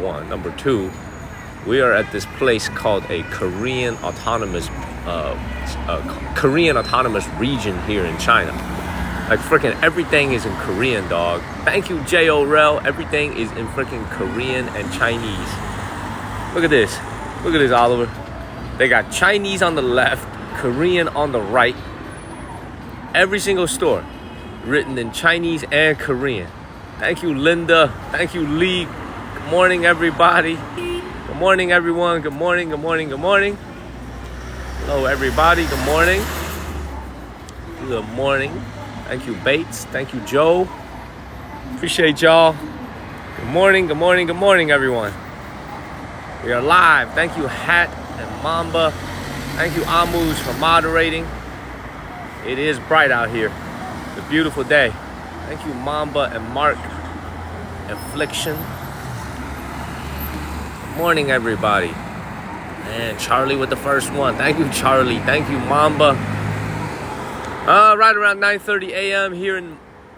one. Number two, we are at this place called a Korean autonomous region here in China. Like freaking everything is in Korean, dog. Thank you, J.O.R.L. Everything is in freaking Korean and Chinese. Look at this. Look at this, Oliver. They got Chinese on the left, Korean on the right. Every single store written in Chinese and Korean. Thank you, Linda. Thank you, Lee. Good morning, everybody. Good morning, everyone. Good morning, good morning, good morning. Hello, everybody. Good morning. Good morning. Thank you, Bates. Thank you, Joe. Appreciate y'all. Good morning, good morning, good morning, everyone. We are live. Thank you, Hat and Mamba. Thank you, Amus, for moderating. It is bright out here. It's a beautiful day. Thank you, Mamba and Mark. Affliction. Good morning, everybody. And Charlie with the first one. Thank you, Charlie. Thank you, Mamba. Right around 9:30 a.m. here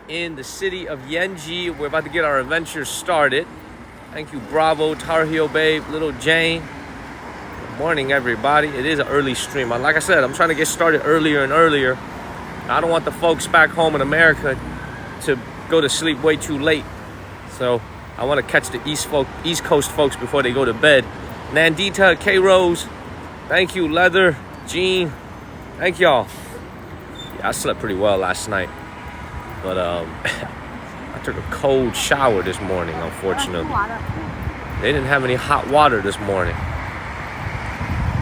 in the city of Yanji. We're about to get our adventure started. Thank you, Bravo, Tar Heel Babe, Little Jane. Good morning, everybody. It is an early stream. Like I said, I'm trying to get started earlier and earlier. I don't want the folks back home in America to go to sleep way too late. So I want to catch the East Coast folks before they go to bed. Nandita, K-Rose, thank you, Leather, Gene, thank y'all. Yeah, I slept pretty well last night. But I took a cold shower this morning, unfortunately. They didn't have any hot water this morning.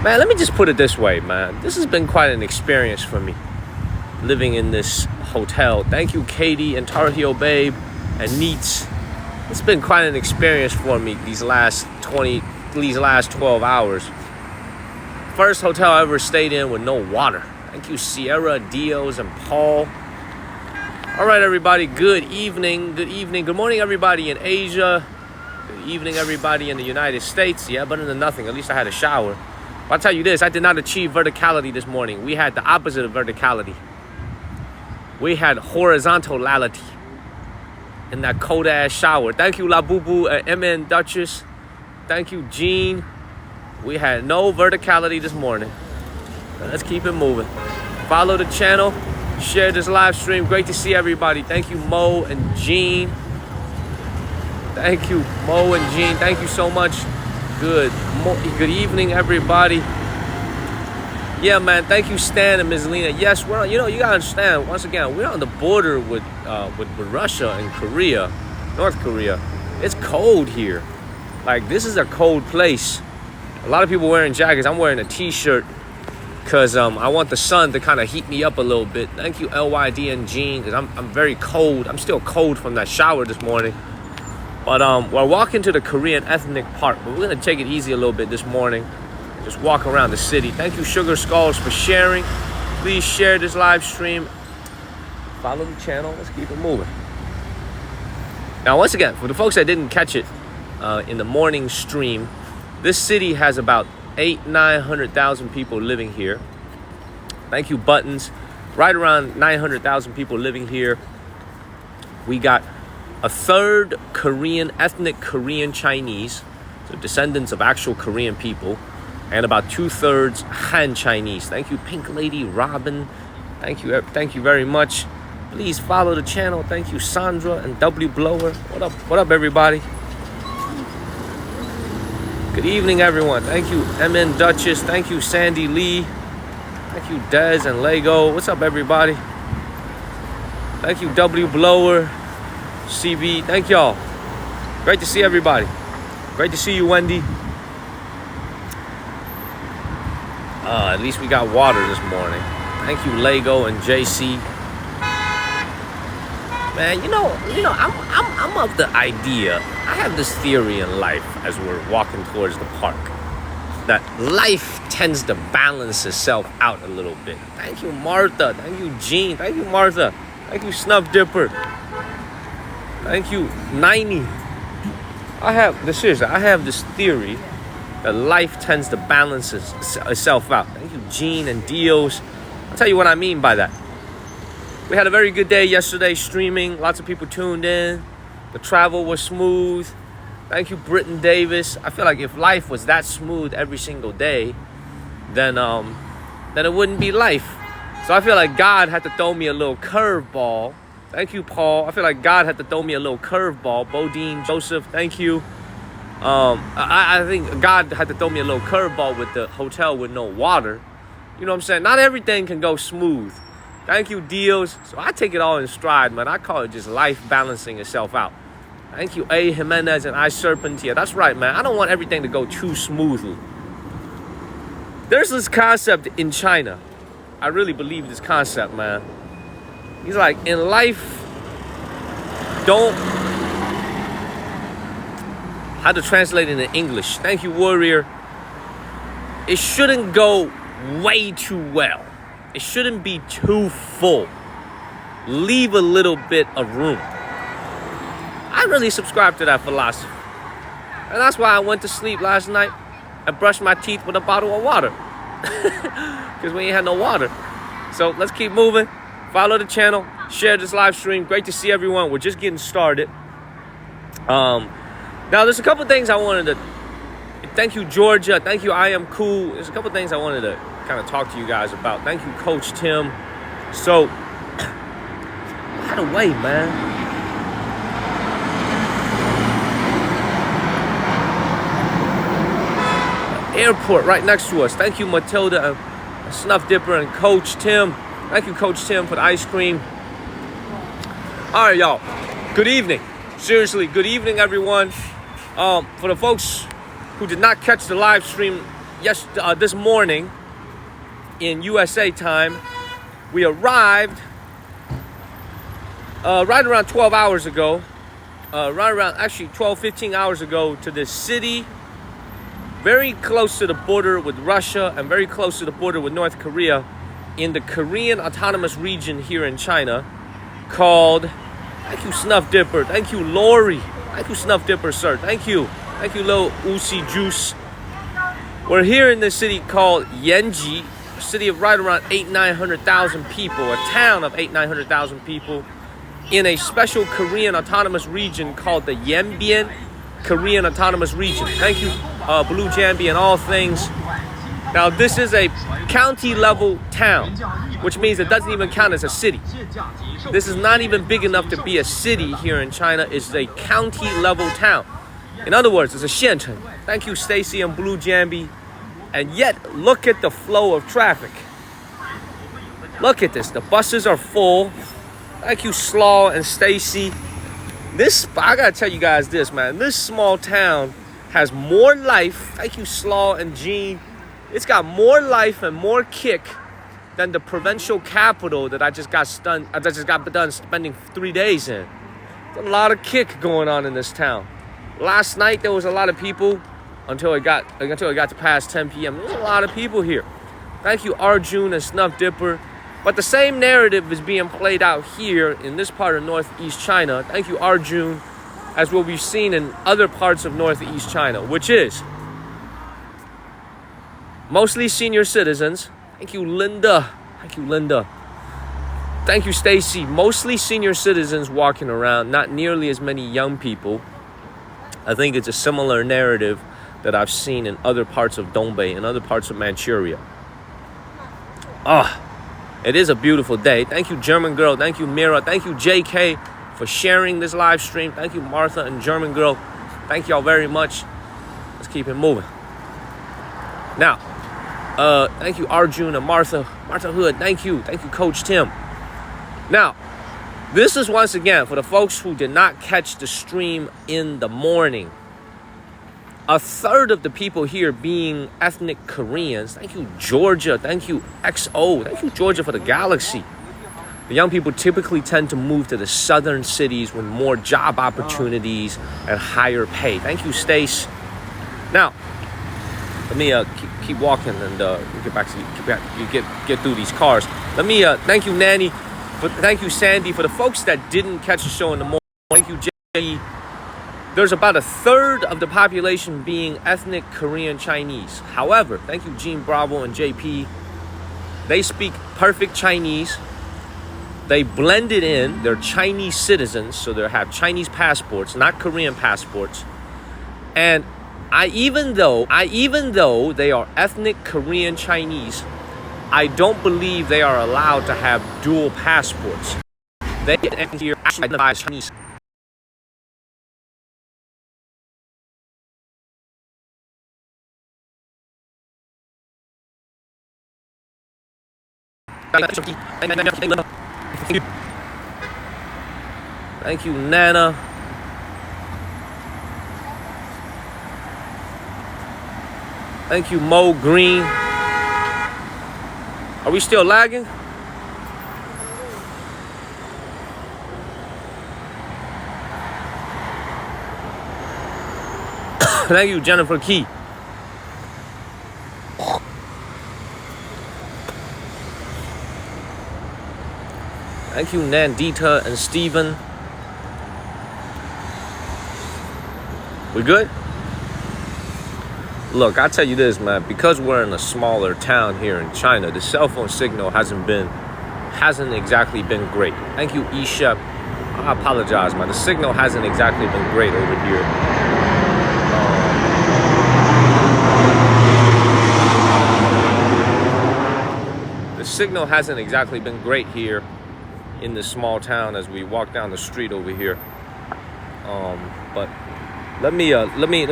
Man, let me just put it this way, man. This has been quite an experience for me, living in this hotel. Thank you, Katie and Tar Heel Babe and Neats. It's been quite an experience for me these last 12 hours. First hotel I ever stayed in with no water. Thank you, Sierra, Dios, and Paul. All right, everybody, good evening. Good evening. Good morning, everybody in Asia. Good evening, everybody in the United States. Yeah, better than nothing. At least I had a shower. But I'll tell you this, I did not achieve verticality this morning. We had the opposite of verticality. We had horizontality in that cold-ass shower. Thank you, La Boo Boo, MN Duchess. Thank you, Gene. We had no verticality this morning. Let's keep it moving. Follow the channel. Share this live stream. Great to see everybody. Thank you, Mo and Gene. Thank you, Mo and Gene. Thank you so much. Good evening, everybody. Yeah, man. Thank you, Stan and Ms. Lena. Yes, we're on, you gotta understand. Once again, we're on the border with Russia and Korea, North Korea. It's cold here. Like, this is a cold place. A lot of people wearing jackets. I'm wearing a t-shirt because I want the sun to kind of heat me up a little bit. Thank you, LYD and Gene, because I'm very cold. I'm still cold from that shower this morning. But we're walking to the Korean ethnic park, but we're gonna take it easy a little bit this morning. Just walk around the city. Thank you, Sugar Skulls, for sharing. Please share this live stream. Follow the channel. Let's keep it moving. Now, once again, for the folks that didn't catch it in the morning stream, this city has about 900,000 people living here. Thank you, Buttons. Right around 900,000 people living here. We got a third Korean, ethnic Korean Chinese, so descendants of actual Korean people, and about 2/3 Han Chinese. Thank you, Pink Lady, Robin. Thank you very much. Please follow the channel. Thank you, Sandra and W Blower. What up, everybody? Good evening, everyone. Thank you, MN Duchess. Thank you, Sandy Lee. Thank you, Dez and Lego. What's up, everybody? Thank you, W Blower, CB. Thank y'all. Great to see everybody. Great to see you, Wendy. At least we got water this morning. Thank you, Lego and JC. Man, I'm of the idea. I have this theory in life as we're walking towards the park, that life tends to balance itself out a little bit. Thank you, Martha. Thank you, Jean. Thank you, Martha. Thank you, Snuff Dipper. Thank you, 90. I have this theory that life tends to balance itself out. Thank you, Gene and Dios. I'll tell you what I mean by that. We had a very good day yesterday streaming. Lots of people tuned in. The travel was smooth. Thank you, Britton Davis. I feel like if life was that smooth every single day, then it wouldn't be life. So I feel like God had to throw me a little curveball. Thank you, Paul. I feel like God had to throw me a little curveball. Bodine, Joseph, thank you. I think God had to throw me a little curveball with the hotel with no water. You know what I'm saying? Not everything can go smooth. Thank you, Deals. So I take it all in stride, man. I call it just life balancing itself out. Thank you, A. Jimenez and I Serpentia. That's right, man. I don't want everything to go too smoothly. There's this concept in China. I really believe this concept, man. He's like, in life, how to translate it in English? Thank you, Warrior. It shouldn't go way too well. It shouldn't be too full. Leave a little bit of room. I really subscribe to that philosophy. And that's why I went to sleep last night and brushed my teeth with a bottle of water. Because we ain't had no water. So let's keep moving. Follow the channel. Share this live stream. Great to see everyone. We're just getting started. Now, there's a couple things I wanted to... Thank you, Georgia. Thank you, I Am Cool. There's a couple things I wanted to kind of talk to you guys about. Thank you, Coach Tim. So, by the way, man... airport right next to us. Thank you, Matilda, and Snuff Dipper, and Coach Tim. Thank you, Coach Tim, for the ice cream. All right, y'all. Good evening. Seriously, good evening, everyone. For the folks who did not catch the live stream this morning in USA time, we arrived right around 12 hours ago. Right around, actually, 12, 15 hours ago to this city very close to the border with Russia and very close to the border with North Korea in the Korean Autonomous Region here in China called, thank you, Snuff Dipper. Thank you, Lori. Thank you, Snuff Dipper, sir. Thank you. Thank you, Lil Uzi Juice. We're here in this city called Yanji, a city of right around 900,000 people, a town of 900,000 people in a special Korean Autonomous Region called the Yanbian Korean Autonomous Region. Thank you, Blue Jambi and all things. Now, this is a county level town, which means it doesn't even count as a city. This is not even big enough to be a city here in China. It's a county level town. In other words, it's a 县城. Thank you, Stacy and Blue Jambi. And yet, look at the flow of traffic. Look at this. The buses are full. Thank you, Slaw and Stacy. I gotta tell you guys this, man. This small town has more life. Thank you, Slaw and Gene. It's got more life and more kick than the provincial capital that I just got done spending 3 days in. There's a lot of kick going on in this town. Last night there was a lot of people until it got to past 10 p.m. There was a lot of people here. Thank you, Arjun and Snuff Dipper. But the same narrative is being played out here in this part of Northeast China. Thank you, Arjun, as what we've seen in other parts of Northeast China, which is mostly senior citizens. Thank you, Linda. Thank you, Linda. Thank you, Stacy. Mostly senior citizens walking around, not nearly as many young people. I think it's a similar narrative that I've seen in other parts of Dongbei and other parts of Manchuria. It is a beautiful day. Thank you, German Girl. Thank you, Mira. Thank you, JK, for sharing this live stream. Thank you, Martha and German Girl. Thank y'all very much. Let's keep it moving. Now, thank you, Arjun and Martha Hood. Thank you, Coach Tim. Now, this is once again for the folks who did not catch the stream in the morning. A third of the people here being ethnic Koreans. Thank you, Georgia. Thank you, XO. Thank you, Georgia, for the galaxy. The young people typically tend to move to the southern cities with more job opportunities and higher pay. Thank you, Stace. Now, let me keep walking and get through these cars. Let me thank you, Nanny. Thank you, Sandy, for the folks that didn't catch the show in the morning. Thank you, Jay. There's about a third of the population being ethnic Korean Chinese. However, thank you, Gene Bravo and JP. They speak perfect Chinese. They blended in. They're Chinese citizens, so they have Chinese passports, not Korean passports. And even though they are ethnic Korean Chinese, I don't believe they are allowed to have dual passports. They here actually identify as Chinese. Thank you, Nana. Thank you, Mo Green. Are we still lagging? Thank you, Jennifer Key. Thank you, Nandita and Steven. We good? Look, I'll tell you this, man. Because we're in a smaller town here in China, the cell phone signal hasn't exactly been great. Thank you, E-Shep. I apologize, man. The signal hasn't exactly been great over here. The signal hasn't exactly been great here in this small town as we walk down the street over here. But let me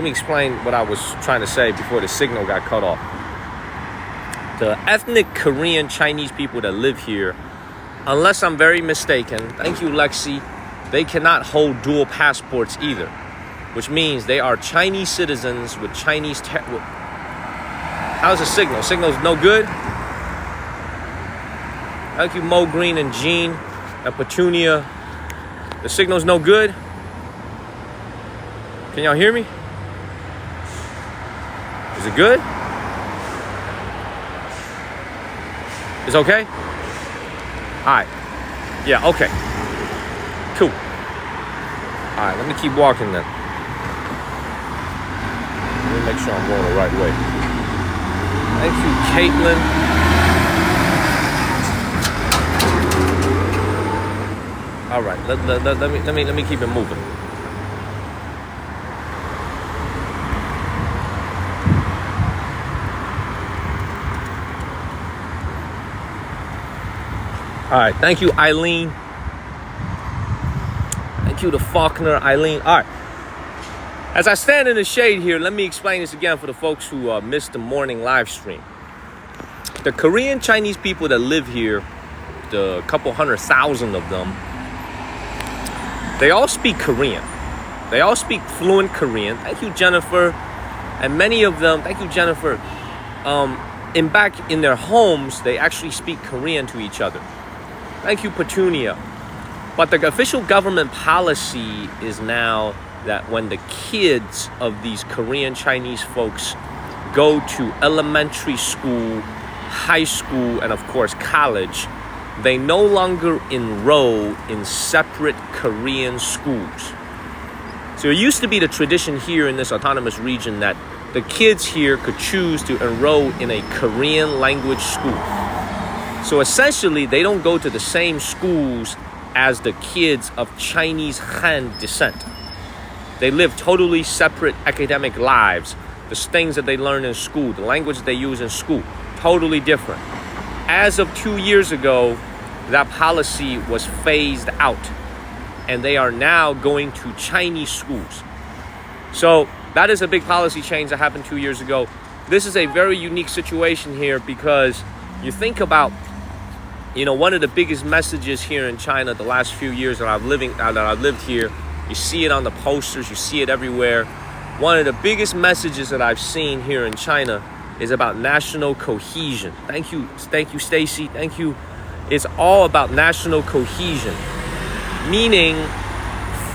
explain what I was trying to say before the signal got cut off. The ethnic Korean Chinese people that live here, unless I'm very mistaken, thank you, Lexi, they cannot hold dual passports either, which means they are Chinese citizens with Chinese. How's the signal? Signal's no good. Thank you, Mo Green and Jean and Petunia. The signal's no good. Can y'all hear me? Is it good? It's okay? Alright. Yeah, okay. Cool. Alright, let me keep walking then. Let me make sure I'm going the right way. Thank you, Caitlin. Alright, let me keep it moving. All right, thank you, Eileen. Thank you to Faulkner, Eileen. All right, as I stand in the shade here, let me explain this again for the folks who missed the morning live stream. The Korean Chinese people that live here, the couple 100,000 of them, they all speak Korean. They all speak fluent Korean. Thank you, Jennifer. And many of them, thank you, Jennifer, back in their homes, they actually speak Korean to each other. Thank you, Petunia. But the official government policy is now that when the kids of these Korean Chinese folks go to elementary school, high school, and of course college, they no longer enroll in separate Korean schools. So it used to be the tradition here in this autonomous region that the kids here could choose to enroll in a Korean language school. So essentially, they don't go to the same schools as the kids of Chinese Han descent. They live totally separate academic lives. The things that they learn in school, the language they use in school, totally different. As of 2 years ago, that policy was phased out, and they are now going to Chinese schools. So that is a big policy change that happened 2 years ago. This is a very unique situation here because you think about, one of the biggest messages here in China the last few years that I've lived here, you see it on the posters, you see it everywhere. One of the biggest messages that I've seen here in China is about national cohesion. Thank you, Stacy. Thank you. It's all about national cohesion, meaning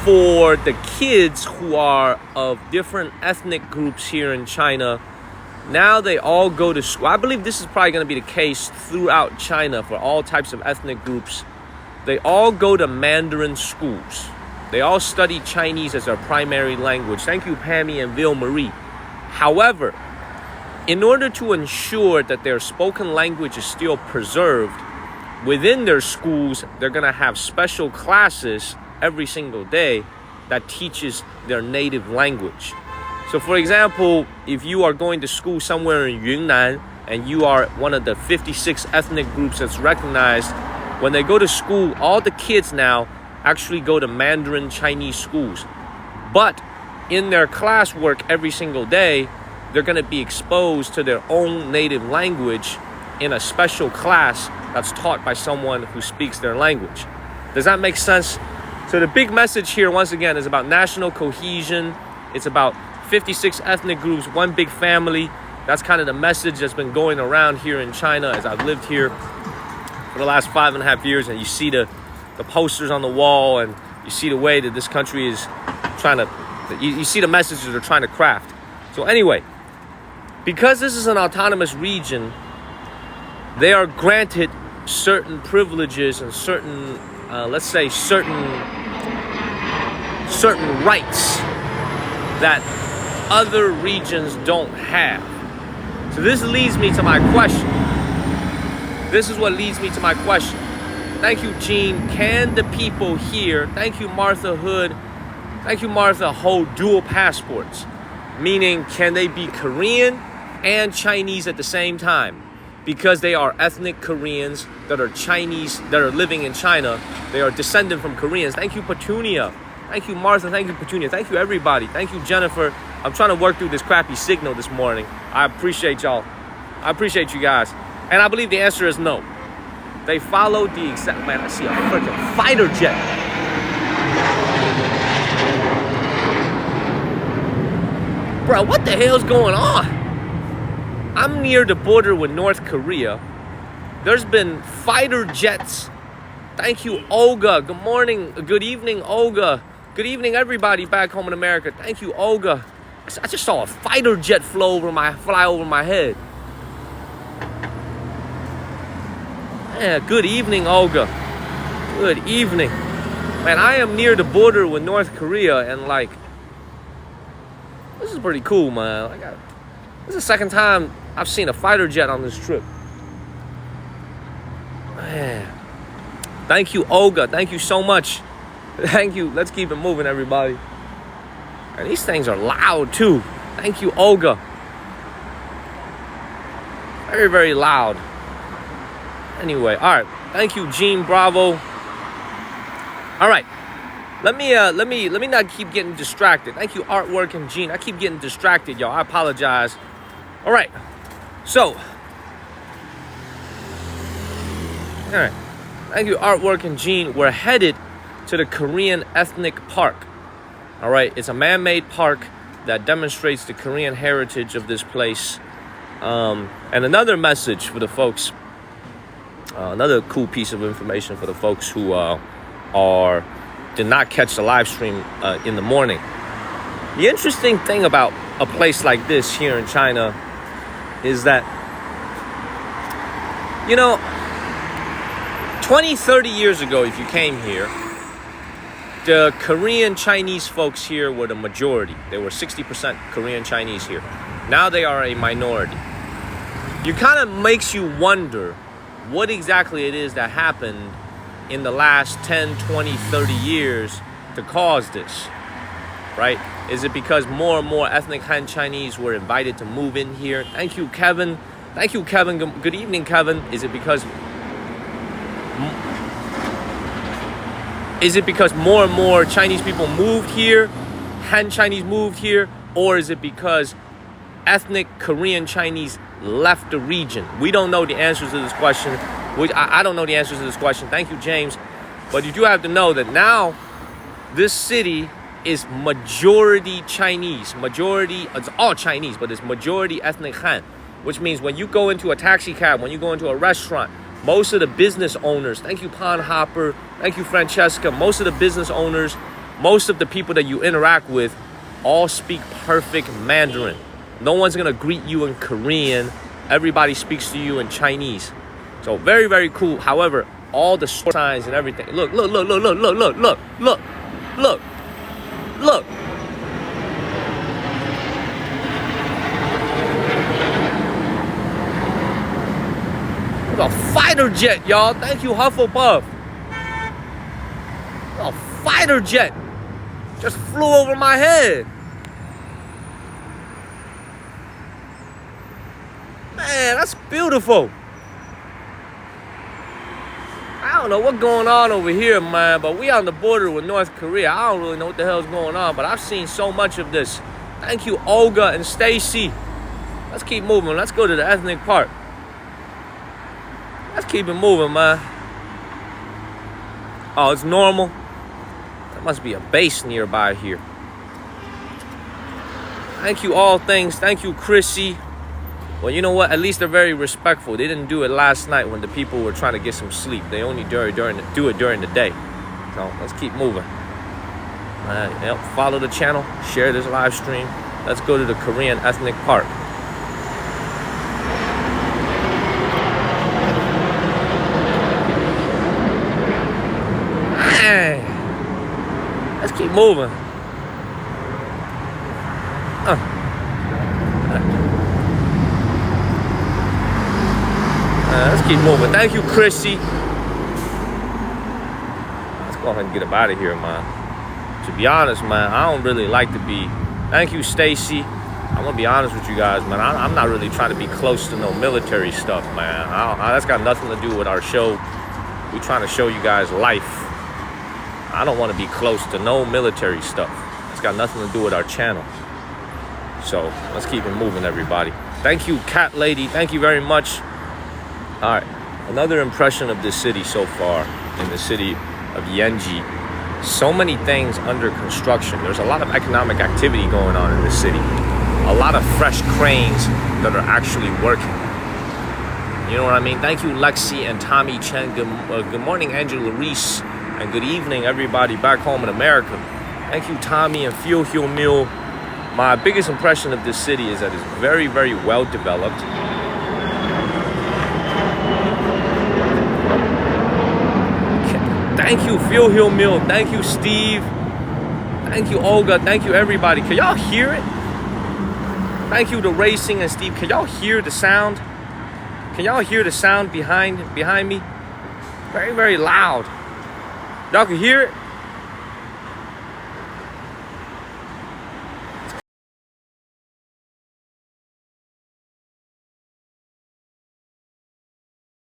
for the kids who are of different ethnic groups here in China, now they all go to school. I believe this is probably going to be the case throughout China for all types of ethnic groups. They all go to Mandarin schools. They all study Chinese as their primary language. Thank you, Pammy and Ville Marie. However, in order to ensure that their spoken language is still preserved, within their schools, they're going to have special classes every single day that teaches their native language. So for example, if you are going to school somewhere in Yunnan and you are one of the 56 ethnic groups that's recognized, when they go to school, all the kids now actually go to Mandarin Chinese schools. But in their classwork every single day, they're going to be exposed to their own native language in a special class that's taught by someone who speaks their language. Does that make sense? So the big message here, once again, is about national cohesion. It's about 56 ethnic groups, one big family. That's kind of the message that's been going around here in China as I've lived here for the last 5.5 years. And you see the posters on the wall, and you see the way that this country is trying to, you see the messages they're trying to craft. So anyway, because this is an autonomous region, they are granted certain privileges and certain, let's say, certain rights that other regions don't have. So this leads me to my question. This is what leads me to my question. Thank you, Gene. Can the people here, thank you, Martha Hood, thank you, Martha, hold dual passports? Meaning, can they be Korean and Chinese at the same time? Because they are ethnic Koreans that are Chinese, that are living in China. They are descended from Koreans. Thank you, Petunia. Thank you, Martha. Thank you, Petunia. Thank you, everybody. Thank you, Jennifer. I'm trying to work through this crappy signal this morning. I appreciate y'all. I appreciate you guys. And I believe the answer is no. They followed the exact... Man, I see a freaking fighter jet. Bro, what the hell's going on? I'm near the border with North Korea. There's been fighter jets. Thank you, Olga. Good morning. Good evening, Olga. Good evening, everybody back home in America. Thank you, Olga. I just saw a fighter jet fly over my head. Yeah, good evening, Olga. Good evening. Man, I am near the border with North Korea, and like, this is pretty cool, man. This is the second time I've seen a fighter jet on this trip. Man. Thank you, Olga. Thank you so much. Thank you. Let's keep it moving, everybody. And these things are loud, too. Thank you, Olga. Very, very loud. Anyway, all right. Thank you, Gene Bravo. All right. Let me not keep getting distracted. Thank you, Artwork and Gene. I keep getting distracted, y'all. I apologize. All right. So. All right. Thank you, Artwork and Gene. We're headed to the Korean Ethnic Park. All right. It's a man-made park that demonstrates the Korean heritage of this place. And another message for the folks. Another cool piece of information for the folks who did not catch the live stream in the morning. The interesting thing about a place like this here in China is that, you know, 20, 30 years ago, if you came here, the Korean Chinese folks here were the majority. There were 60% Korean Chinese here. Now they are a minority. It kind of makes you wonder what exactly it is that happened in the last 10, 20, 30 years to cause this, right? Is it because more and more ethnic Han Chinese were invited to move in here? Thank you, Kevin. Thank you, Kevin. Good evening, Kevin. Is it because more and more Chinese people moved here, Han Chinese moved here, or is it because ethnic Korean Chinese left the region? We don't know the answers to this question. I don't know the answers to this question. Thank you, James. But you do have to know that now this city is majority Chinese. It's all Chinese, but it's majority ethnic Han. Which means when you go into a taxi cab, when you go into a restaurant, most of the business owners, thank you, Pond Hopper, thank you, Francesca, most of the business owners, most of the people that you interact with all speak perfect Mandarin. No one's going to greet you in Korean. Everybody speaks to you in Chinese. So very, very cool. However, all the signs and everything. Look. Look a fighter jet, y'all. Thank you, Hufflepuff. A fighter jet just flew over my head. Man, that's beautiful. I don't know what's going on over here, man, but we on the border with North Korea. I don't really know what the hell's going on, but I've seen so much of this. Thank you, Olga and Stacy. Let's keep moving. Let's go to the ethnic park. Let's keep it moving, man. Oh, it's normal. There must be a base nearby here. Thank you, all things. Thank you, Chrissy. Well, you know what? At least they're very respectful. They didn't do it last night when the people were trying to get some sleep. They only do it during the day. So let's keep moving. Follow the channel. Share this live stream. Let's go to the Korean ethnic park. Let's keep moving. Let's keep moving. Thank you, Chrissy. Let's go ahead and get up out of here, man. To be honest, man, I don't really like to be... Thank you, Stacy. I'm going to be honest with you guys, man. I'm not really trying to be close to no military stuff, man. That's got nothing to do with our show. We're trying to show you guys life. I don't want to be close to no military stuff. It's got nothing to do with our channel. So let's keep it moving, everybody. Thank you, Cat Lady. Thank you very much. All right, another impression of this city so far, in the city of Yanji. So many things under construction. There's a lot of economic activity going on in this city. A lot of fresh cranes that are actually working. You know what I mean? Thank you, Lexi and Tommy Chen. Good morning, Angela Reese. And good evening, everybody back home in America. Thank you, Tommy and Feel Heal Meal. My biggest impression of this city is that it's very, very well developed. Thank you, Feel Heal Meal. Thank you, Steve. Thank you, Olga. Thank you, everybody. Can y'all hear it? Thank you to Racing and Steve. Can y'all hear the sound? Can y'all hear the sound behind me? Very, very loud. Y'all can hear it?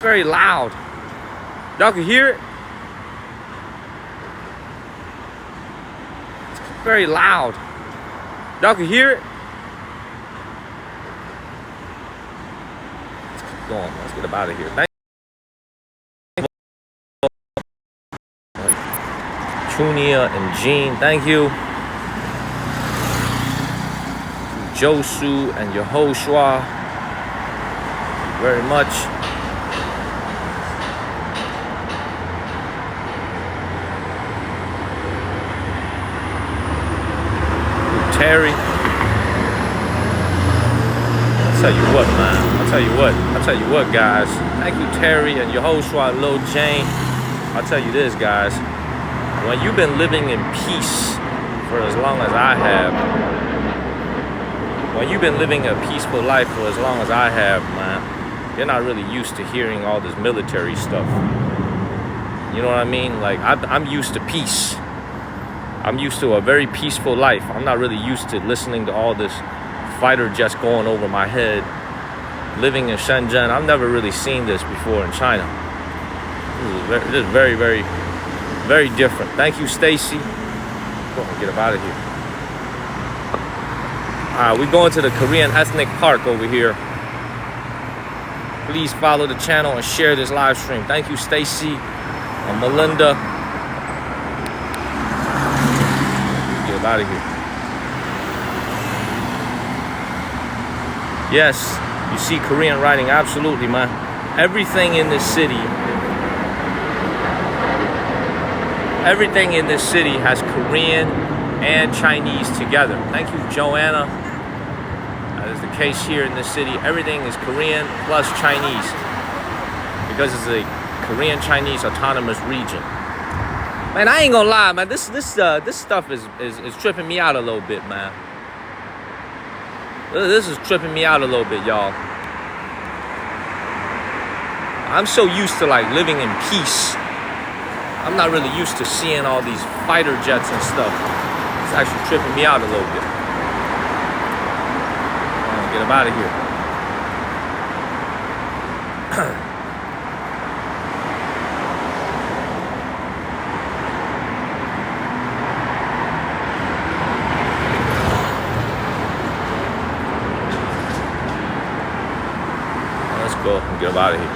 Very loud. Y'all can hear it? Very loud. Y'all can hear it? Let's keep going. Let's get up out of here. Thank you. Chunia and Jean, thank you. Josu and Yehoshua, thank you very much. Terry. I'll tell you what, man. I'll tell you what, guys. Thank you, Terry and Yehoshua and Lil Jane. I'll tell you this, guys. When you've been living in peace for as long as I have, when you've been living a peaceful life for as long as I have, man, you're not really used to hearing all this military stuff. You know what I mean? Like, I'm used to peace. I'm used to a very peaceful life. I'm not really used to listening to all this fighter jets going over my head. Living in Shenzhen, I've never really seen this before in China. This is very, very, very different. Thank you, Stacy. Go and get up out of here. All right, we're going to the Korean ethnic park over here. Please follow the channel and share this live stream. Thank you, Stacy and Melinda. Out of here. Yes, you see Korean writing, absolutely, man. Everything in this city has Korean and Chinese together. Thank you, Joanna. That is the case here in this city. Everything is Korean plus Chinese because it's a Korean-Chinese autonomous region. Man, I ain't gonna lie, man. This stuff is tripping me out a little bit, man. This is tripping me out a little bit, y'all. I'm so used to like living in peace. I'm not really used to seeing all these fighter jets and stuff. It's actually tripping me out a little bit. Get them out of here. Let's go and get out of here.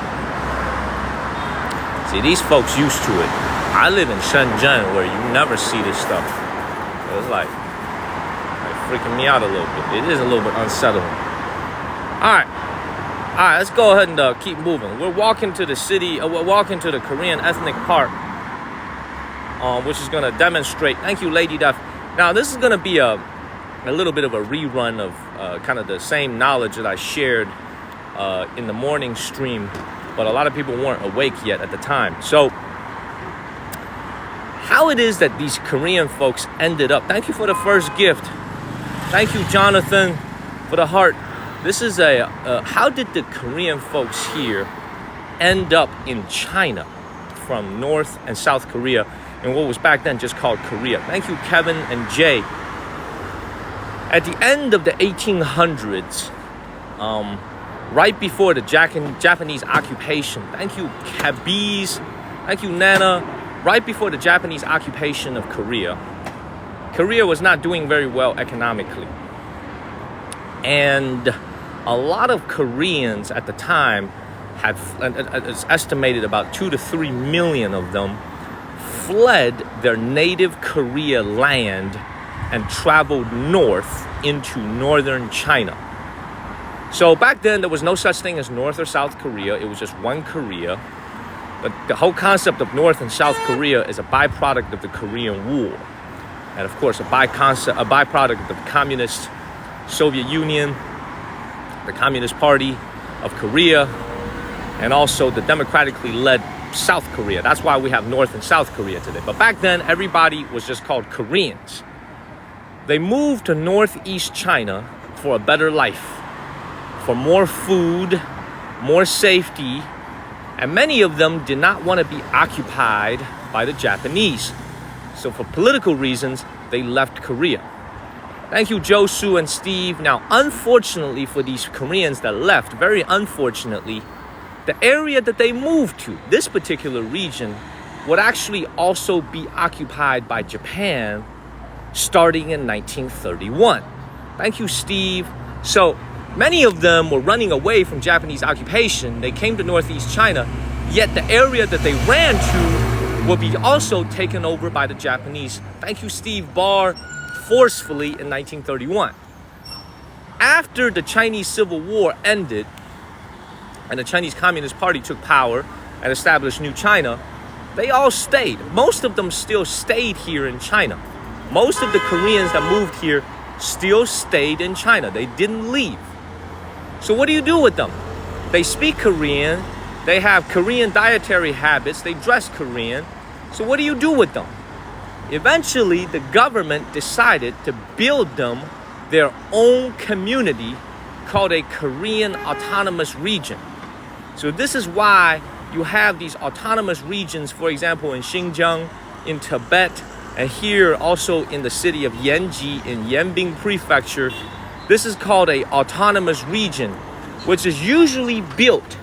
See, these folks used to it. I live in Shenzhen where you never see this stuff. It's like freaking me out a little bit. It is a little bit unsettling. All right, let's go ahead and keep moving. We're walking to the city, we're walking to the Korean Ethnic Park, which is gonna demonstrate, thank you, Lady Duff. Now, this is gonna be a little bit of a rerun of kind of the same knowledge that I shared in the morning stream, but a lot of people weren't awake yet at the time. So, how it is that these Korean folks ended up, thank you for the first gift. Thank you, Jonathan, for the heart. This is how did the Korean folks here end up in China from North and South Korea in what was back then just called Korea? Thank you, Kevin and Jay. At the end of the 1800s, right before the Japanese occupation, thank you, Kabiz, thank you, Nana, right before the Japanese occupation of Korea, Korea was not doing very well economically. And a lot of Koreans at the time had, it's estimated about 2 to 3 million of them, fled their native Korea land and traveled north into northern China. So back then, there was no such thing as North or South Korea. It was just one Korea. But the whole concept of North and South Korea is a byproduct of the Korean War. And of course, a byproduct of the communist Soviet Union, the Communist Party of Korea, and also the democratically led South Korea. That's why we have North and South Korea today. But back then, everybody was just called Koreans. They moved to Northeast China for a better life, for more food, more safety, and many of them did not want to be occupied by the Japanese. So for political reasons, they left Korea. Thank you, Josu and Steve. Now, unfortunately for these Koreans that left, very unfortunately, the area that they moved to, this particular region, would actually also be occupied by Japan starting in 1931. Thank you, Steve. So many of them were running away from Japanese occupation. They came to Northeast China, yet the area that they ran to will be also taken over by the Japanese. Thank you, Steve Barr, forcefully in 1931. After the Chinese Civil War ended and the Chinese Communist Party took power and established New China, they all stayed. Most of them still stayed here in China. Most of the Koreans that moved here still stayed in China. They didn't leave. So what do you do with them? They speak Korean. They have Korean dietary habits. They dress Korean. So what do you do with them? Eventually, the government decided to build them their own community called a Korean Autonomous Region. So this is why you have these autonomous regions, for example, in Xinjiang, in Tibet, and here also in the city of Yanji in Yanbing Prefecture. This is called a autonomous region, which is usually built,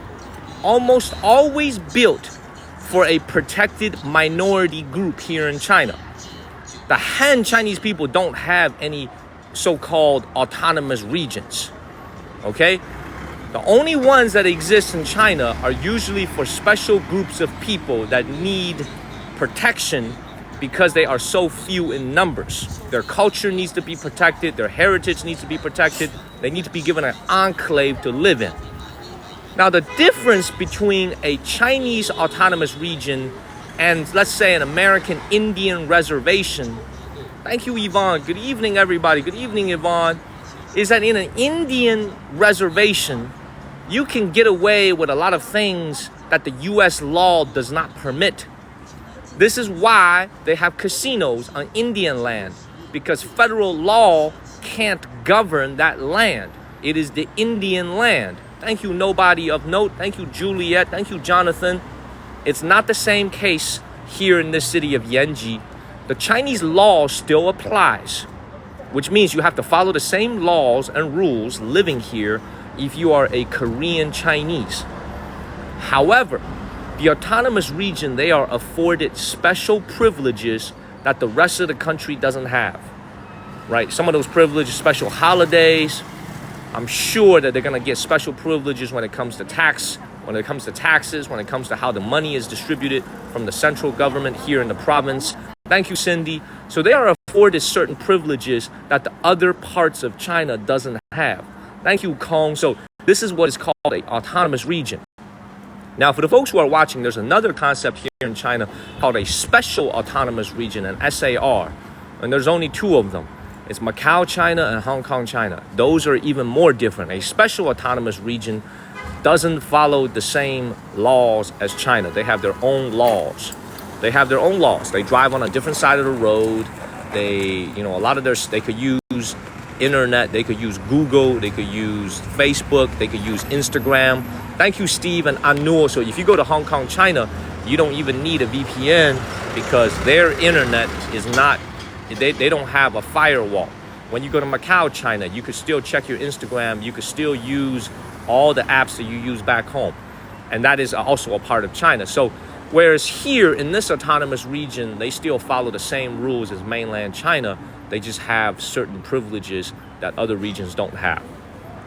almost always built, for a protected minority group here in China. The Han Chinese people don't have any so-called autonomous regions, okay? The only ones that exist in China are usually for special groups of people that need protection because they are so few in numbers. Their culture needs to be protected, their heritage needs to be protected, they need to be given an enclave to live in. Now, the difference between a Chinese autonomous region and, let's say, an American Indian reservation, thank you, Yvonne, good evening, everybody, good evening, Yvonne, is that in an Indian reservation, you can get away with a lot of things that the U.S. law does not permit. This is why they have casinos on Indian land, because federal law can't govern that land. It is the Indian land. Thank you, Nobody of Note. Thank you, Juliet. Thank you, Jonathan. It's not the same case here in this city of Yanji. The Chinese law still applies, which means you have to follow the same laws and rules living here if you are a Korean Chinese. However, the autonomous region, they are afforded special privileges that the rest of the country doesn't have, right? Some of those privileges, special holidays. I'm sure that they're going to get special privileges when it comes to taxes, when it comes to how the money is distributed from the central government here in the province. Thank you, Cindy. So they are afforded certain privileges that the other parts of China doesn't have. Thank you, Kong. So this is what is called an autonomous region. Now, for the folks who are watching, there's another concept here in China called a special autonomous region, an SAR. And there's only two of them. It's Macau, China, and Hong Kong, China. Those are even more different. A special autonomous region doesn't follow the same laws as China. They have their own laws. They drive on a different side of the road. They could use internet, they could use Google, they could use Facebook, they could use Instagram. Thank you, Steve and Anul. So if you go to Hong Kong, China, you don't even need a VPN because their internet is not, they don't have a firewall. When you go to Macau, China, you could still check your Instagram, you could still use all the apps that you use back home. And that is also a part of China. So whereas here in this autonomous region, they still follow the same rules as mainland China, they just have certain privileges that other regions don't have.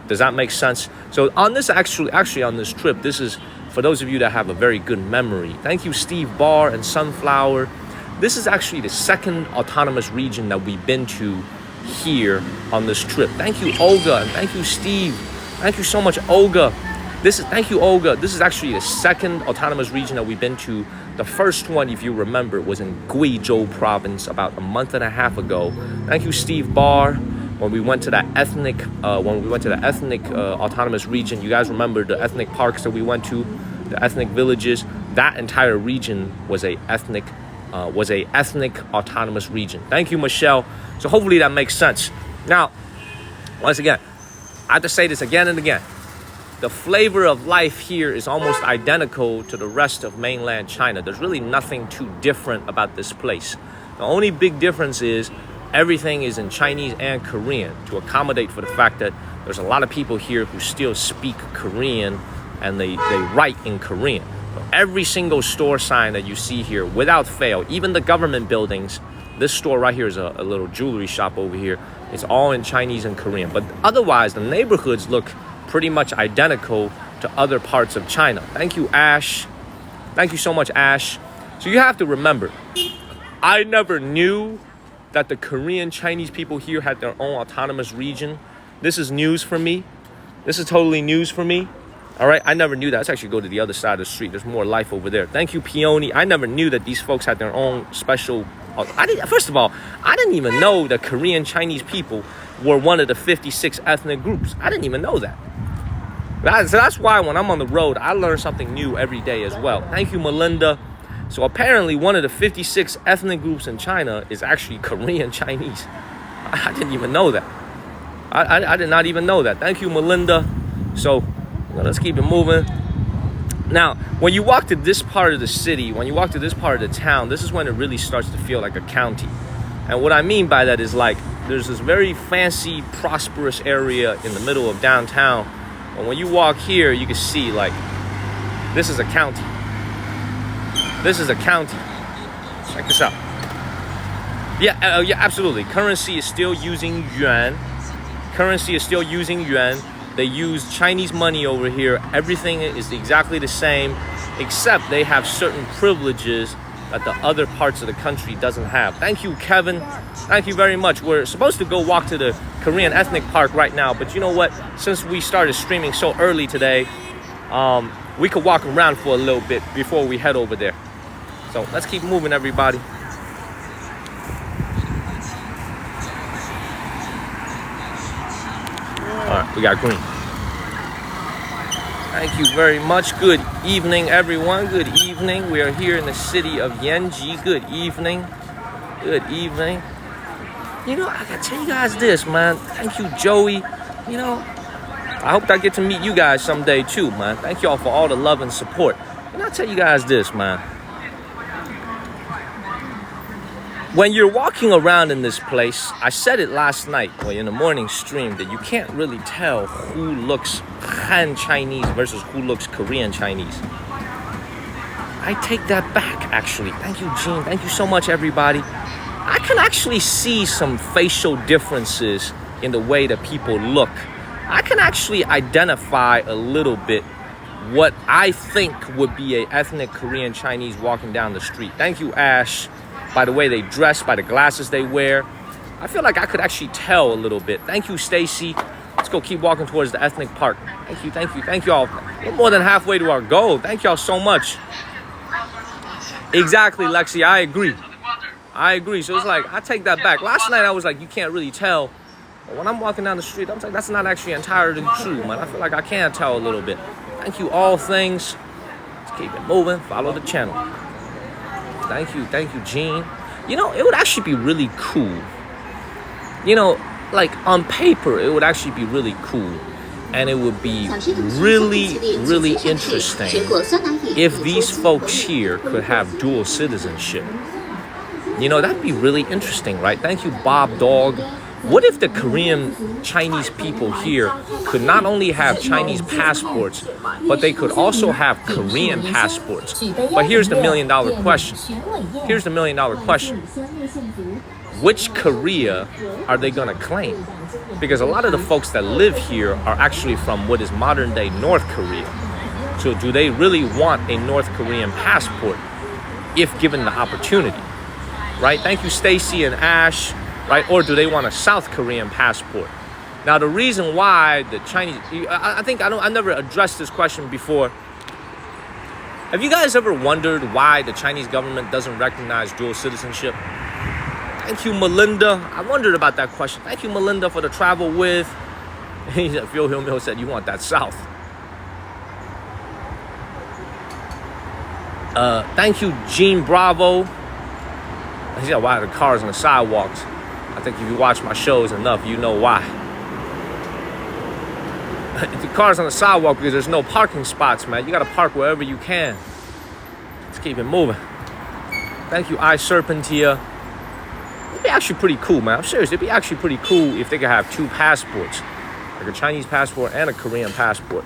Does that make sense? So on this actually on this trip, this is for those of you that have a very good memory. Thank you, Steve Barr and Sunflower. This is actually the second autonomous region that we've been to here on this trip. Thank you, Olga, and thank you, Steve. Thank you so much, Olga. Thank you, Olga. This is actually the second autonomous region that we've been to. The first one, if you remember, was in Guizhou province about a month and a half ago. Thank you, Steve Barr. When we went to that ethnic autonomous region, you guys remember the ethnic parks that we went to, the ethnic villages. That entire region was a ethnic autonomous region. Thank you, Michelle. So hopefully that makes sense. Now, once again, I have to say this again and again. The flavor of life here is almost identical to the rest of mainland China. There's really nothing too different about this place. The only big difference is everything is in Chinese and Korean to accommodate for the fact that there's a lot of people here who still speak Korean and they write in Korean. Every single store sign that you see here, without fail, even the government buildings, this store right here is a little jewelry shop over here. It's all in Chinese and Korean. But otherwise, the neighborhoods look pretty much identical to other parts of China. Thank you, Ash. Thank you so much, Ash. So you have to remember, I never knew that the Korean Chinese people here had their own autonomous region. This is news for me. This is totally news for me. All right, I never knew that. Let's actually go to the other side of the street. There's more life over there. Thank you, Peony. I never knew that these folks had their own special. First of all, I didn't even know that Korean Chinese people were one of the 56 ethnic groups. I didn't even know that. So that's why when I'm on the road, I learn something new every day as well. Thank you, Melinda. So apparently one of the 56 ethnic groups in China is actually Korean Chinese. I didn't even know that. I did not even know that. Thank you, Melinda. So let's keep it moving. Now, when you walk to this part of the city, when you walk to this part of the town, this is when it really starts to feel like a county. And what I mean by that is like, there's this very fancy, prosperous area in the middle of downtown. And when you walk here, you can see like, this is a county. This is a county. Check this out. Yeah, absolutely. Currency is still using yuan. They use Chinese money over here. Everything is exactly the same, except they have certain privileges that the other parts of the country doesn't have. Thank you, Kevin. Thank you very much. We're supposed to go walk to the Korean ethnic park right now, but you know what? Since we started streaming so early today, we could walk around for a little bit before we head over there. So let's keep moving, everybody. All right, we got green. Thank you very much. Good evening, everyone. Good evening. We are here in the city of Yanji. Good evening. Good evening. You know, I gotta tell you guys this, man. Thank you, Joey. You know, I hope I get to meet you guys someday too, man. Thank y'all for all the love and support. And I'll tell you guys this, man. When you're walking around in this place, I said it last night in the morning stream that you can't really tell who looks Han Chinese versus who looks Korean Chinese. I take that back, actually. Thank you, Gene. Thank you so much, everybody. I can actually see some facial differences in the way that people look. I can actually identify a little bit what I think would be a ethnic Korean Chinese walking down the street. Thank you, Ash. By the way they dress, by the glasses they wear. I feel like I could actually tell a little bit. Thank you, Stacy. Let's go keep walking towards the ethnic park. Thank you all. We're more than halfway to our goal. Thank y'all so much. Exactly, Lexi, I agree. So it's like, I take that back. Last night I was like, you can't really tell. But when I'm walking down the street, I'm like, that's not actually entirely true, man. I feel like I can tell a little bit. Thank you, all things. Let's keep it moving. Follow the channel. Thank you, Gene. You know, it would actually be really cool. You know, like on paper, it would actually be really cool. And it would be really, really interesting if these folks here could have dual citizenship. You know, that'd be really interesting, right? Thank you, Bob Dog. What if the Korean Chinese people here could not only have Chinese passports, but they could also have Korean passports? But here's the $1 million question. Which Korea are they going to claim? Because a lot of the folks that live here are actually from what is modern day North Korea. So do they really want a North Korean passport if given the opportunity? Right? Thank you, Stacy and Ash. Right? Or do they want a South Korean passport? Now, the reason why the Chinese, I never addressed this question before. Have you guys ever wondered why the Chinese government doesn't recognize dual citizenship? Thank you, Melinda. I wondered about that question. Thank you, Melinda, for the travel with. Phil Hill said you want that South. Thank you, Gene Bravo. He said, why are the cars on the sidewalks? I think if you watch my shows enough, you know why. The cars on the sidewalk because there's no parking spots, man. You got to park wherever you can. Let's keep it moving. Thank you, iSerpentia. It'd be actually pretty cool, man. I'm serious. It'd be actually pretty cool if they could have two passports, like a Chinese passport and a Korean passport.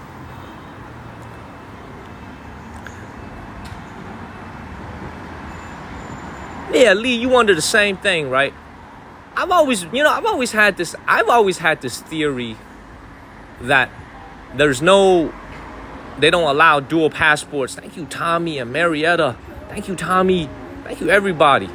Yeah, Lee, you wonder the same thing, right? I've always had this theory that they don't allow dual passports. Thank you, Tommy and Marietta. Thank you, Tommy. Thank you, everybody.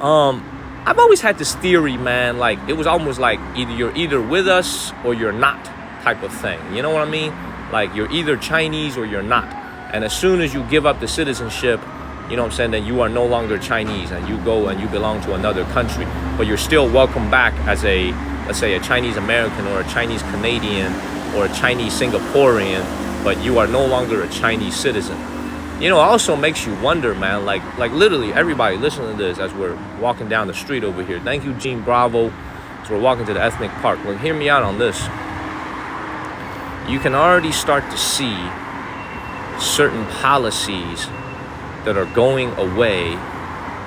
I've always had this theory, man, like it was almost like you're either with us or you're not type of thing. You know what I mean? Like you're either Chinese or you're not. And as soon as you give up the citizenship, you know what I'm saying, then you are no longer Chinese and you go and you belong to another country. But you're still welcome back as a, let's say, a Chinese American or a Chinese Canadian or a Chinese Singaporean, but you are no longer a Chinese citizen. You know, it also makes you wonder, man, like literally everybody listening to this as we're walking down the street over here. Thank you, Gene Bravo. So we're walking to the ethnic park. Look, hear me out on this. You can already start to see certain policies that are going away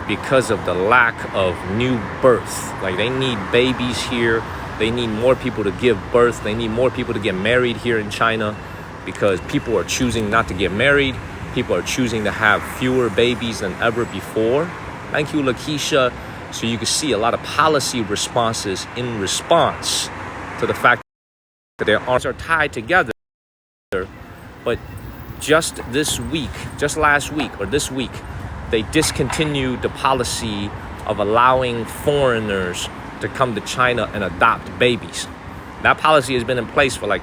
because of the lack of new birth. Like they need babies here. They need more people to give birth. They need more people to get married here in China because people are choosing not to get married. People are choosing to have fewer babies than ever before. Thank you, Lakeisha. So you can see a lot of policy responses in response to the fact that their arms are tied together. But just last week, they discontinued the policy of allowing foreigners to come to China and adopt babies. That policy has been in place for like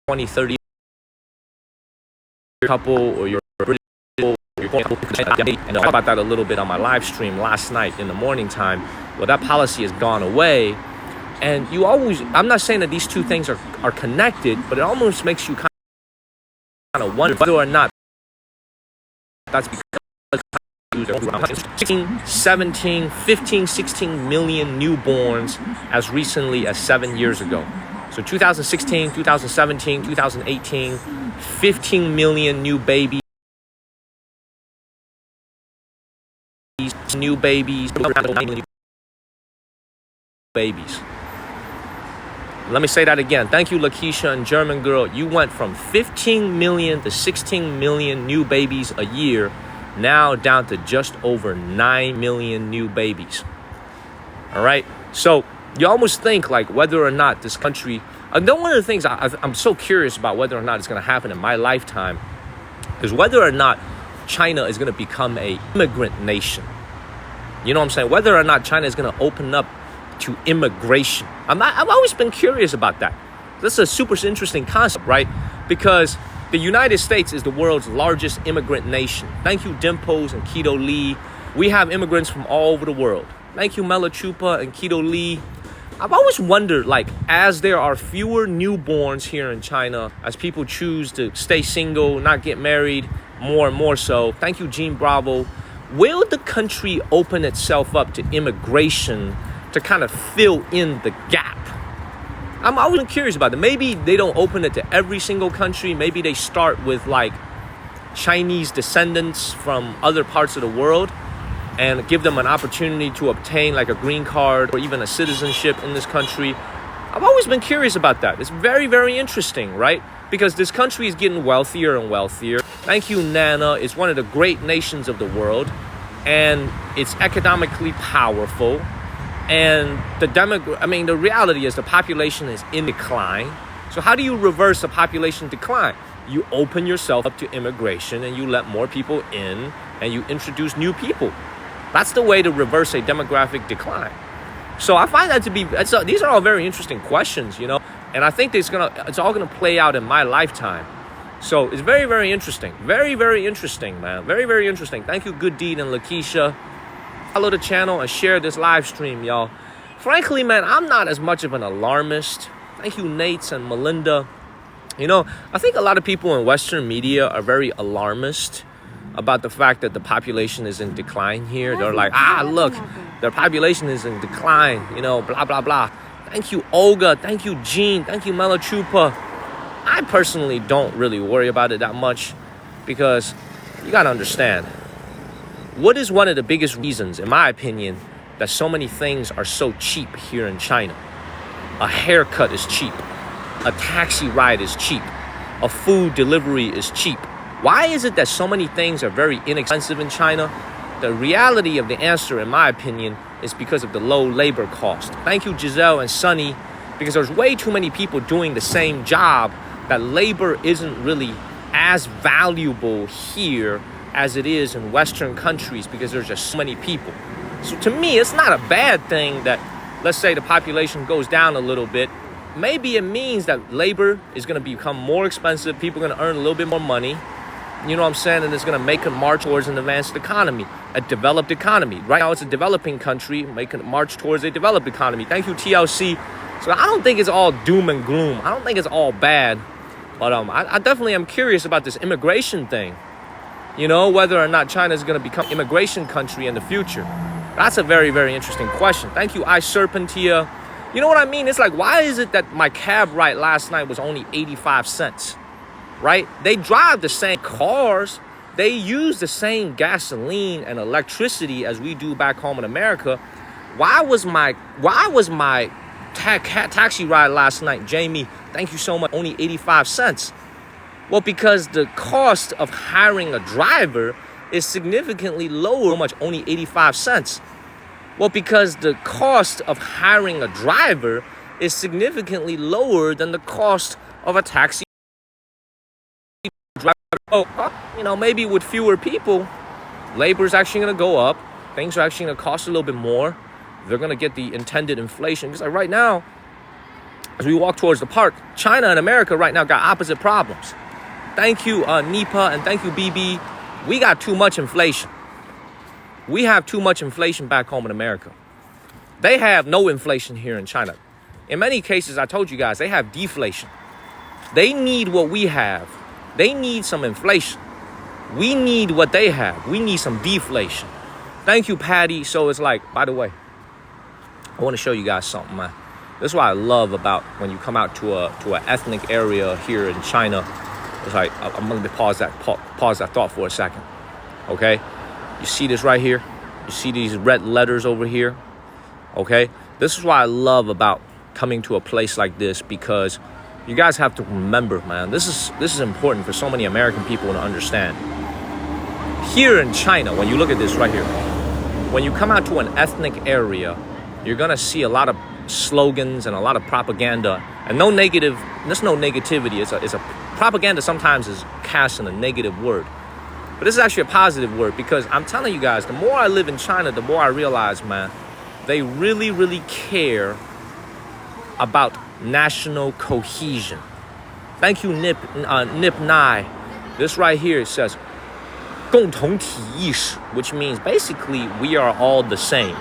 20, 30 couple or your British couple, and I talked about that a little bit on my live stream last night in the morning time. Well, that policy has gone away. And I'm not saying that these two things are connected, but it almost makes you kind of wonder whether or not that's because 16, 17, 15, 16 million newborns as recently as 7 years ago. So 2016, 2017, 2018, 15 million new babies. Let me say that again. Thank you, Lakeisha and German girl. You went from 15 million to 16 million new babies a year now down to just over 9 million new babies. All right. So you almost think like whether or not this country, one of the things I'm so curious about whether or not it's going to happen in my lifetime is whether or not China is going to become a immigrant nation. You know what I'm saying? Whether or not China is going to open up to immigration. I've always been curious about that. This is a super interesting concept, right? Because the United States is the world's largest immigrant nation. Thank you, Dimples and Keto Lee. We have immigrants from all over the world. Thank you, Mela Chupa and Keto Lee. I've always wondered, like, as there are fewer newborns here in China, as people choose to stay single, not get married, more and more so. Thank you, Gene Bravo. Will the country open itself up to immigration to kind of fill in the gap? I'm always curious about it. Maybe they don't open it to every single country. Maybe they start with like Chinese descendants from other parts of the world and give them an opportunity to obtain like a green card or even a citizenship in this country. I've always been curious about that. It's very, very interesting, right? Because this country is getting wealthier and wealthier. Thank you, Nana. It's one of the great nations of the world, and it's economically powerful. And the reality is the population is in decline. So how do you reverse a population decline? You open yourself up to immigration and you let more people in and you introduce new people. That's the way to reverse a demographic decline. So I find that to be, these are all very interesting questions, you know, and I think it's all gonna play out in my lifetime. So it's very, very interesting. Very, very interesting, man. Very, very interesting. Thank you, Good Deed and Lakeisha. Follow the channel and share this live stream, y'all. Frankly, man, I'm not as much of an alarmist. Thank you, Nates and Melinda. You know, I think a lot of people in Western media are very alarmist about the fact that the population is in decline here. They're like, look, their population is in decline, you know, blah, blah, blah. Thank you, Olga. Thank you, Jean. Thank you, Mela Chupa. I personally don't really worry about it that much because you got to understand, what is one of the biggest reasons, in my opinion, that so many things are so cheap here in China? A haircut is cheap. A taxi ride is cheap. A food delivery is cheap. Why is it that so many things are very inexpensive in China? The reality of the answer, in my opinion, is because of the low labor cost. Thank you, Giselle and Sunny, because there's way too many people doing the same job that labor isn't really as valuable here as it is in Western countries because there's just so many people. So to me, it's not a bad thing that, let's say, the population goes down a little bit. Maybe it means that labor is going to become more expensive. People are going to earn a little bit more money. You know what I'm saying? And it's going to make a march towards an advanced economy, a developed economy. Right now, it's a developing country making a march towards a developed economy. Thank you, TLC. So I don't think it's all doom and gloom. I don't think it's all bad. But I definitely am curious about this immigration thing. You know, whether or not China is going to become an immigration country in the future. That's a very, very interesting question. Thank you, iSerpentia. You know what I mean? It's like, why is it that my cab ride last night was only 85 cents? Right? They drive the same cars. They use the same gasoline and electricity as we do back home in America. Why was my taxi ride last night, Jamie, thank you so much, only 85 cents? Well, because the cost of hiring a driver is significantly lower, much only 85 cents. Well, because the cost of hiring a driver is significantly lower than the cost of a taxi driver. Oh, you know, maybe with fewer people, labor is actually going to go up. Things are actually going to cost a little bit more. They're going to get the intended inflation. Because like right now, as we walk towards the park, China and America right now got opposite problems. Thank you, Nipa, and thank you, BB. We got too much inflation. We have too much inflation back home in America. They have no inflation here in China. In many cases, I told you guys, they have deflation. They need what we have. They need some inflation. We need what they have. We need some deflation. Thank you, Patty. So it's like, by the way, I want to show you guys something, man. This is what I love about when you come out to an ethnic area here in China. It's like, I'm going to pause that thought for a second. Okay? You see this right here? You see these red letters over here? Okay? This is what I love about coming to a place like this, because you guys have to remember, man, this is important for so many American people to understand. Here in China, when you look at this right here, when you come out to an ethnic area, you're gonna see a lot of slogans and a lot of propaganda, and no negative. There's no negativity. It's a propaganda. Sometimes is cast in a negative word, but this is actually a positive word, because I'm telling you guys, the more I live in China, the more I realize, man, they really, really care about national cohesion. Thank you, Nip Nai. This right here, it says 共同体意识, which means basically we are all the same.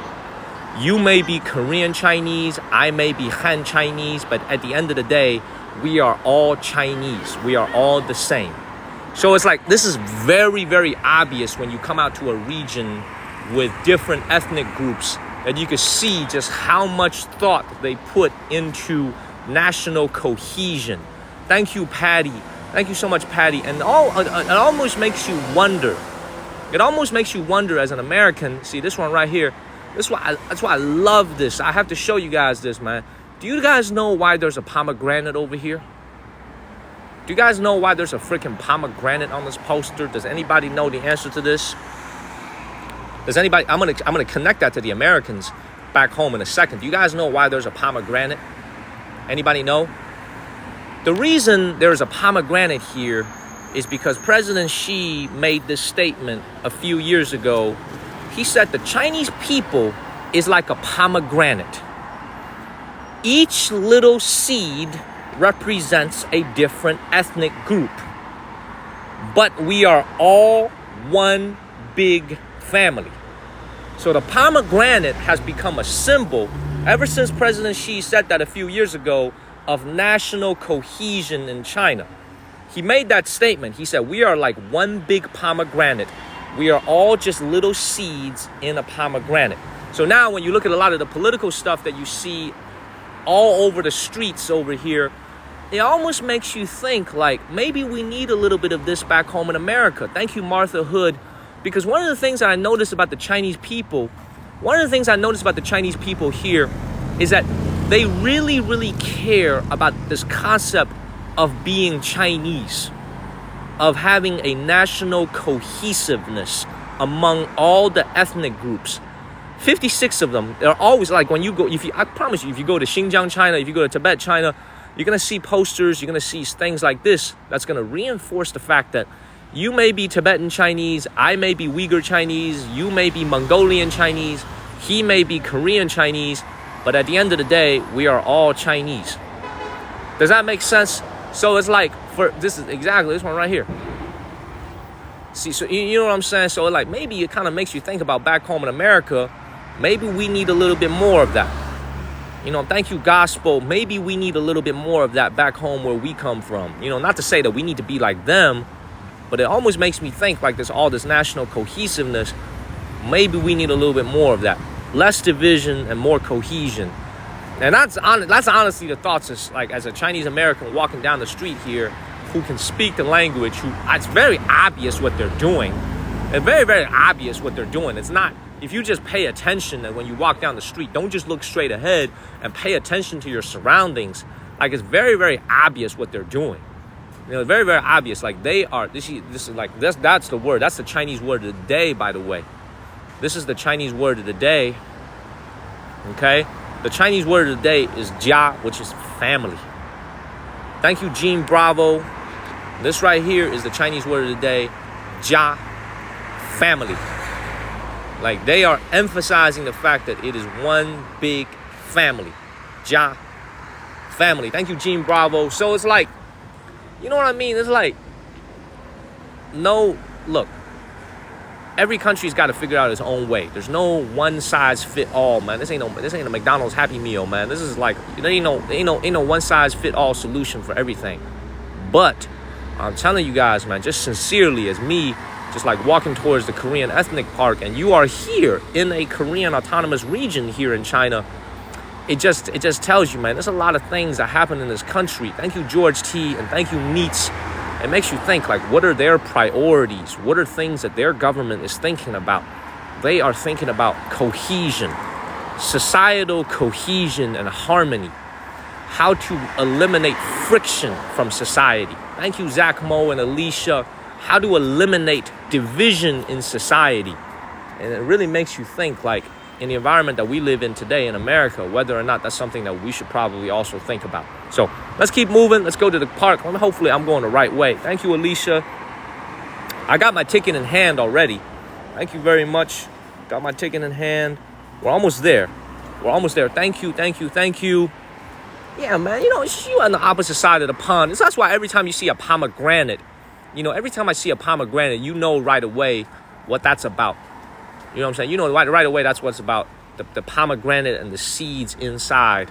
You may be Korean Chinese, I may be Han Chinese, but at the end of the day, we are all Chinese. We are all the same. So it's like, this is very, very obvious when you come out to a region with different ethnic groups, that you can see just how much thought they put into national cohesion. Thank you, Patty. Thank you so much, Patty. And it almost makes you wonder. It almost makes you wonder as an American. See, this one right here. That's why I love this. I have to show you guys this, man. Do you guys know why there's a pomegranate over here? Do you guys know why there's a freaking pomegranate on this poster? Does anybody know the answer to this? Does anybody? I'm gonna connect that to the Americans back home in a second. Do you guys know why there's a pomegranate? Anybody know? The reason there's a pomegranate here is because President Xi made this statement a few years ago. He said the Chinese people is like a pomegranate. Each little seed represents a different ethnic group, but we are all one big family. So the pomegranate has become a symbol ever since President Xi said that a few years ago of national cohesion in China. He made that statement. He said, we are like one big pomegranate. We are all just little seeds in a pomegranate. So now when you look at a lot of the political stuff that you see all over the streets over here, it almost makes you think like maybe we need a little bit of this back home in America. Thank you, Martha Hood. Because one of the things that I noticed about the Chinese people, here is that they really, really care about this concept of being Chinese, of having a national cohesiveness among all the ethnic groups. 56 of them. They're always like, when you go, I promise you, if you go to Xinjiang, China, if you go to Tibet, China, you're going to see posters, you're going to see things like this that's going to reinforce the fact that you may be Tibetan Chinese, I may be Uyghur Chinese, you may be Mongolian Chinese, he may be Korean Chinese, but at the end of the day, we are all Chinese. Does that make sense? So it's like, this is exactly this one right here. See, so you know what I'm saying? So like maybe it kind of makes you think about back home in America, maybe we need a little bit more of that. You know, thank you, gospel. Maybe we need a little bit more of that back home where we come from. You know, not to say that we need to be like them, but it almost makes me think like this, all this national cohesiveness. Maybe we need a little bit more of that. Less division and more cohesion. And that's honestly the thoughts is like as a Chinese American walking down the street here who can speak the language, it's very obvious what they're doing. It's very, very obvious what they're doing. It's not, if you just pay attention and when you walk down the street, don't just look straight ahead and pay attention to your surroundings. Like it's very, very obvious what they're doing. You know, very, very obvious. Like they are, this is like, that's the word. That's the Chinese word of the day, by the way. This is the Chinese word of the day. Okay? The Chinese word of the day is jia, which is family. Thank you, Jean Bravo. This right here is the Chinese word of the day, jia, family. Like they are emphasizing the fact that it is one big family. Jia, family. Thank you, Jean Bravo. So it's like, you know what I mean? It's like, look, every country's got to figure out its own way. There's no one size fit all, man. This ain't a McDonald's Happy Meal, man. This is like, there ain't no one size fit all solution for everything. But I'm telling you guys, man, just sincerely as me, just like walking towards the Korean ethnic park, and you are here in a Korean autonomous region here in China, it just tells you, man, there's a lot of things that happen in this country. Thank you, George T, and thank you, Neats. It makes you think, like, what are their priorities? What are things that their government is thinking about? They are thinking about cohesion, societal cohesion and harmony, how to eliminate friction from society. Thank you, Zach Mo and Alicia. how to eliminate division in society. And it really makes you think, like, in the environment that we live in today in America, whether or not that's something that we should probably also think about. So let's keep moving. Let's go to the park. Hopefully I'm going the right way. Thank you, Alicia. I got my ticket in hand already. Thank you very much. Got my ticket in hand. We're almost there. We're almost there. Thank you, thank you, thank you. Yeah, man, you on the opposite side of the pond. That's why every time you see a pomegranate, every time I see a pomegranate, you know right away what that's about. You know what I'm saying? You know right away that's what it's about. The pomegranate and the seeds inside.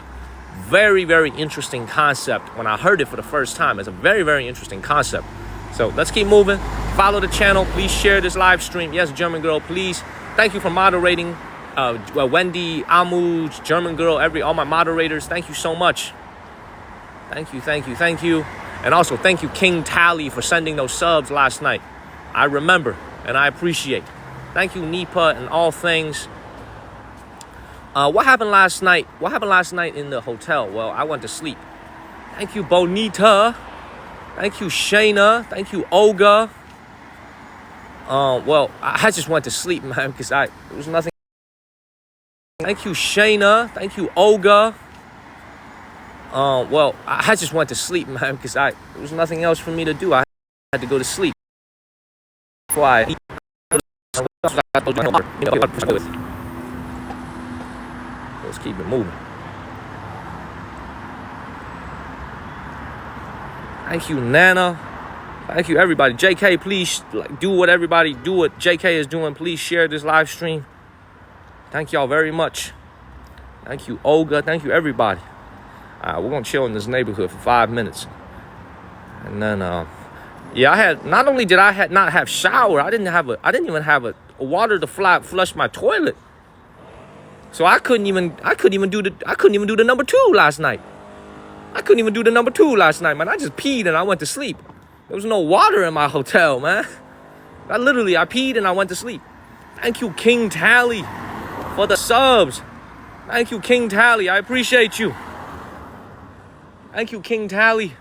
Very, very interesting concept. When I heard it for the first time, it's a very, very interesting concept. So let's keep moving. Follow the channel. Please share this live stream. Yes, German girl, please. Thank you for moderating. Wendy, Amu, German girl, all my moderators. Thank you so much. Thank you, thank you, thank you. And also thank you, King Tally, for sending those subs last night. I remember and I appreciate. Thank you, Nipa, and all things. What happened last night? What happened last night in the hotel? Well, I went to sleep. Thank you, Bonita. Thank you, Shayna. Thank you, Olga. Well, I just went to sleep, man, because there was nothing. Thank you, Shayna. Thank you, Olga. Well, I just went to sleep, man, because there was nothing else for me to do. I had to go to sleep. Let's keep it moving. Thank you, Nana. Thank you, everybody. JK, please do what JK is doing. Please share this live stream. Thank y'all very much. Thank you, Olga. Thank you, everybody. We're gonna chill in this neighborhood for 5 minutes, and then not only did I not have shower, I didn't even have a water to flush my toilet. So I couldn't even do the number 2 last night. I couldn't even do the number 2 last night, man. I just peed and I went to sleep. There was no water in my hotel, man. I peed and I went to sleep. Thank you, King Tally, for the subs. Thank you, King Tally. I appreciate you. Thank you, King Tally.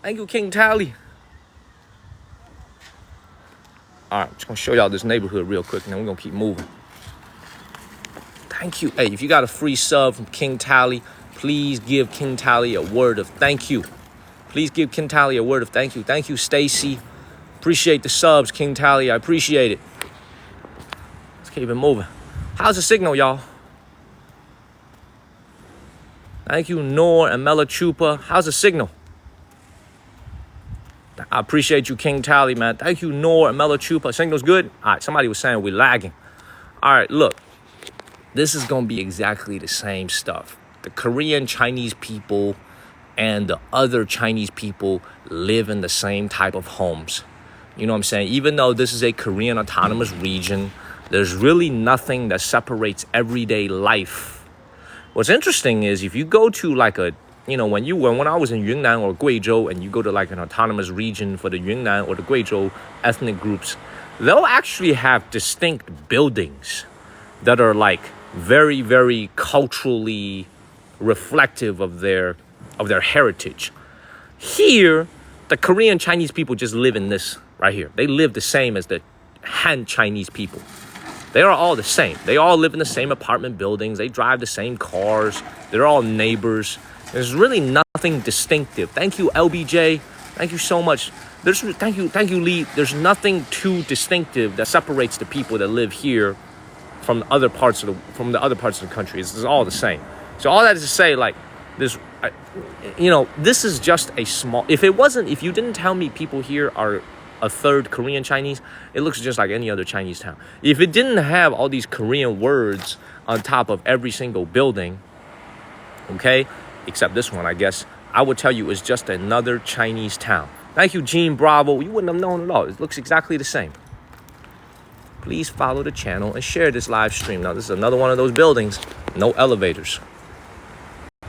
Thank you, King Tally. All right, I'm just going to show y'all this neighborhood real quick, and then we're going to keep moving. Thank you. Hey, if you got a free sub from King Tally, please give King Tally a word of thank you. Please give King Tally a word of thank you. Thank you, Stacy. Appreciate the subs, King Tally. I appreciate it. Let's keep it moving. How's the signal, y'all? Thank you, Noor and Melachupa. How's the signal? I appreciate you, King Tally, man. Thank you, Noor and Melachupa. Signal's good? All right, somebody was saying we're lagging. All right, look. This is going to be exactly the same stuff. The Korean Chinese people and the other Chinese people live in the same type of homes. You know what I'm saying? Even though this is a Korean autonomous region, there's really nothing that separates everyday life. What's interesting is if you go to like when I was in Yunnan or Guizhou and you go to like an autonomous region for the Yunnan or the Guizhou ethnic groups, they'll actually have distinct buildings that are like very, very culturally reflective of their heritage. Here, the Korean Chinese people just live in this right here. They live the same as the Han Chinese people. They are all the same. They all live in the same apartment buildings. They drive the same cars. They're all neighbors. There's really nothing distinctive. Thank you, LBJ. Thank you so much. Thank you, Lee. There's nothing too distinctive that separates the people that live here from the other parts of the country. It's all the same. So all that is to say, like this, this is just a small. If you didn't tell me people here are a third Korean Chinese, it looks just like any other Chinese town. If it didn't have all these Korean words on top of every single building, okay, except this one, I guess, I would tell you it's just another Chinese town. Thank you, Gene Bravo. You wouldn't have known at all. It looks exactly the same. Please follow the channel and share this live stream. Now, this is another one of those buildings, no elevators.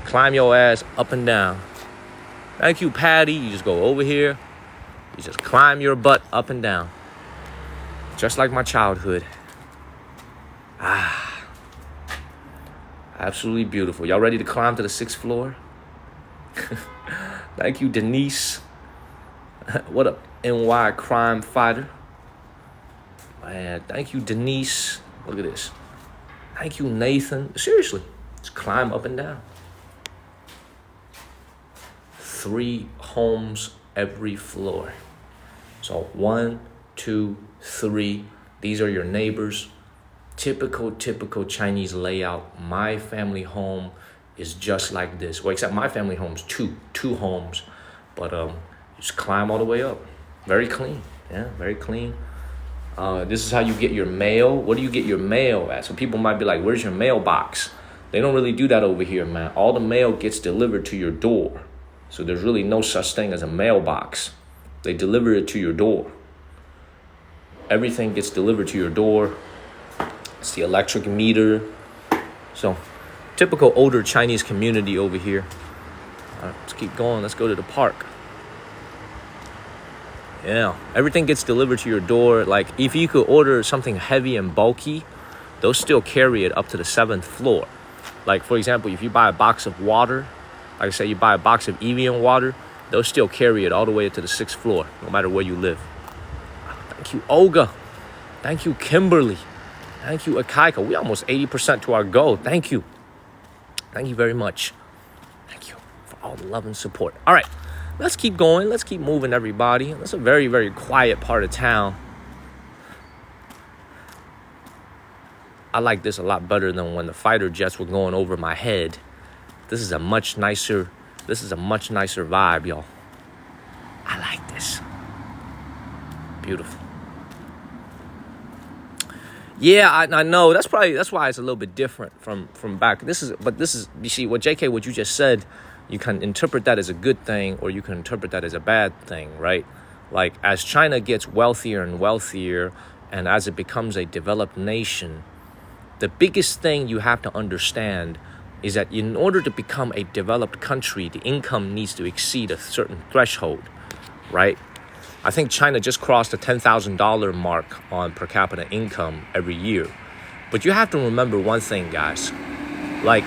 Climb your ass up and down. Thank you, Patty. You just go over here. You just climb your butt up and down. Just like my childhood. Absolutely beautiful. Y'all ready to climb to the 6th floor? Thank you, Denise. What up, NY crime fighter? Man, thank you, Denise. Look at this. Thank you, Nathan. Seriously, just climb up and down. 3 homes every floor. So 1, 2, 3. These are your neighbors. Typical Chinese layout. My family home is just like this. Well, except my family home's two homes, but just climb all the way up. Very clean. Yeah, very clean. This is how you get your mail. What do you get your mail at? So people might be like, where's your mailbox? They don't really do that over here, man. All the mail gets delivered to your door. So there's really no such thing as a mailbox. They deliver it to your door. Everything gets delivered to your door. It's the electric meter. So typical older Chinese community over here. All right, let's keep going. Let's go to the park. Yeah, everything gets delivered to your door. Like if you could order something heavy and bulky, they'll still carry it up to the 7th floor. Like for example, if you buy a box of water, like I say, you buy a box of Evian water, they'll still carry it all the way to the 6th floor, no matter where you live. Thank you, Olga. Thank you, Kimberly. Thank you, Akaika. We almost 80% to our goal. Thank you. Thank you very much. Thank you for all the love and support. All right, let's keep going. Let's keep moving, everybody. That's a very, very quiet part of town. I like this a lot better than when the fighter jets were going over my head. This is a much nicer vibe, y'all. I like this. Beautiful. Yeah, I know. That's why it's a little bit different from back. This is you see what you just said, you can interpret that as a good thing or you can interpret that as a bad thing, right? Like as China gets wealthier and wealthier and as it becomes a developed nation, the biggest thing you have to understand is that in order to become a developed country, the income needs to exceed a certain threshold, right? I think China just crossed the $10,000 mark on per capita income every year. But you have to remember one thing, guys. Like,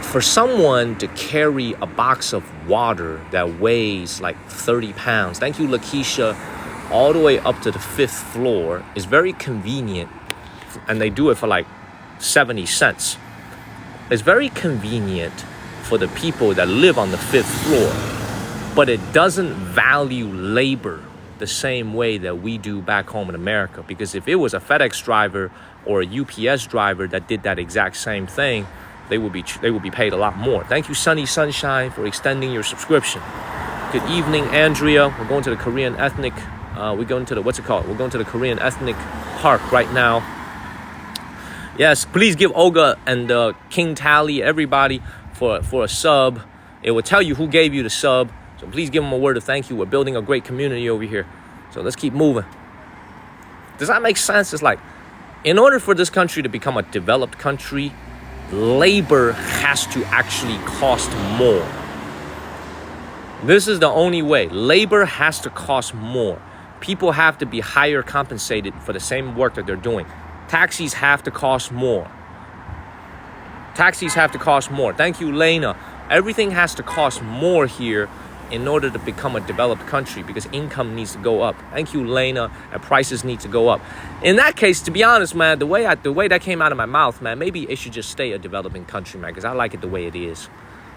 for someone to carry a box of water that weighs like 30 pounds, thank you, Lakeisha, all the way up to the 5th floor is very convenient. And they do it for like 70 cents. It's very convenient for the people that live on the 5th floor, but it doesn't value labor the same way that we do back home in America. Because if it was a FedEx driver or a UPS driver that did that exact same thing, they would be paid a lot more. Thank you, Sunny Sunshine, for extending your subscription. Good evening, Andrea. We're going to the Korean ethnic. We're going to the Korean ethnic park right now. Yes, please give Olga and King Tally, everybody, for a sub. It will tell you who gave you the sub. So please give them a word of thank you. We're building a great community over here. So let's keep moving. Does that make sense? It's like, in order for this country to become a developed country, labor has to actually cost more. This is the only way. Labor has to cost more. People have to be higher compensated for the same work that they're doing. Taxis have to cost more. Thank you, Lena. Everything has to cost more here in order to become a developed country because income needs to go up. Thank you, Lena. And prices need to go up. In that case, to be honest, man, the way that came out of my mouth, man, maybe it should just stay a developing country, man, because I like it the way it is.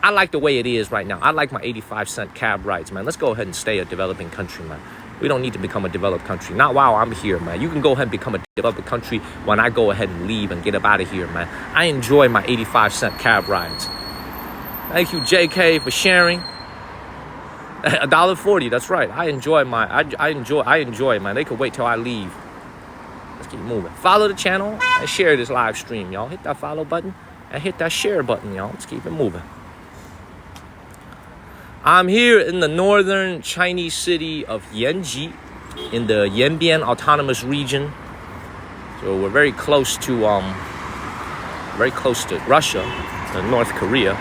I like the way it is right now. I like my 85-cent cab rides, man. Let's go ahead and stay a developing country, man. We don't need to become a developed country. Not while I'm here, man. You can go ahead and become a developed country when I go ahead and leave and get up out of here, man. I enjoy my 85-cent cab rides. Thank you, JK, for sharing. $1.40, that's right. I enjoy it, man. They could wait till I leave. Let's keep moving. Follow the channel and share this live stream, y'all. Hit that follow button and hit that share button, y'all. Let's keep it moving. I'm here in the northern Chinese city of Yanji in the Yanbian Autonomous Region. So we're very close to Russia and North Korea.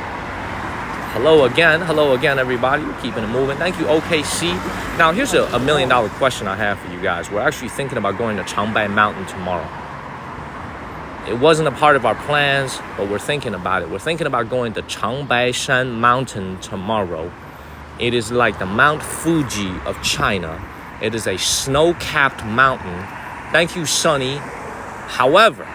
Hello again, everybody. We're keeping it moving. Thank you, OKC. Now, here's a $1 million question I have for you guys. We're actually thinking about going to Changbai Mountain tomorrow. It wasn't a part of our plans, but we're thinking about it. We're thinking about going to Changbai Shan Mountain tomorrow. It is like the Mount Fuji of China. It is a snow-capped mountain. Thank you, Sunny. However,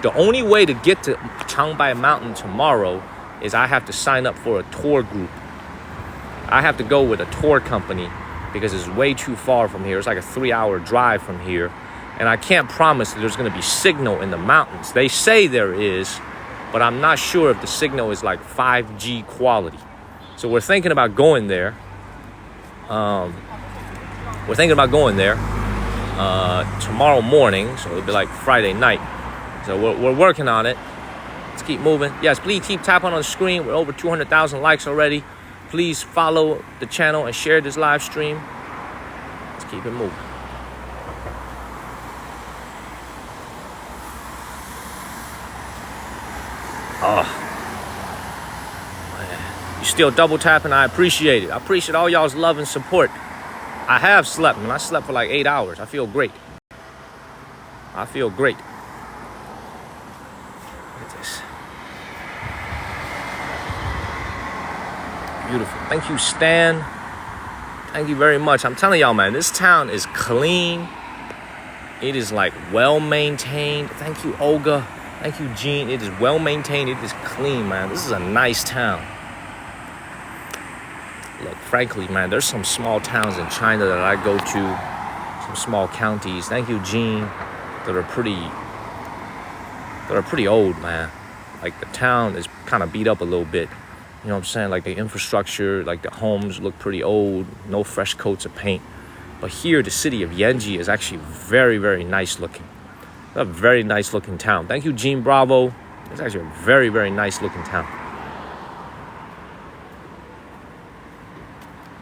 the only way to get to Changbai Mountain tomorrow is I have to sign up for a tour group. I have to go with a tour company because it's way too far from here. It's like a 3-hour drive from here. And I can't promise that there's going to be signal in the mountains. They say there is, but I'm not sure if the signal is like 5G quality. So we're thinking about going there. Tomorrow morning. So it'll be like Friday night. So we're working on it. Let's keep moving. Yes, please keep tapping on the screen. We're over 200,000 likes already. Please follow the channel and share this live stream. Let's keep it moving. Oh, man. You still double tapping? I appreciate it. I appreciate all y'all's love and support. I have slept, man. I slept for like 8 hours. I feel great. I feel great. Look at this. Beautiful. Thank you, Stan. Thank you very much. I'm telling y'all, man, this town is clean. It is like well maintained. Thank you, Olga. Thank you, Gene. It is well maintained. It is clean, man. This is a nice town. Look, frankly, man, there's some small towns in China that I go to, some small counties. Thank you, Gene. That are pretty old, man. Like the town is kind of beat up a little bit. You know what I'm saying? Like the infrastructure, like the homes look pretty old. No fresh coats of paint. But here, the city of Yanji is actually very, very nice looking. It's a very nice looking town. Thank you, Gene Bravo. It's actually a very, very nice looking town.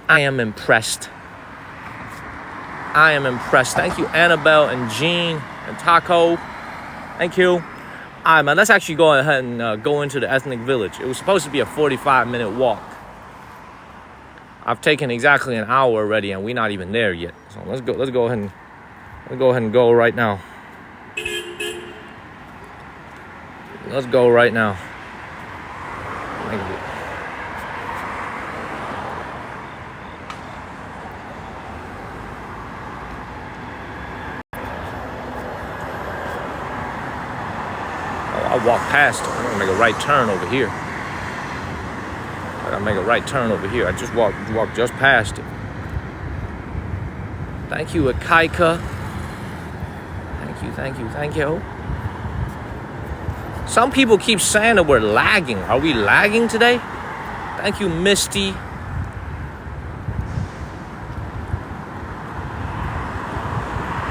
I am impressed. I am impressed. Thank you, Annabelle and Jean and Taco. Thank you. All right, man, let's actually go ahead and go into the ethnic village. It was supposed to be a 45-minute walk. I've taken exactly an hour already, and we're not even there yet. So let's go ahead and go right now. Let's go right now. I'll walk past it. I'm gonna make a right turn over here. I gotta make a right turn over here. I just walked just past it. Thank you, Akaika. Thank you. Some people keep saying that we're lagging. Are we lagging today? Thank you, Misty.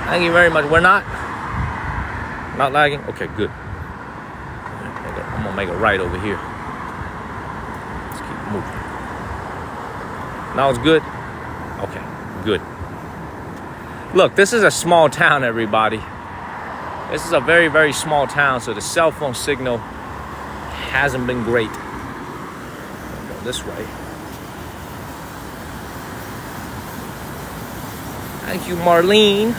Thank you very much. We're not lagging? Okay, good. I'm gonna make a right over here. Let's keep moving. Now it's good? Okay, good. Look, this is a small town, everybody. This is a very, very small town, so the cell phone signal hasn't been great. I'll go this way. Thank you, Marlene.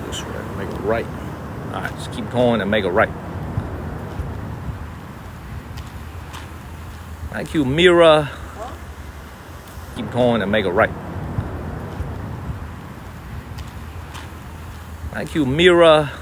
This way, make a right. All right, just keep going and make a right. Thank you, Mira. Keep going and make a right. Thank you, Mira.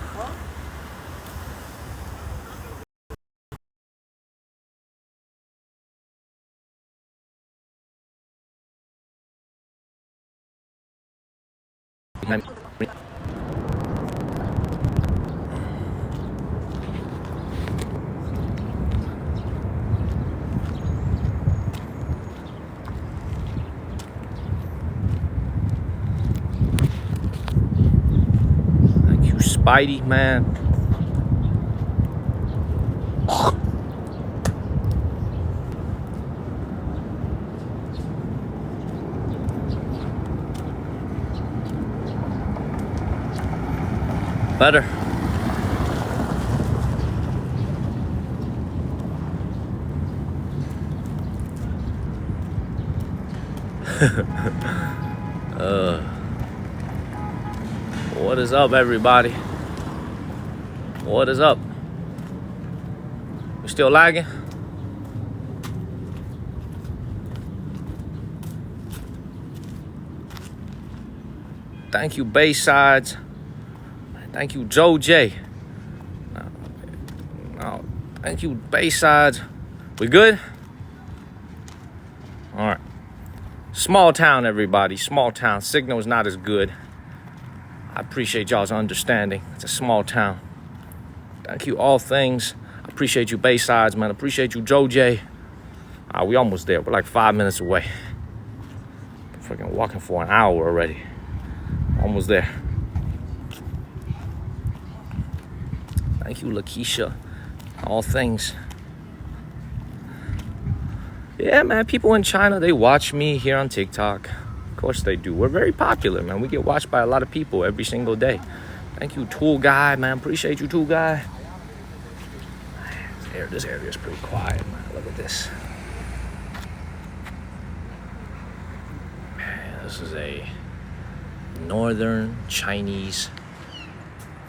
Spidey, man. Better. What is up, everybody? What is up? We still lagging? Thank you, Baysides. Thank you, Joe J. No, thank you, Baysides. We good? All right. Small town, everybody. Small town. Signal is not as good. I appreciate y'all's understanding. It's a small town. Thank you, all things. I appreciate you, Baysides, man. I appreciate you, Joe J. We almost there. We're like 5 minutes away. Freaking walking for an hour already. Almost there. Thank you, Lakeisha. All things. Yeah, man, people in China, they watch me here on TikTok. Of course they do. We're very popular, man. We get watched by a lot of people every single day. Thank you, Tool Guy, man. Appreciate you, Tool Guy. This area is pretty quiet, man. Look at this. Man, this is a northern Chinese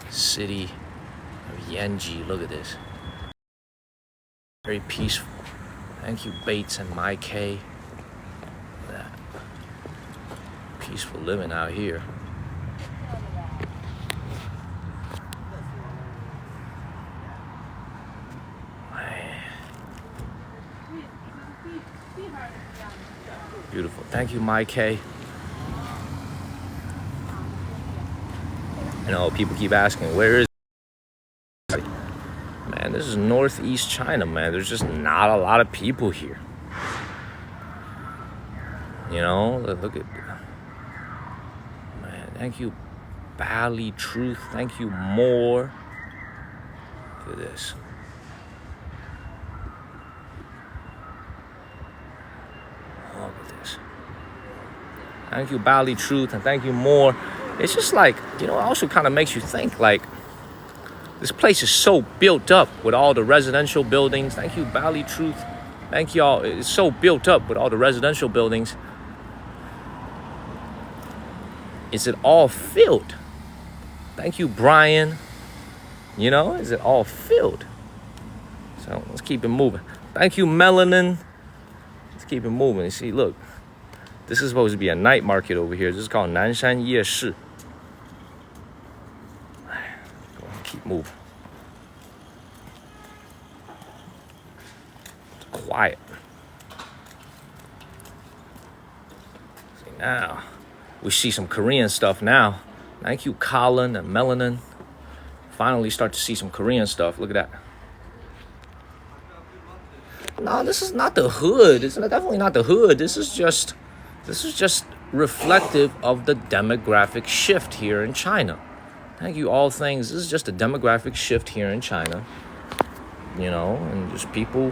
city of Yanji. Look at this. Very peaceful. Thank you, Bates and My K. Look at that. Peaceful living out here. Man. Beautiful. Thank you, My K. You know, people keep asking, where is it? Man, this is northeast China, man. There's just not a lot of people here. You know, look at, man, thank you, Bally Truth. Thank you, more. Look at this. Look at this. Thank you, Bally Truth, and thank you, more. It's just like, you know, it also kind of makes you think, like, this place is so built up with all the residential buildings. Thank you, Bally Truth. Thank y'all. It's so built up with all the residential buildings. Is it all filled? Thank you, Brian. You know, is it all filled? So let's keep it moving. Thank you, Melanin. Let's keep it moving. You see, look. This is supposed to be a night market over here. This is called Nanshan Yeshi. Keep moving. It's quiet. See, now we see some Korean stuff now. Thank you, Colin and Melanin. Finally start to see some Korean stuff. Look at that. No, this is not the hood. It's definitely not the hood. This is just reflective of the demographic shift here in China. Thank you, all things. This is just a demographic shift here in China. You know, and just people.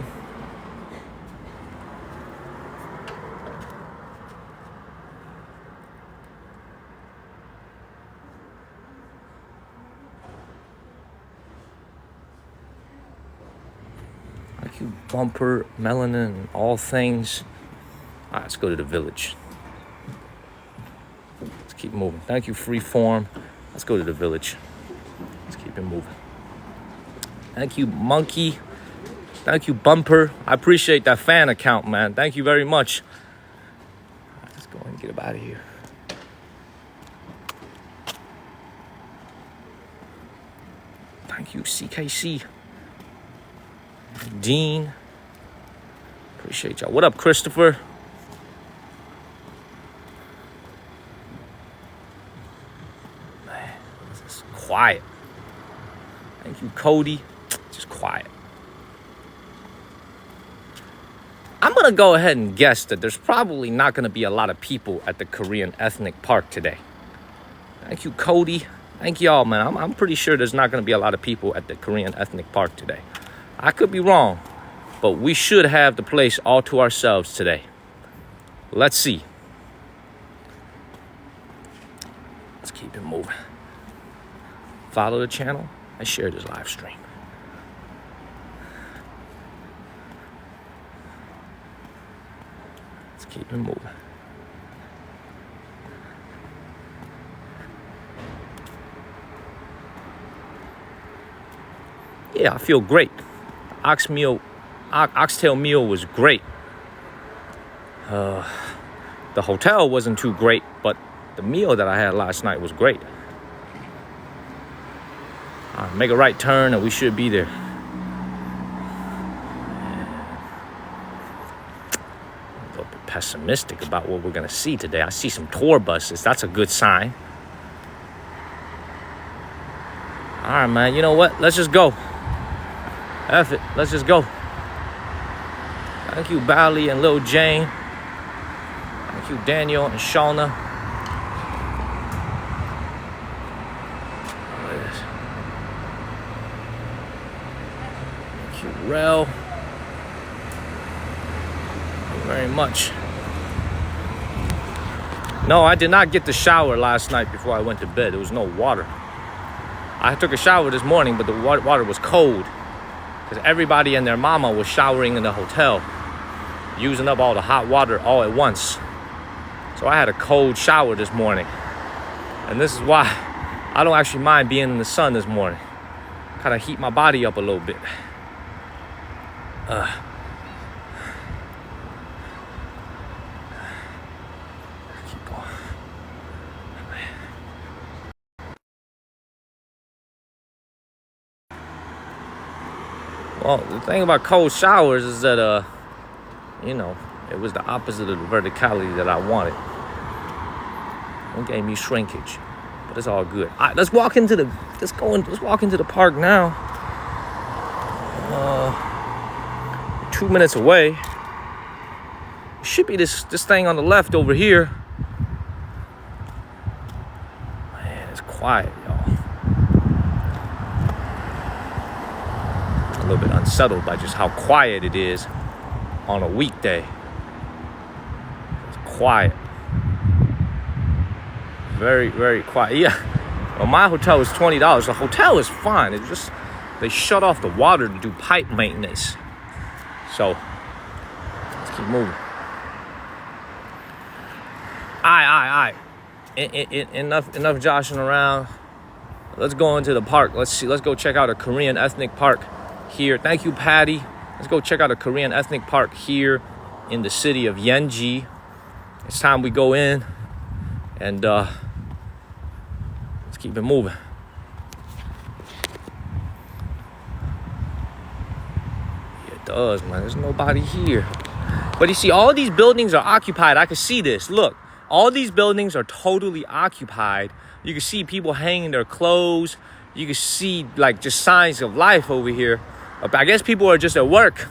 Thank you, Bumper, Melanin, all things. All right, let's go to the village. Let's keep moving. Thank you, Freeform. Let's go to the village. Let's keep it moving. Thank you, Monkey. Thank you, Bumper. I appreciate that fan account, man. Thank you very much. All right, let's go and get up out of here. Thank you, CKC. Dean. Appreciate y'all. What up, Christopher? Quiet. Thank you, Cody. Just quiet. I'm going to go ahead and guess that there's probably not going to be a lot of people at the Korean Ethnic Park today. Thank you, Cody. Thank y'all, man. I'm pretty sure there's not going to be a lot of people at the Korean Ethnic Park today. I could be wrong, but we should have the place all to ourselves today. Let's see. Let's keep it moving. Follow the channel and share this live stream. Let's keep it moving. Yeah, I feel great. oxtail meal was great. The hotel wasn't too great, but the meal that I had last night was great. Make a right turn and we should be there. A little bit pessimistic about what we're gonna see today. I see some tour buses. That's a good sign. All right, man. You know what? Let's just go. F it. Let's just go. Thank you, Bally and Lil Jane. Thank you, Daniel and Shauna. Thank you, Rel. Thank you very much. No, I did not get the shower last night before I went to bed. There was no water. I took a shower this morning, but the water was cold because everybody and their mama was showering in the hotel, using up all the hot water all at once. So I had a cold shower this morning. And this is why I don't actually mind being in the sun this morning. Kind of heat my body up a little bit. Keep going. Well, the thing about cold showers is that, you know, it was the opposite of the verticality that I wanted. It gave me shrinkage, but it's all good. All right, let's walk into the park now. 2 minutes away. Should be this thing on the left over here. Man, it's quiet, y'all. A little bit unsettled by just how quiet it is on a weekday. It's quiet. Very, very quiet. Yeah. Well, my hotel is $20. The hotel is fine. It's just they shut off the water to do pipe maintenance. So let's keep moving. All right. Enough joshing around. Let's go into the park. Let's go check out a Korean ethnic park here. Thank you, Patty. Let's go check out a Korean ethnic park here in the city of Yanji. It's time we go in and let's keep it moving. Yeah, it does, man. There's nobody here. But you see, all these buildings are occupied. I can see this. Look, all these buildings are totally occupied. You can see people hanging their clothes. You can see like just signs of life over here. I guess people are just at work.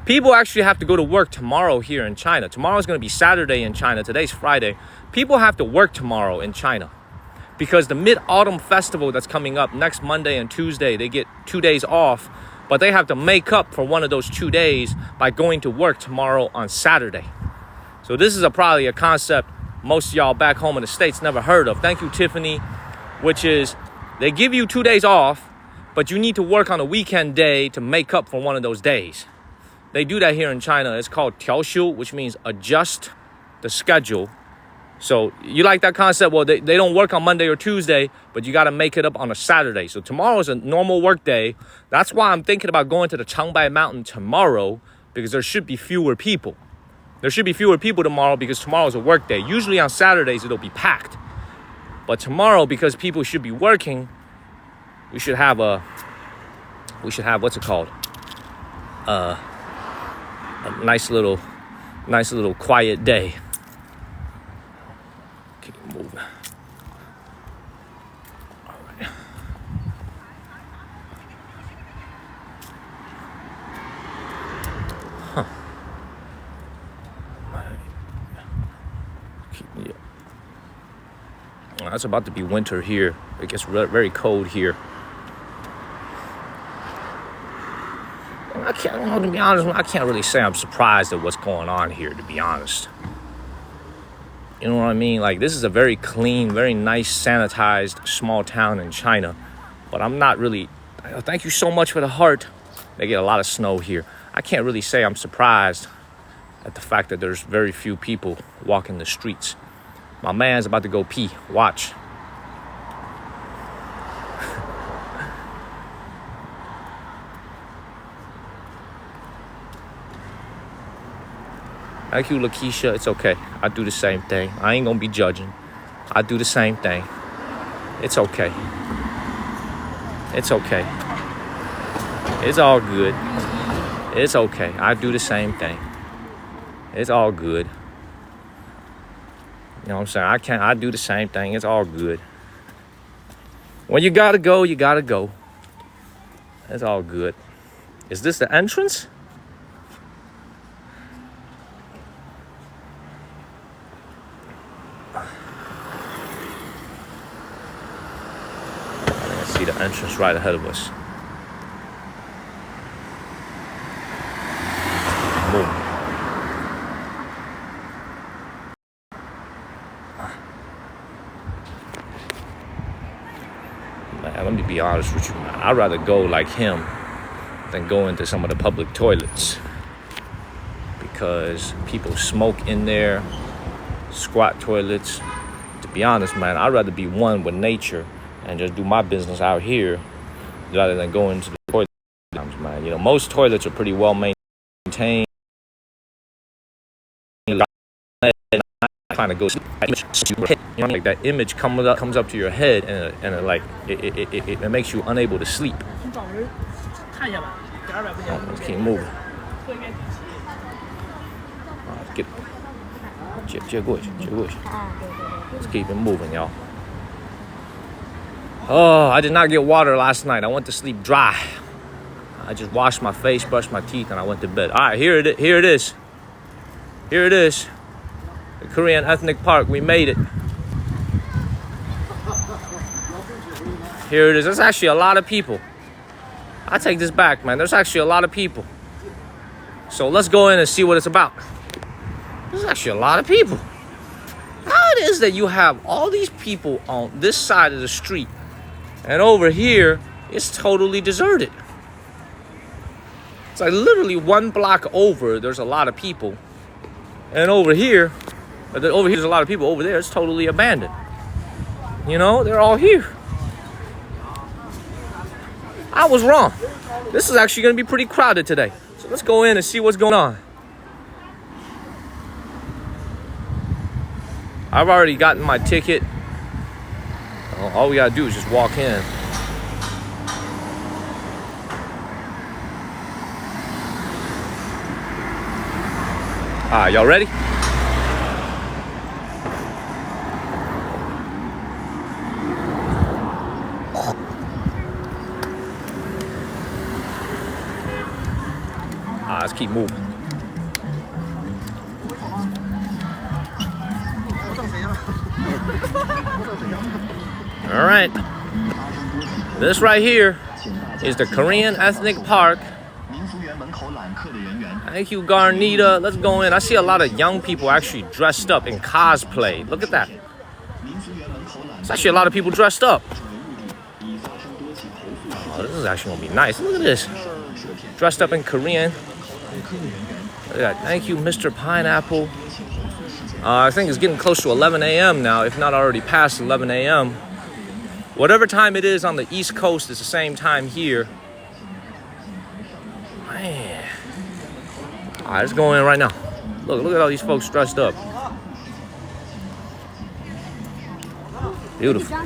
People actually have to go to work tomorrow here in China. Tomorrow's going to be Saturday in China. Today's Friday. People have to work tomorrow in China because the Mid-Autumn Festival that's coming up next Monday and Tuesday, they get 2 days off, but they have to make up for one of those 2 days by going to work tomorrow on Saturday. So this is probably a concept most of y'all back home in the States never heard of. Thank you, Tiffany. Which is they give you 2 days off, but you need to work on a weekend day to make up for one of those days. They do that here in China. It's called 调休, which means adjust the schedule. So you like that concept? Well, they don't work on Monday or Tuesday, but you got to make it up on a Saturday. So tomorrow is a normal work day. That's why I'm thinking about going to the Changbai Mountain tomorrow, because there should be fewer people. There should be fewer people tomorrow because tomorrow is a work day. Usually on Saturdays, it'll be packed. But tomorrow, because people should be working, we should have what's it called? A nice little quiet day. Keep moving. All right. Huh. Well, it's about to be winter here. It gets very cold here. To be honest, I can't really say I'm surprised at what's going on here, to be honest. You know what I mean? Like, this is a very clean, very nice, sanitized, small town in China. But I'm not really... Thank you so much for the heart. They get a lot of snow here. I can't really say I'm surprised at the fact that there's very few people walking the streets. My man's about to go pee. Watch. Thank you, Lakeisha. It's okay. I do the same thing. I ain't gonna be judging. I do the same thing. It's okay. It's okay. It's all good. It's okay. I do the same thing. It's all good. You know what I'm saying? I do the same thing. It's all good. When you gotta go, you gotta go. It's all good. Is this the entrance? I see the entrance right ahead of us. Move. Man, let me be honest with you, man. I'd rather go like him than go into some of the public toilets because people smoke in there, squat toilets. To be honest, man, I'd rather be one with nature and just do my business out here rather than go into the toilet, man. You know, most toilets are pretty well maintained. Kind of goes, you know, like that image comes up to your head, and it makes you unable to sleep. Oh, let's keep moving. Let's keep it moving, y'all. Oh, I did not get water last night. I went to sleep dry. I just washed my face, brushed my teeth, and I went to bed. All right, here it is. Here it is. The Korean Ethnic Park. We made it. Here it is. There's actually a lot of people. I take this back, man. There's actually a lot of people. So let's go in and see what it's about. There's actually a lot of people. How it is that you have all these people on this side of the street, and over here, it's totally deserted. It's like literally one block over, there's a lot of people. And over here, there's a lot of people. Over there, it's totally abandoned. You know, they're all here. I was wrong. This is actually going to be pretty crowded today. So let's go in and see what's going on. I've already gotten my ticket. All we got to do is just walk in. Y'all ready? Let's keep moving. All right. This right here is the Korean Ethnic Park. Thank you, Garnita. Let's go in. I see a lot of young people actually dressed up in cosplay. Look at that. There's actually a lot of people dressed up. Oh, this is actually gonna be nice. Look at this. Dressed up in Korean. Look at that. Thank you, Mr. Pineapple. I think it's getting close to 11 a.m. now, if not already past 11 a.m. Whatever time it is on the East Coast, it's the same time here. Man. All right, let's go in right now. Look at all these folks dressed up. Beautiful.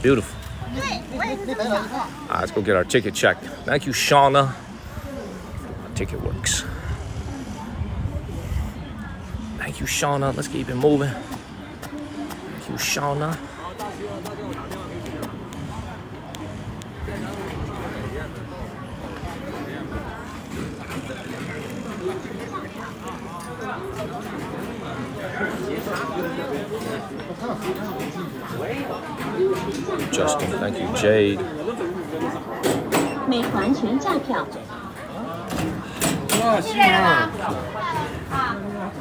Beautiful. All right, let's go get our ticket checked. Thank you, Shauna. My ticket works. Thank you, Shauna. Let's keep it moving. Thank you, Shauna. Justin, thank you, Jade.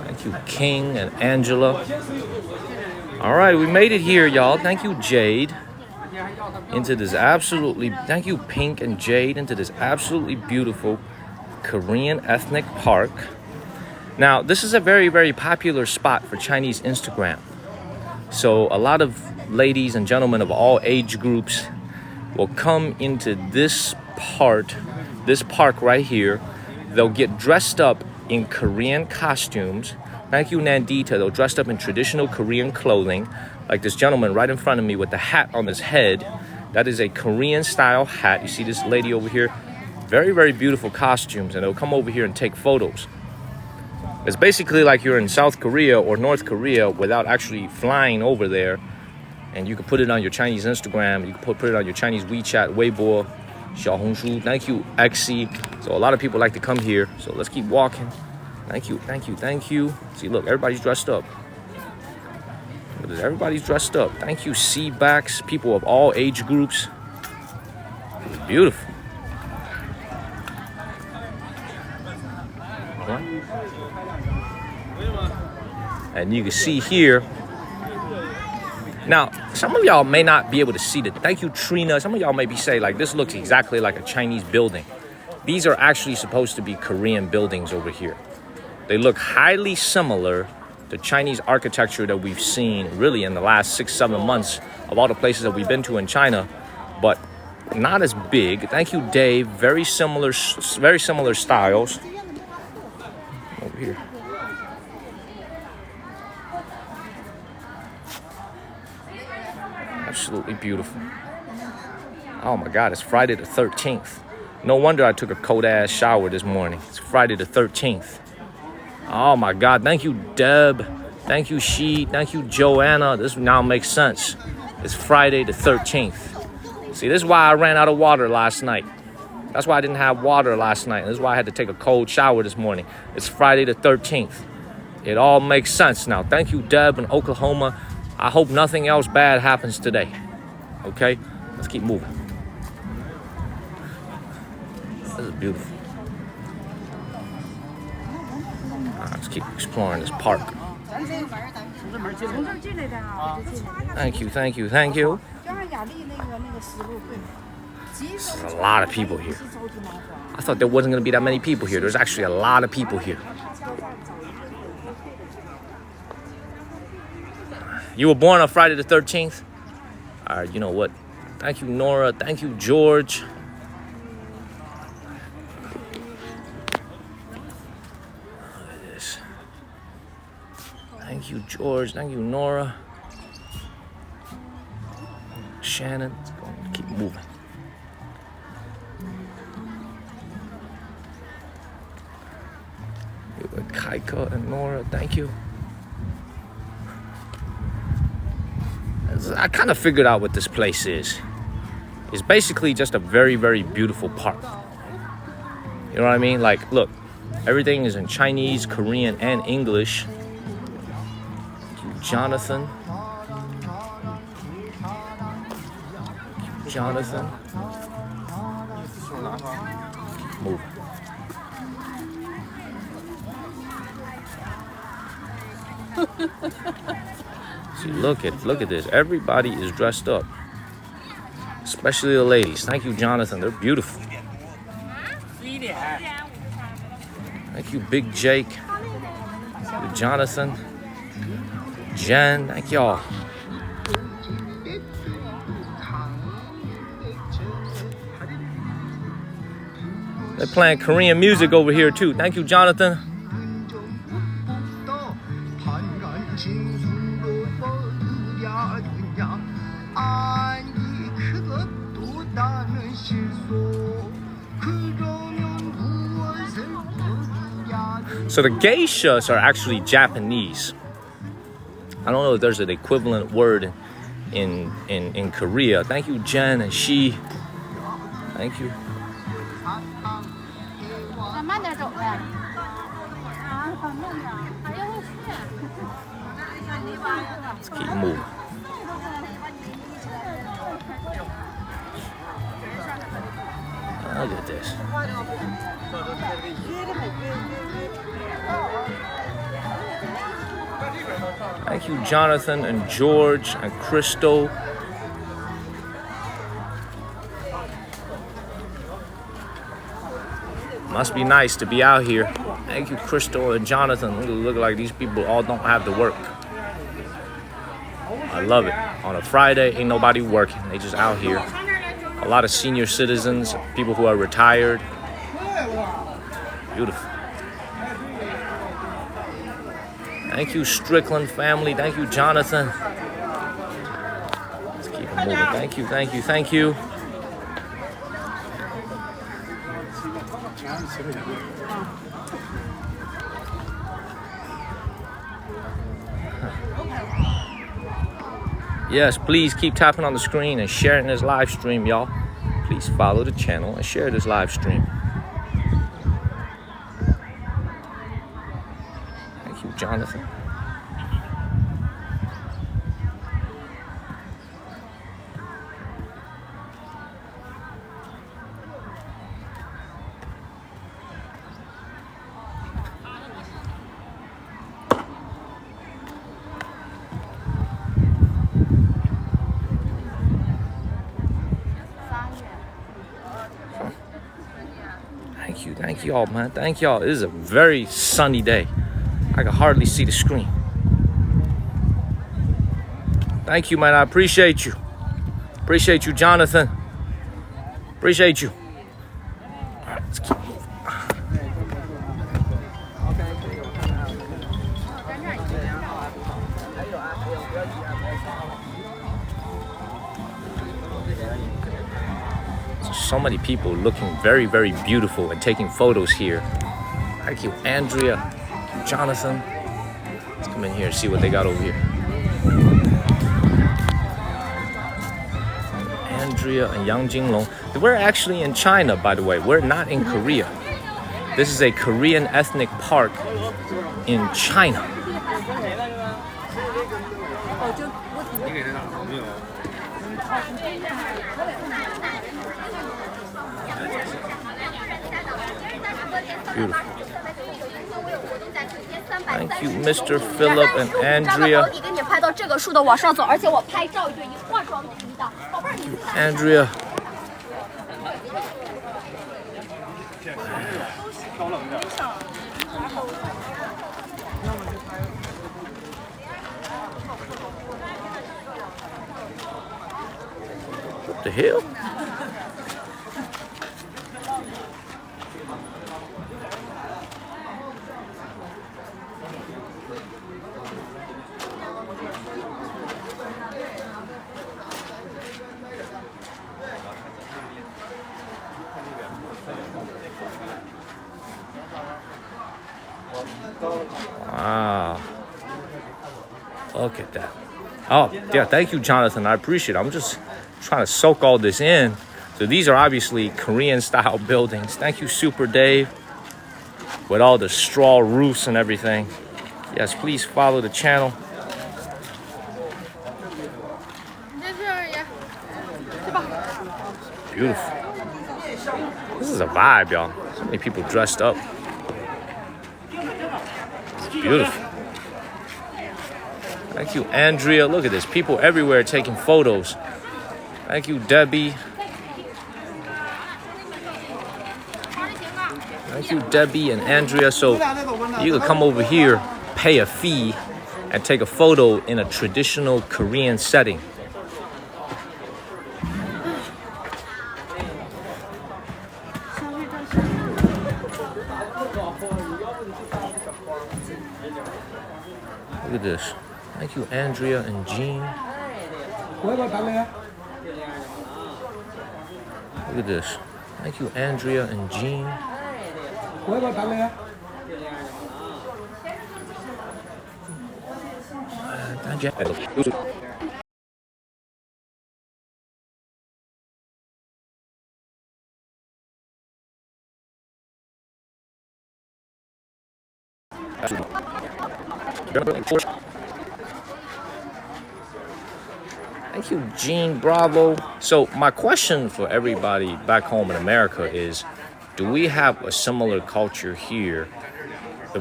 Thank you, King and Angela. All right, we made it here, y'all. Thank you, Jade. Thank you, Pink and Jade, into this absolutely beautiful Korean Ethnic Park. Now, this is a very, very popular spot for Chinese Instagram. So a lot of ladies and gentlemen of all age groups will come into this park right here. They'll get dressed up in Korean costumes. Thank you, Nandita, though, dressed up in traditional Korean clothing. Like this gentleman right in front of me with the hat on his head. That is a Korean-style hat. You see this lady over here? Very, very beautiful costumes, and they'll come over here and take photos. It's basically like you're in South Korea or North Korea without actually flying over there. And you can put it on your Chinese Instagram. You can put it on your Chinese WeChat, Weibo, Xiaohongshu. Thank you, Xe. So a lot of people like to come here. So let's keep walking. Thank you, thank you, thank you. See, look, everybody's dressed up. Everybody's dressed up. Thank you, Seabacks. People of all age groups. It's beautiful. And you can see here. Now, some of y'all may not be able to see that. Thank you, Trina. Some of y'all may be saying, like, this looks exactly like a Chinese building. These are actually supposed to be Korean buildings over here. They look highly similar to Chinese architecture that we've seen really in the last 6-7 months of all the places that we've been to in China, but not as big. Thank you, Dave. Very similar styles. Over here. Absolutely beautiful. Oh my God, it's Friday the 13th. No wonder I took a cold ass shower this morning. It's Friday the 13th. Oh my God, thank you, Deb. Thank you, She. Thank you, Joanna. This now makes sense. It's Friday the 13th. See, this is why I ran out of water last night. That's why I didn't have water last night. This is why I had to take a cold shower this morning. It's Friday the 13th. It all makes sense now. Thank you, Deb in Oklahoma. I hope nothing else bad happens today. Okay? Let's keep moving. This is beautiful. Let's keep exploring this park. Thank you, thank you, thank you. There's a lot of people here. I thought there wasn't going to be that many people here. There's actually a lot of people here. You were born on Friday the 13th? All right, you know what? Thank you, Nora. Thank you, George. Look at this. Thank you, George. Thank you, Nora. Shannon. Let's go and keep moving. Kaika and Nora, thank you. I kind of figured out what this place is. It's basically just a very, very beautiful park. You know what I mean? Like, look, everything is in Chinese, Korean, and English. Thank you, Jonathan. Thank you, Jonathan. Move. See, look at this. Everybody is dressed up, especially the ladies. Thank you, Jonathan. They're beautiful. Thank you, Big Jake. Thank you, Jonathan. Jen, thank y'all. They're playing Korean music over here too. Thank you, Jonathan. So the geishas are actually Japanese. I don't know if there's an equivalent word in Korea. Thank you, Jen and She. Thank you. Let's keep moving. Look at this. Thank you, Jonathan and George and Crystal. Must be nice to be out here. Thank you, Crystal and Jonathan. Look like these people all don't have to work. I love it. On a Friday, ain't nobody working. They just out here. A lot of senior citizens, people who are retired. Beautiful. Thank you, Strickland family. Thank you, Jonathan. Let's keep it moving. Thank you, thank you, thank you. Yes, please keep tapping on the screen and sharing this live stream, y'all. Please follow the channel and share this live stream. Thank you, Jonathan. Thank you all, man. Thank y'all. It is a very sunny day. I can hardly see the screen. Thank you, man. I appreciate you. Appreciate you, Jonathan. Appreciate you. All right, let's keep moving. So many people looking very, very beautiful and taking photos here. Thank you, Andrea. Thank you, Jonathan. Let's come in here and see what they got over here. Andrea and Yang Jinglong. We're actually in China, by the way. We're not in Korea. This is a Korean ethnic park in China. Beautiful. Thank you, Mr. Philip and Andrea. Andrea. What the hell? Wow. Look at that. Oh, yeah, thank you, Jonathan. I appreciate it. I'm just trying to soak all this in. So these are obviously Korean-style buildings. Thank you, Super Dave, with all the straw roofs and everything. Yes, please follow the channel. Beautiful. This is a vibe, y'all. So many people dressed up. Beautiful. Thank you, Andrea. Look at this. People everywhere taking photos. Thank you, Debbie. Thank you, Debbie and Andrea. So you can come over here, pay a fee, and take a photo in a traditional Korean setting. Look at this. Thank you, Andrea and Jean. Look at this. Thank you, Andrea and Jean. Thank you, Gene. Bravo. So my question for everybody back home in America is, do we have a similar culture here,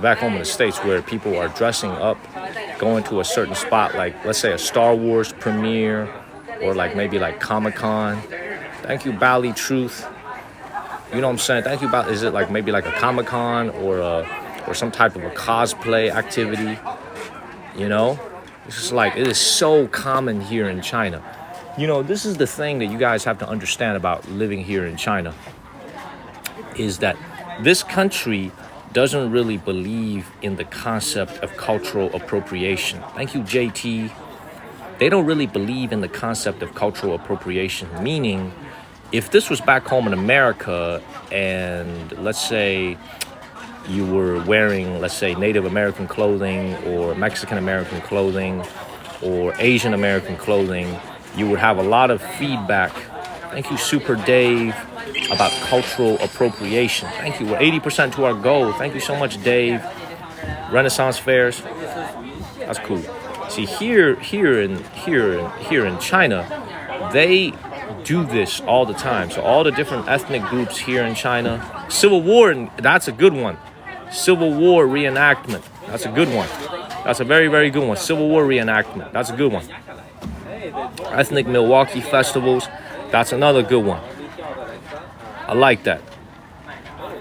back home in the States, where people are dressing up, going to a certain spot, like let's say a Star Wars premiere, or like maybe like Comic-Con? Thank you, Bally Truth. You know what I'm saying? Thank you, Bally. Is it like maybe like a Comic-Con or some type of a cosplay activity? You know? It's just like, it is so common here in China. You know, this is the thing that you guys have to understand about living here in China, is that this country doesn't really believe in the concept of cultural appropriation. Thank you, JT. They don't really believe in the concept of cultural appropriation, meaning if this was back home in America and let's say you were wearing, let's say, Native American clothing or Mexican American clothing or Asian American clothing, you would have a lot of feedback. Thank you, Super Dave, about cultural appropriation. Thank you. We're 80% to our goal. Thank you so much, Dave. Renaissance fairs. That's cool. See, here in China, they do this all the time. So all the different ethnic groups here in China, Civil War, that's a good one. Civil War reenactment. That's a good one. That's a very, very good one. Civil War reenactment. That's a good one. Ethnic Milwaukee festivals. That's another good one. I like that.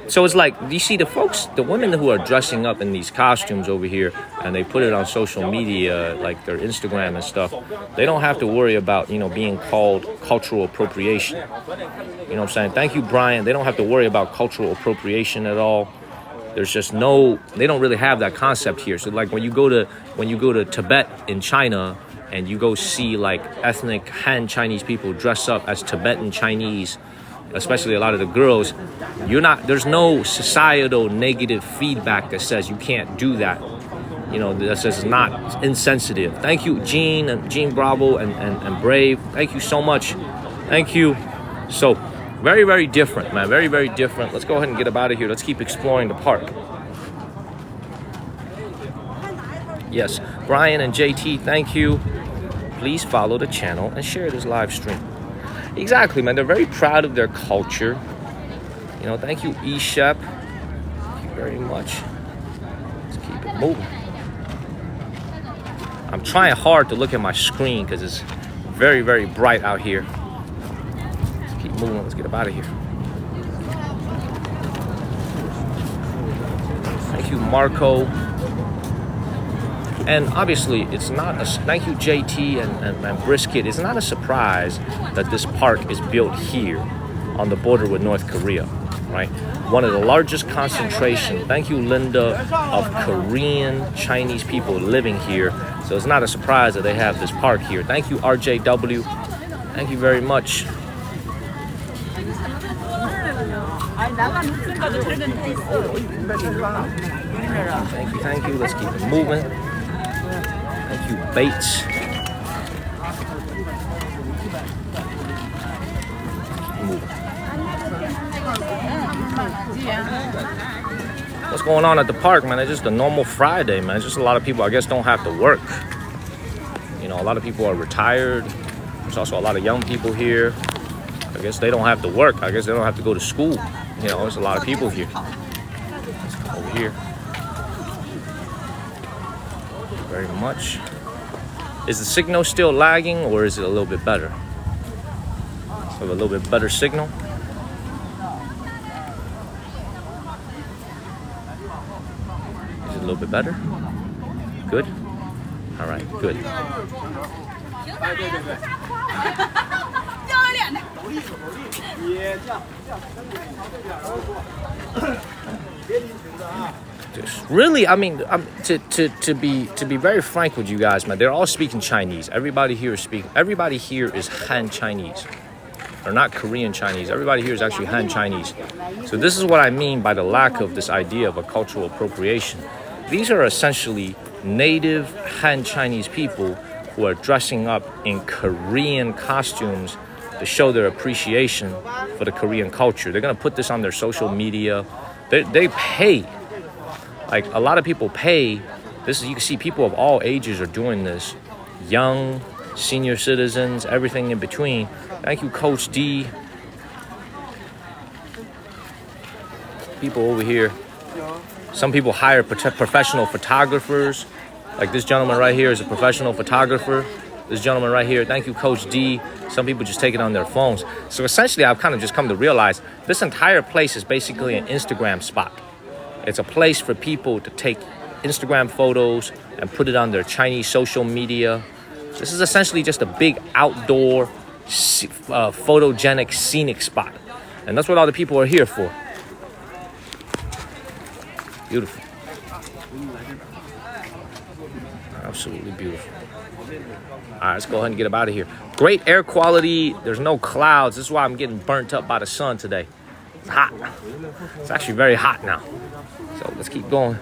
So it's like, you see the women who are dressing up in these costumes over here and they put it on social media, like their Instagram and stuff, they don't have to worry about, being called cultural appropriation. You know what I'm saying? Thank you, Brian. They don't have to worry about cultural appropriation at all. There's just they don't really have that concept here. So like when you go to Tibet in China and you go see like ethnic Han Chinese people dress up as Tibetan Chinese, especially a lot of the girls, there's no societal negative feedback that says you can't do that. That says it's not insensitive. Thank you, Gene Bravo and Brave. Thank you so much. Thank you. So very, very different, man. Very, very different. Let's go ahead and get up out of here. Let's keep exploring the park. Yes, Brian and JT, thank you. Please follow the channel and share this live stream. Exactly, man. They're very proud of their culture. Thank you, E-Shep. Thank you very much. Let's keep it moving. I'm trying hard to look at my screen because it's very, very bright out here. Let's keep moving. Let's get up out of here. Thank you, Marco. And obviously, it's not thank you, JT and Brisket. It's not a surprise that this park is built here on the border with North Korea, right? One of the largest concentration, thank you, Linda, of Korean Chinese people living here. So it's not a surprise that they have this park here. Thank you, RJW. Thank you very much. Thank you. Let's keep it moving. Thank you, Bates. What's going on at the park, man? It's just a normal Friday, man. It's just a lot of people, I guess, don't have to work. A lot of people are retired. There's also a lot of young people here. I guess they don't have to work. I guess they don't have to go to school. There's a lot of people here. Let's come over here. Very much. Is the signal still lagging or is it a little bit better? So a little bit better signal. Is it a little bit better? Good? All right, good. Really, I mean, to be very frank with you guys, man, they're all speaking Chinese. Everybody here is Han Chinese. They're not Korean Chinese. Everybody here is actually Han Chinese. So this is what I mean by the lack of this idea of a cultural appropriation. These are essentially native Han Chinese people who are dressing up in Korean costumes to show their appreciation for the Korean culture. They're gonna put this on their social media. They pay. Like a lot of people pay. You can see people of all ages are doing this. Young, senior citizens, everything in between. Thank you, Coach D. People over here. Some people hire professional photographers. Like this gentleman right here is a professional photographer. This gentleman right here, thank you, Coach D. Some people just take it on their phones. So essentially, I've kind of just come to realize this entire place is basically an Instagram spot. It's a place for people to take Instagram photos and put it on their Chinese social media. This is essentially just a big outdoor, photogenic, scenic spot. And that's what all the people are here for. Beautiful. Absolutely beautiful. All right, let's go ahead and get up out of here. Great air quality. There's no clouds. This is why I'm getting burnt up by the sun today. It's hot. It's actually very hot now. So let's keep going.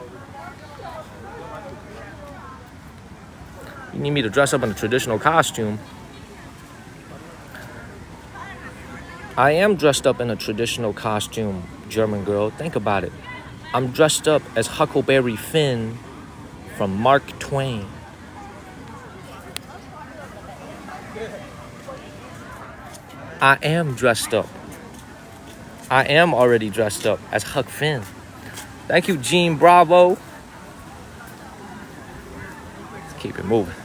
You need me to dress up in a traditional costume. I am dressed up in a traditional costume, German girl. Think about it. I'm dressed up as Huckleberry Finn from Mark Twain. I am dressed up. I am already dressed up as Huck Finn. Thank you, Gene Bravo. Let's keep it moving.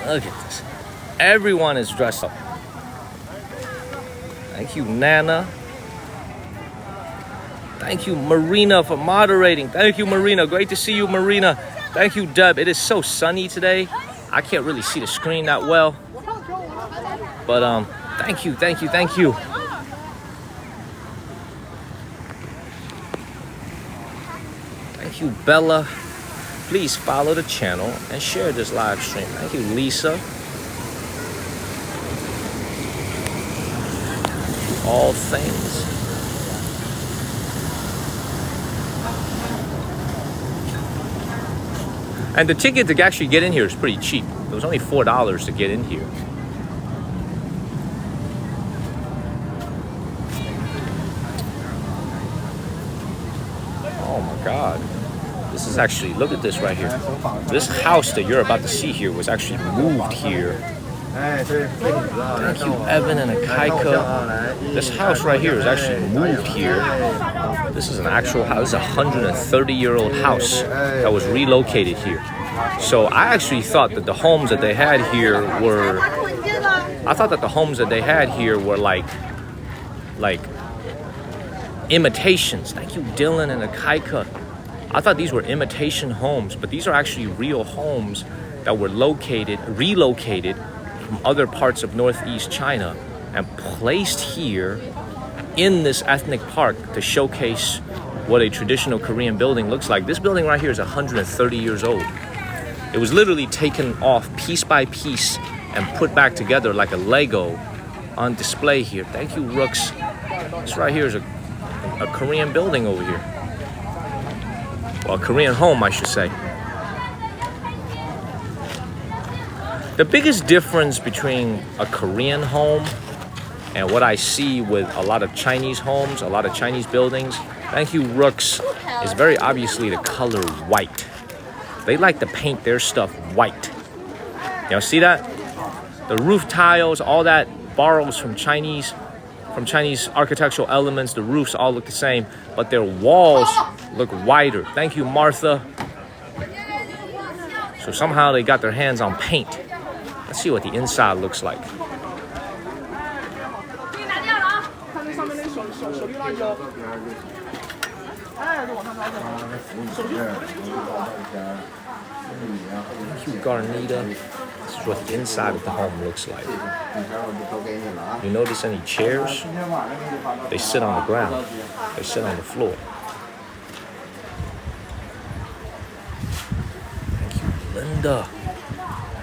Look at this. Everyone is dressed up. Thank you, Nana. Thank you, Marina, for moderating. Thank you, Marina. Great to see you, Marina. Thank you, Deb. It is so sunny today. I can't really see the screen that well. But thank you, thank you, thank you. Thank you, Bella. Please follow the channel and share this live stream. Thank you, Lisa. All things. And the ticket to actually get in here is pretty cheap. It was only $4 to get in here. Oh my God. This is actually, look at this right here. This house that you're about to see here was actually moved here. Thank you, Evan and Akaika. This house right here is actually moved here. This is an actual house. This is a 130-year-old house that was relocated here. So I actually thought that the homes that they had here were, like imitations. Thank you, Dylan and Akaika. I thought these were imitation homes, but these are actually real homes that were relocated from other parts of Northeast China and placed here in this ethnic park to showcase what a traditional Korean building looks like. This building right here is 130 years old. It was literally taken off piece by piece and put back together like a Lego on display here. Thank you, Rooks. This right here is a Korean building over here. Well, a Korean home, I should say. The biggest difference between a Korean home and what I see with a lot of Chinese homes, a lot of Chinese buildings, thank you, Rooks, is very obviously the color white. They like to paint their stuff white. You see that? The roof tiles, all that borrows from Chinese architectural elements. The roofs all look the same, but their walls look whiter. Thank you, Martha. So somehow they got their hands on paint. Let's see what the inside looks like. Thank you, Garnita. This is what the inside of the home looks like. You notice any chairs? They sit on the ground. They sit on the floor. Thank you, Linda.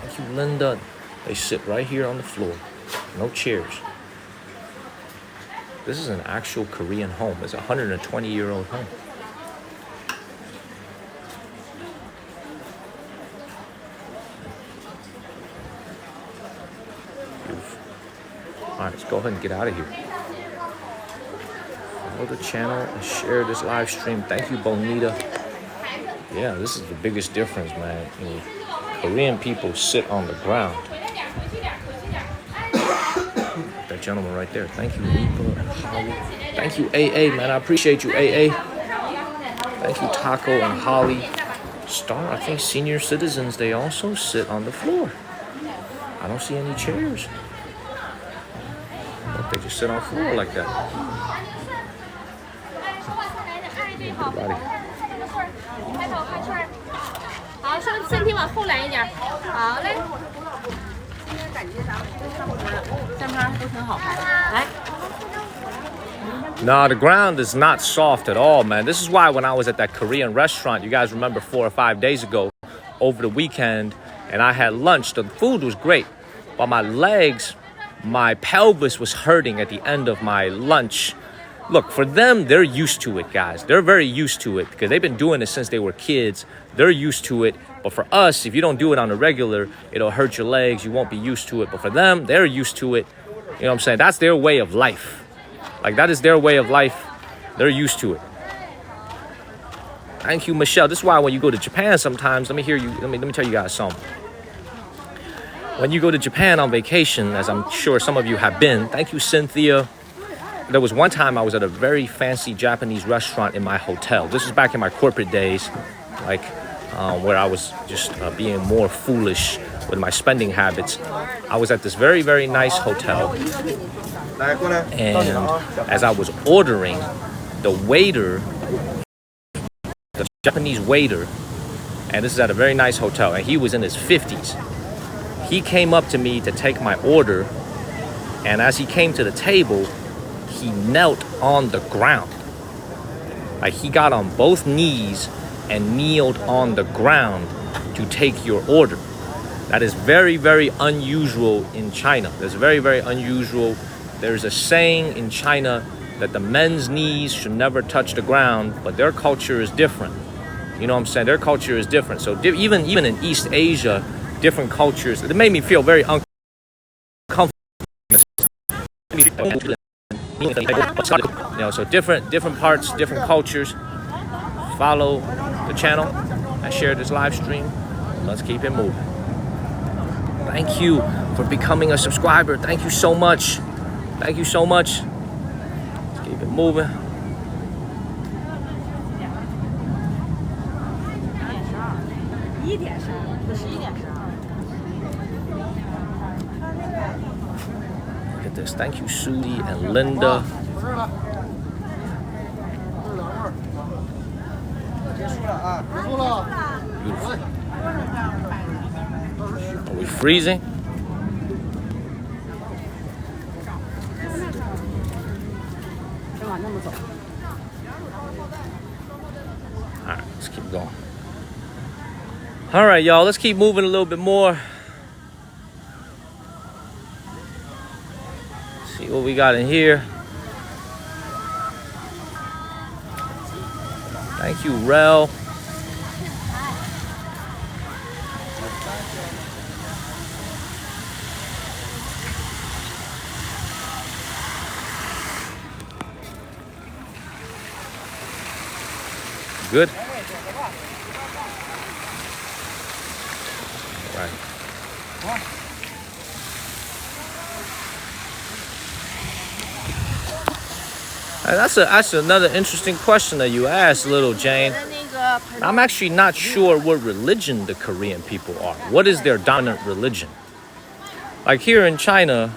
Thank you, Linda. They sit right here on the floor. No chairs. This is an actual Korean home. It's a 120-year-old home. Beautiful. All right, let's go ahead and get out of here. Follow the channel and share this live stream. Thank you, Bonita. Yeah, this is the biggest difference, man. You know, Korean people sit on the ground. That gentleman right there. Thank you, Nico and Holly. Thank you, AA, man. I appreciate you, AA. Thank you, Taco and Holly. Star, I think senior citizens, they also sit on the floor. I don't see any chairs. But they just sit on the floor like that. Get out of here. 开头看圈儿。好，身体往后来一点。好嘞。今天感觉咱们都差不多了，三盘都挺好看。来。No, the ground is not soft at all, man. This is why when I was at that Korean restaurant, you guys remember 4 or 5 days ago, over the weekend, and I had lunch, the food was great, but my legs, my pelvis was hurting at the end of my lunch. Look, for them, they're used to it, guys. They're very used to it because they've been doing it since they were kids. They're used to it. But for us, if you don't do it on a regular, it'll hurt your legs. You won't be used to it. But for them, they're used to it. You know what I'm saying? That's their way of life. Like, that is their way of life. They're used to it. Thank you, Michelle. This is why when you go to Japan sometimes, let me tell you guys something. When you go to Japan on vacation, as I'm sure some of you have been, thank you, Cynthia. There was one time I was at a very fancy Japanese restaurant in my hotel. This was back in my corporate days, like where I was just being more foolish with my spending habits. I was at this very, very nice hotel. And as I was ordering, the waiter, the Japanese waiter, and this is at a very nice hotel, and he was in his 50s. He came up to me to take my order, and as he came to the table, he knelt on the ground. Like, he got on both knees and kneeled on the ground to take your order. That is very, very unusual in China. That's very, very unusual. There's a saying in China that the men's knees should never touch the ground, but their culture is different. You know what I'm saying? Their culture is different. So even in East Asia, different cultures, it made me feel very uncomfortable. You know, so different parts, different cultures. Follow the channel and share this live stream. Let's keep it moving. Thank you for becoming a subscriber. Thank you so much. Thank you so much. Let's keep it moving. Look at this. Thank you, Sudi and Linda. Beautiful. Are we freezing? Alright, let's keep going. Alright, y'all, let's keep moving a little bit more. See what we got in here. Thank you, Rel. Good? Right. That's another interesting question that you asked, little Jane. I'm actually not sure what religion the Korean people are. What is their dominant religion? Like here in China,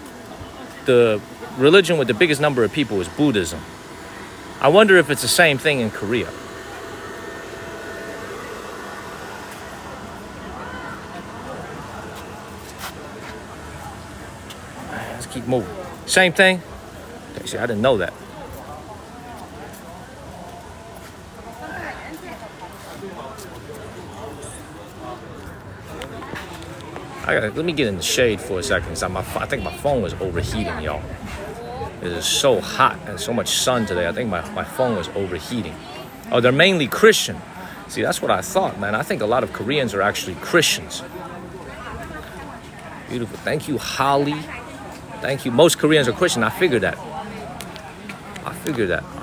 the religion with the biggest number of people is Buddhism. I wonder if it's the same thing in Korea. Let's keep moving. Same thing? Okay, see, I didn't know that. Let me get in the shade for a second. I think my phone was overheating, y'all. It is so hot and so much sun today. I think my phone was overheating. Oh, they're mainly Christian. See, that's what I thought, man. I think a lot of Koreans are actually Christians. Beautiful. Thank you, Holly. Thank you. Most Koreans are Christian. I figured that. All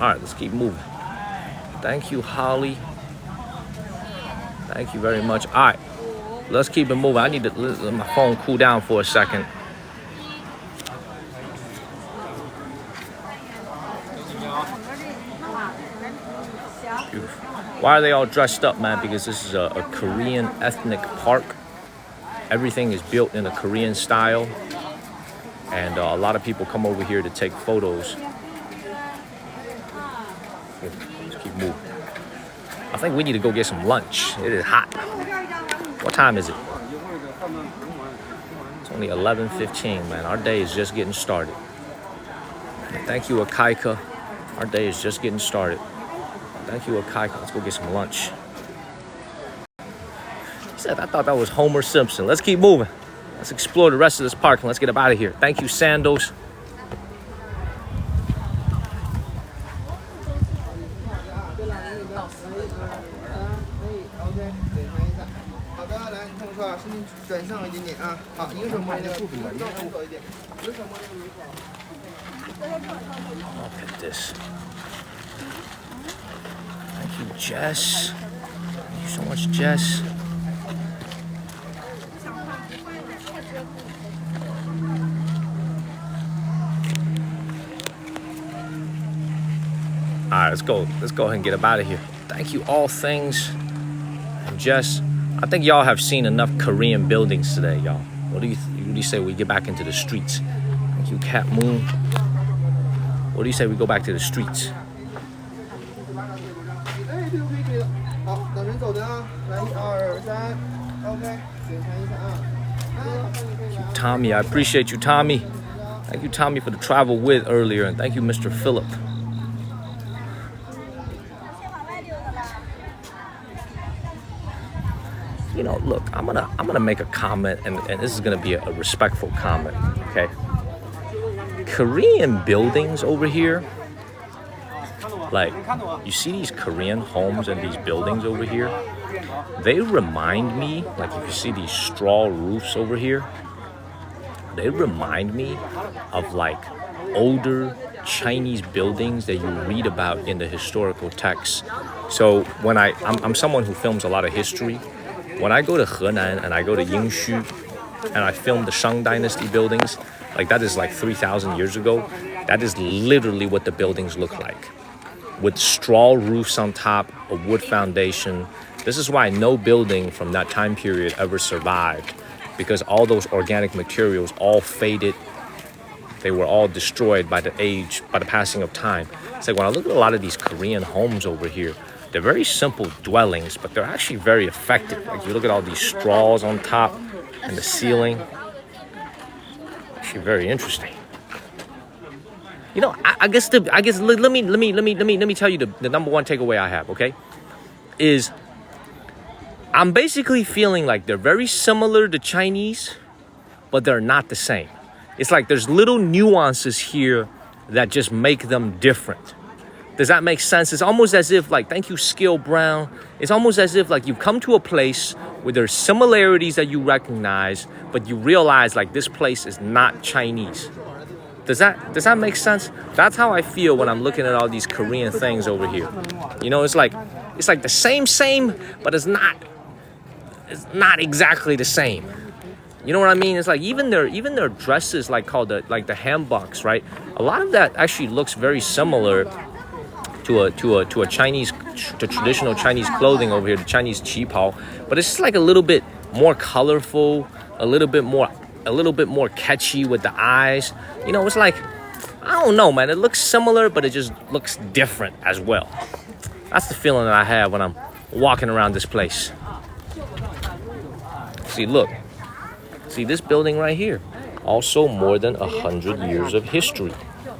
right, let's keep moving. Thank you, Holly. Thank you very much. All right. Let's keep it moving. I need to let my phone cool down for a second. Beautiful. Why are they all dressed up, man? Because this is a Korean ethnic park. Everything is built in a Korean style. And a lot of people come over here to take photos. Let's keep moving. think we need to go get some lunch. It is hot. What time is it? It's only 11:15, man. Our day is just getting started. Thank you, Akaika. Our day is just getting started. Thank you, Akaika. Let's go get some lunch. He said, I thought that was Homer Simpson. Let's keep moving. Let's explore the rest of this park and let's get up out of here. Thank you, Sandals. Look at this. Thank you, Jess. Thank you so much, Jess. All right, let's go. Let's go ahead and get up out of here. Thank you, All Things. And Jess, I think y'all have seen enough Korean buildings today, y'all. What do you say we get back into the streets? Thank you, Cat Moon. What do you say we go back to the streets? Tommy, I appreciate you, Tommy. Thank you, Tommy, for the travel with earlier, and thank you, Mr. Phillip. You know, look, I'm gonna make a comment, and this is gonna be a respectful comment, okay? Korean buildings over here, like, you see these Korean homes and these buildings over here, they remind me, like if you see these straw roofs over here, they remind me of like older Chinese buildings that you read about in the historical texts. So when I'm someone who films a lot of history. When I go to Henan and I go to Yingxu and I film the Shang Dynasty buildings, like that is like 3,000 years ago, that is literally what the buildings look like. With straw roofs on top, a wood foundation. This is why no building from that time period ever survived, because all those organic materials all faded. They were all destroyed by the passing of time. It's like when I look at a lot of these Korean homes over here, they're very simple dwellings, but they're actually very effective. Like you look at all these straws on top and the ceiling. Actually very interesting. You know, I guess let me tell you the number one takeaway I have, okay? Is I'm basically feeling like they're very similar to Chinese, but they're not the same. It's like there's little nuances here that just make them different. Does that make sense? It's almost as if, like, thank you, Skill Brown. It's almost as if, like, you've come to a place where there's similarities that you recognize, but you realize, like, this place is not Chinese. Does that make sense? That's how I feel when I'm looking at all these Korean things over here. You know, it's like the same, but it's not exactly the same. You know what I mean? It's like even their dresses, like called the hanboks, right? A lot of that actually looks very similar to a Chinese, to traditional Chinese clothing over here, the Chinese qipao, but it's just like a little bit more colorful, a little bit more catchy with the eyes. You know, it's like, I don't know, man. It looks similar, but it just looks different as well. That's the feeling that I have when I'm walking around this place. See, look. See this building right here. Also more than 100 years of history.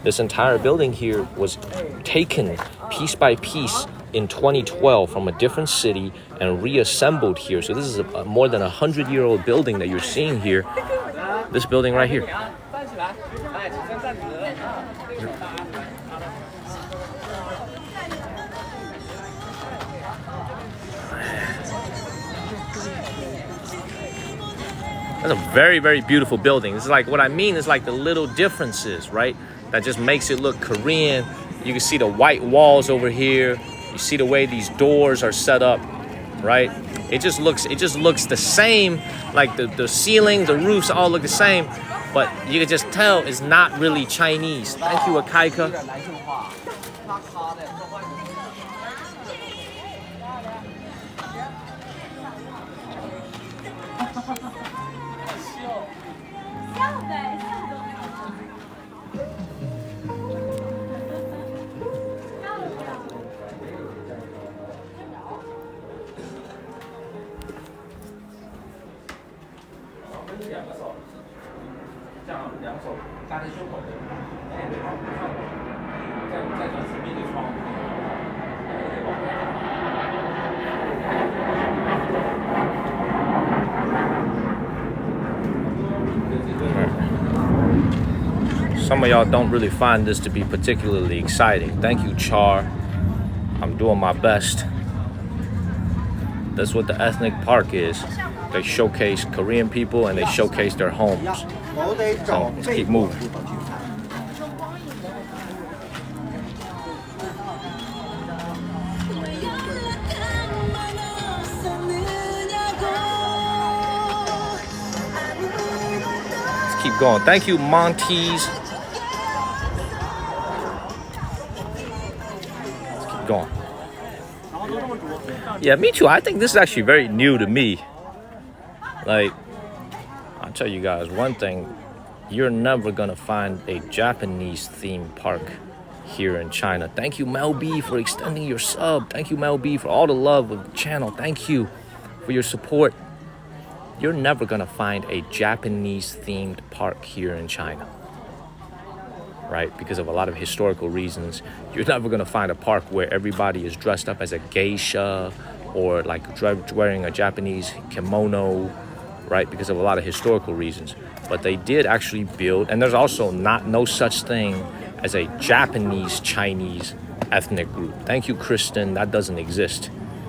This entire building here was taken piece by piece in 2012 from a different city and reassembled here. So this is a more than 100-year-old building that you're seeing here. This building right here. That's a very, very beautiful building. It's like, what I mean is like the little differences, right? That just makes it look Korean. You can see the white walls over here. You see the way these doors are set up, right? It just looks the same. Like the ceiling, the roofs all look the same, but you can just tell it's not really Chinese. Thank you, Akaika. Some of y'all don't really find this to be particularly exciting. Thank you, Char. I'm doing my best. That's what the ethnic park is. They showcase Korean people and they showcase their homes. So let's keep moving. Let's keep going. Thank you, Monty's. Going. Yeah, me too. I think this is actually very new to me. Like, I'll tell you guys one thing. You're never gonna find a Japanese themed park here in China. Thank you, Mel B, for extending your sub. Thank you, Mel B, for all the love of the channel. Thank you for your support. You're never gonna find a Japanese themed park here in China. Right? Because of a lot of historical reasons. You're never going to find a park where everybody is dressed up as a geisha or like wearing a Japanese kimono, right? Because of a lot of historical reasons. But they did actually build, and there's also no such thing as a Japanese Chinese ethnic group. Thank you, Kristen. That doesn't exist.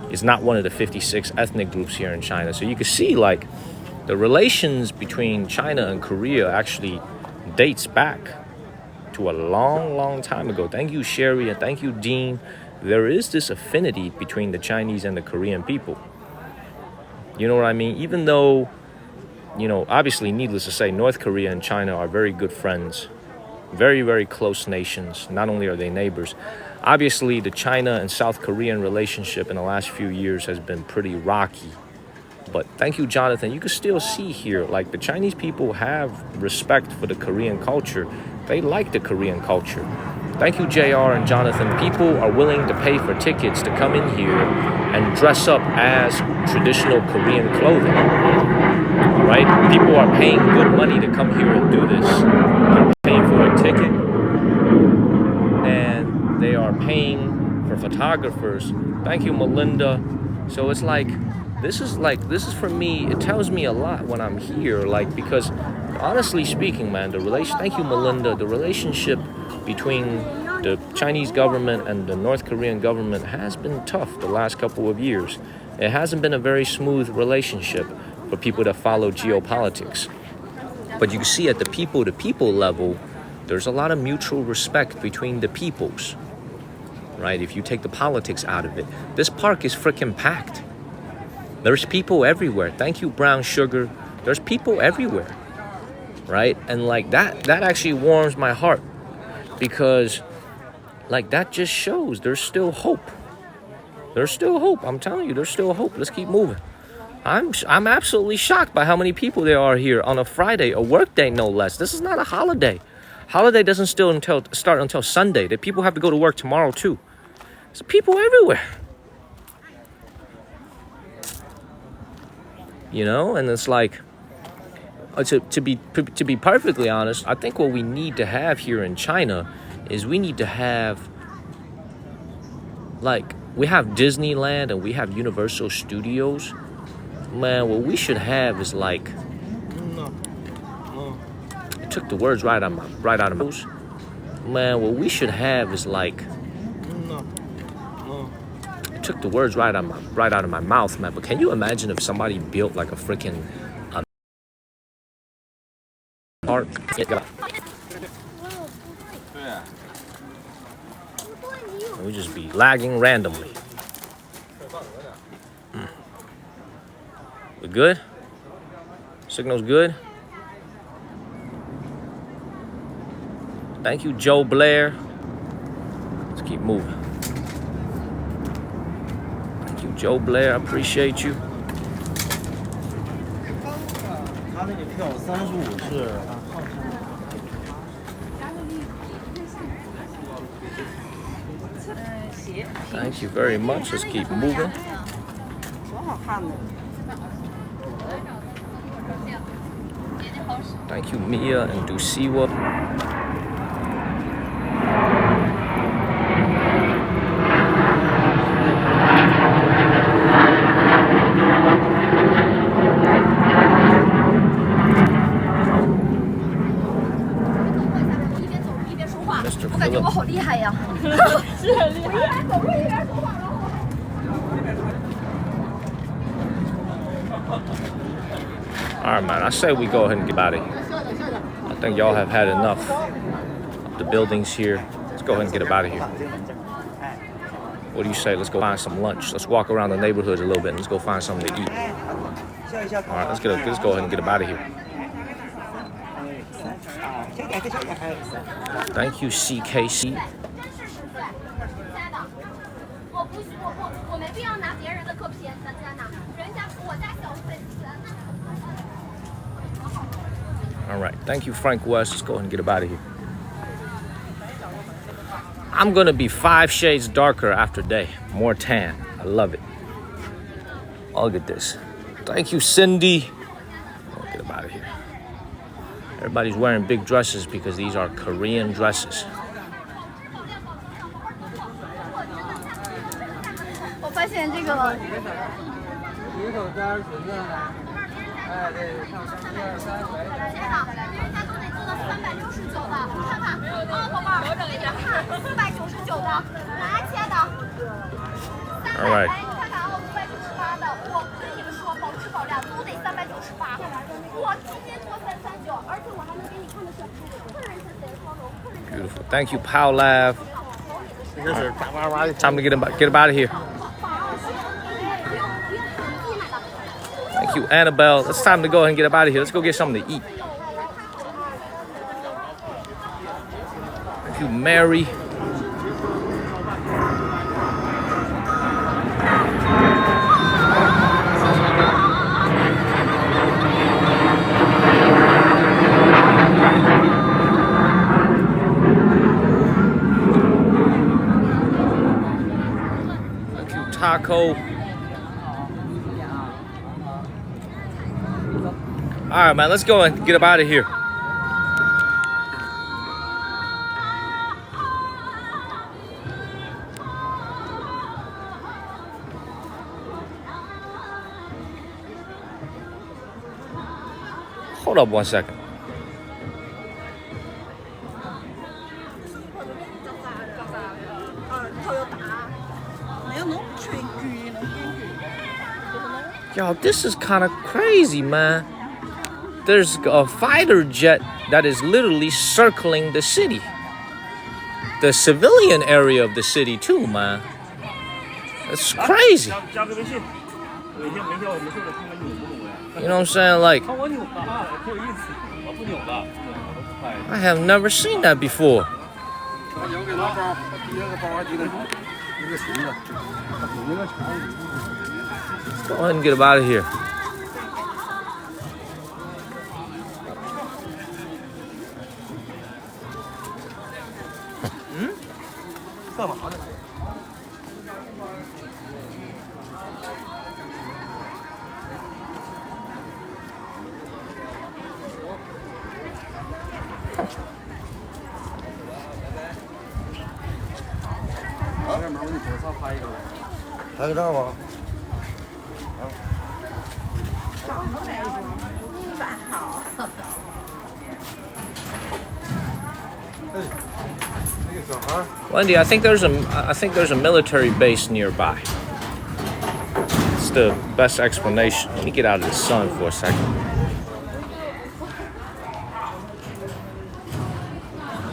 It's not one of the 56 ethnic groups here in China. So you can see like the relations between China and Korea actually dates back to a long time ago. Thank you, Sherry, and thank you, Dean. There is this affinity between the Chinese and the Korean people. You know what I mean? Even though, you know, obviously, needless to say, North Korea and China are very good friends. Very, very close nations. Not only are they neighbors. Obviously, the China and South Korean relationship in the last few years has been pretty rocky. But thank you, Jonathan. You can still see here, like, the Chinese people have respect for the Korean culture. They like the Korean culture. Thank you, JR and Jonathan. People are willing to pay for tickets to come in here and dress up as traditional Korean clothing. Right? People are paying good money to come here and do this. They're paying for a ticket. And they are paying for photographers. Thank you, Melinda. So it's like, this is for me, it tells me a lot when I'm here, like, because honestly speaking, man, thank you, Melinda, the relationship between the Chinese government and the North Korean government has been tough the last couple of years. It hasn't been a very smooth relationship for people that follow geopolitics. But you can see at the people-to-people level, there's a lot of mutual respect between the peoples, right? If you take the politics out of it, this park is freaking packed. There's people everywhere. Thank you, Brown Sugar. There's people everywhere, right? And like that actually warms my heart because like that just shows there's still hope. There's still hope. I'm telling you, there's still hope. Let's keep moving. I'm absolutely shocked by how many people there are here on a Friday, a work day no less. This is not a holiday. Holiday doesn't start until Sunday. The people have to go to work tomorrow too. There's people everywhere. You know, and it's like, to be perfectly honest, I think what we need to have here in China is we need to have, like, we have Disneyland and we have Universal Studios. Man, what we should have is like, it took the words right out of my mouth. Man, what we should have is like, took the words right out of my mouth, man. But can you imagine if somebody built like a freaking park? We just be lagging randomly. We good? Signal's good? Thank you, Joe Blair. Let's keep moving. Joe Blair, I appreciate you. Thank you very much. Let's keep moving. Thank you, Mia and Dusiwa. Mr. Philip. Alright, man, I say we go ahead and get out of here. I think y'all have had enough of the buildings here. Let's go ahead and get up out of here. What do you say? Let's go find some lunch. Let's walk around the neighborhood a little bit and let's go find something to eat. Alright, let's go ahead and get up out of here. Thank you, CKC. All right, thank you, Frank West. Let's go ahead and get up out of here. I'm gonna be 5 shades darker after day, more tan. I love it. Oh, look at this. Thank you, Cindy. Let's get up out of here. Everybody's wearing big dresses because these are Korean dresses. All right. Beautiful. Thank you, Pow Lav. Time to get up out of here. Thank you, Annabelle. It's time to go ahead and get up out of here. Let's go get something to eat. Thank you, Mary. Thank you, Taco. All right, man, let's go and get up out of here. Hold up one second. Yo, this is kind of crazy, man. There's a fighter jet that is literally circling the city. The civilian area of the city too, man. It's crazy. You know what I'm saying? Like, I have never seen that before. Let's go ahead and get out of here. Wendy, I think there's a military base nearby. It's the best explanation. Let me get out of the sun for a second.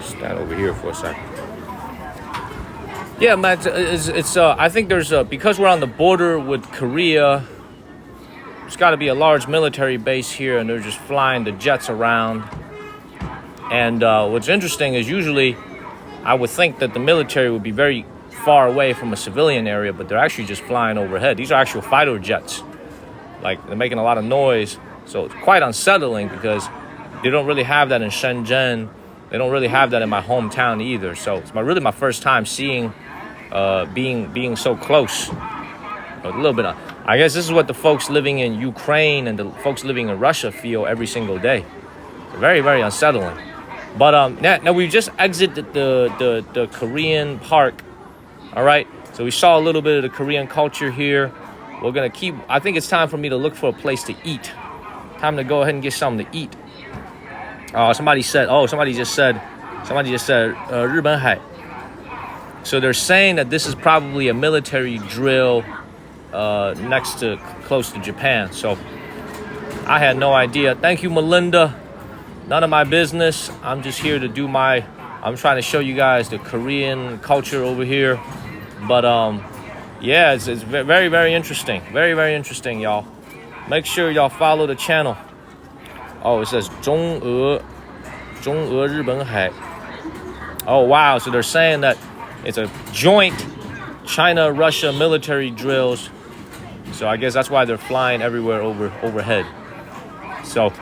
Stand over here for a second. Yeah, man. It's I think there's because we're on the border with Korea. There's got to be a large military base here, and they're just flying the jets around. And what's interesting is usually I would think that the military would be very far away from a civilian area, but they're actually just flying overhead. These are actual fighter jets. Like, they're making a lot of noise. So it's quite unsettling because they don't really have that in Shenzhen. They don't really have that in my hometown either. So it's really my first time seeing being so close a little bit of, I guess this is what the folks living in Ukraine and the folks living in Russia feel every single day. It's very, very unsettling. But now we just exited the Korean park. All right. So we saw a little bit of the Korean culture here. We're going to I think it's time for me to look for a place to eat. Time to go ahead and get something to eat. Somebody just said, 日本海. So they're saying that this is probably a military drill close to Japan. So I had no idea. Thank you, Melinda. None of my business. I'm just here to I'm trying to show you guys the Korean culture over here. But yeah, it's very, very interesting. Very, very interesting, y'all. Make sure y'all follow the channel. Oh, it says 中俄日本海. Oh, wow. So they're saying that it's a joint China-Russia military drills. So I guess that's why they're flying everywhere overhead. So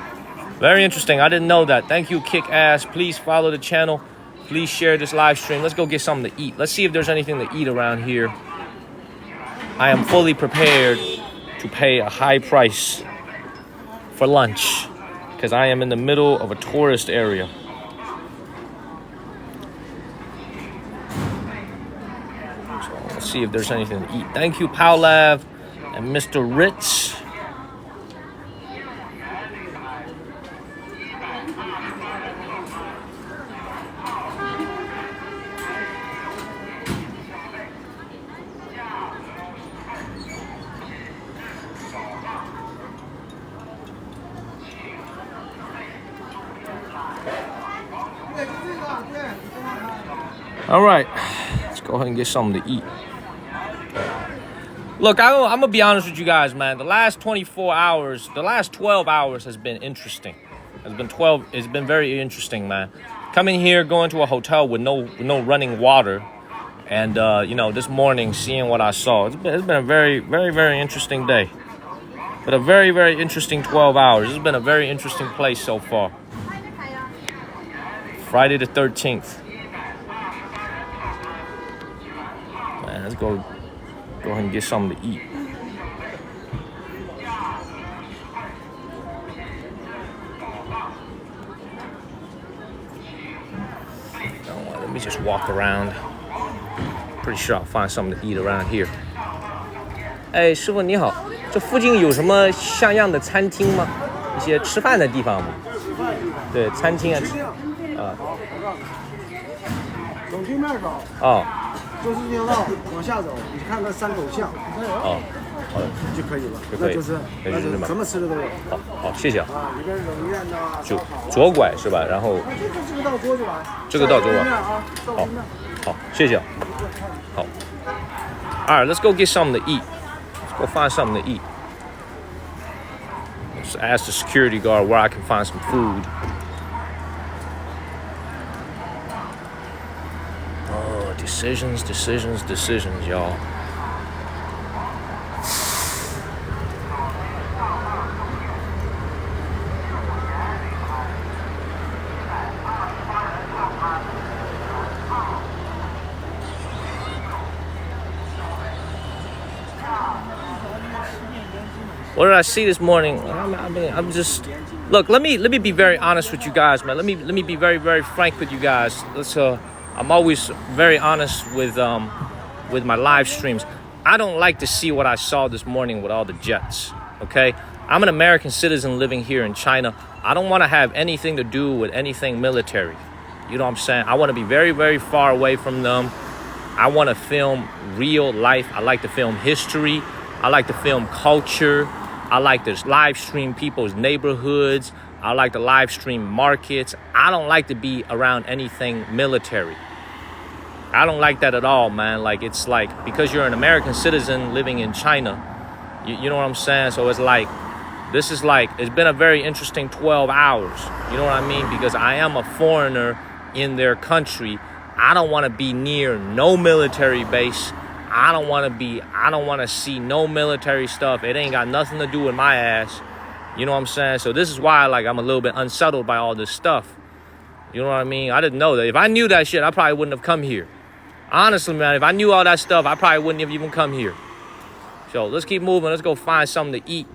very interesting. I didn't know that. Thank you, Kick Ass. Please follow the channel. Please share this live stream. Let's go get something to eat. Let's see if there's anything to eat around here. I am fully prepared to pay a high price for lunch because I am in the middle of a tourist area. So let's see if there's anything to eat. Thank you, Powlav and Mr. Ritz. All right, let's go ahead and get something to eat. Look, I'm gonna be honest with you guys, man. The last 12 hours has been interesting. It's been very interesting, man. Coming here, going to a hotel with no running water, and this morning seeing what I saw. It's been a very, very, very interesting day. But a very, very interesting 12 hours. It's been a very interesting place so far. Friday the 13th. Man, let's go ahead and get something to eat. Let me just walk around. Pretty sure I'll find something to eat around here. 哎，师傅你好，这附近有什么像样的餐厅吗？一些吃饭的地方吗？对，餐厅啊。从对面走。哦。就是这条道往下走，你看那三口巷。哦。好的。就可以了。就可以。那就是什么吃的都有。好，谢谢啊。里边冷面呐。就左拐是吧？然后。这个到左转。这个到左转。好，好，谢谢啊。好。All right, let's go get something to eat. Let's go find something to eat. Let's ask the security guard where I can find some food. Oh, decisions, y'all. What did I see this morning? I'm just look. Let me be very honest with you guys, man. Let me be very, very frank with you guys. I'm always very honest with my live streams. I don't like to see what I saw this morning with all the jets. Okay, I'm an American citizen living here in China. I don't want to have anything to do with anything military. You know what I'm saying? I want to be very, very far away from them. I want to film real life. I like to film history. I like to film culture. I like to live stream people's neighborhoods. I like to live stream markets. I don't like to be around anything military. I don't like that at all, man. Like, it's like, because you're an American citizen living in China, you know what I'm saying? So it's like, it's been a very interesting 12 hours. You know what I mean? Because I am a foreigner in their country. I don't want to be near no military base. I don't want to see no military stuff. It ain't got nothing to do with my ass. You know what I'm saying? So this is why, like, I'm a little bit unsettled by all this stuff. You know what I mean? I didn't know that. If I knew that shit, I probably wouldn't have come here. Honestly, man, if I knew all that stuff, I probably wouldn't have even come here. So let's keep moving. Let's go find something to eat.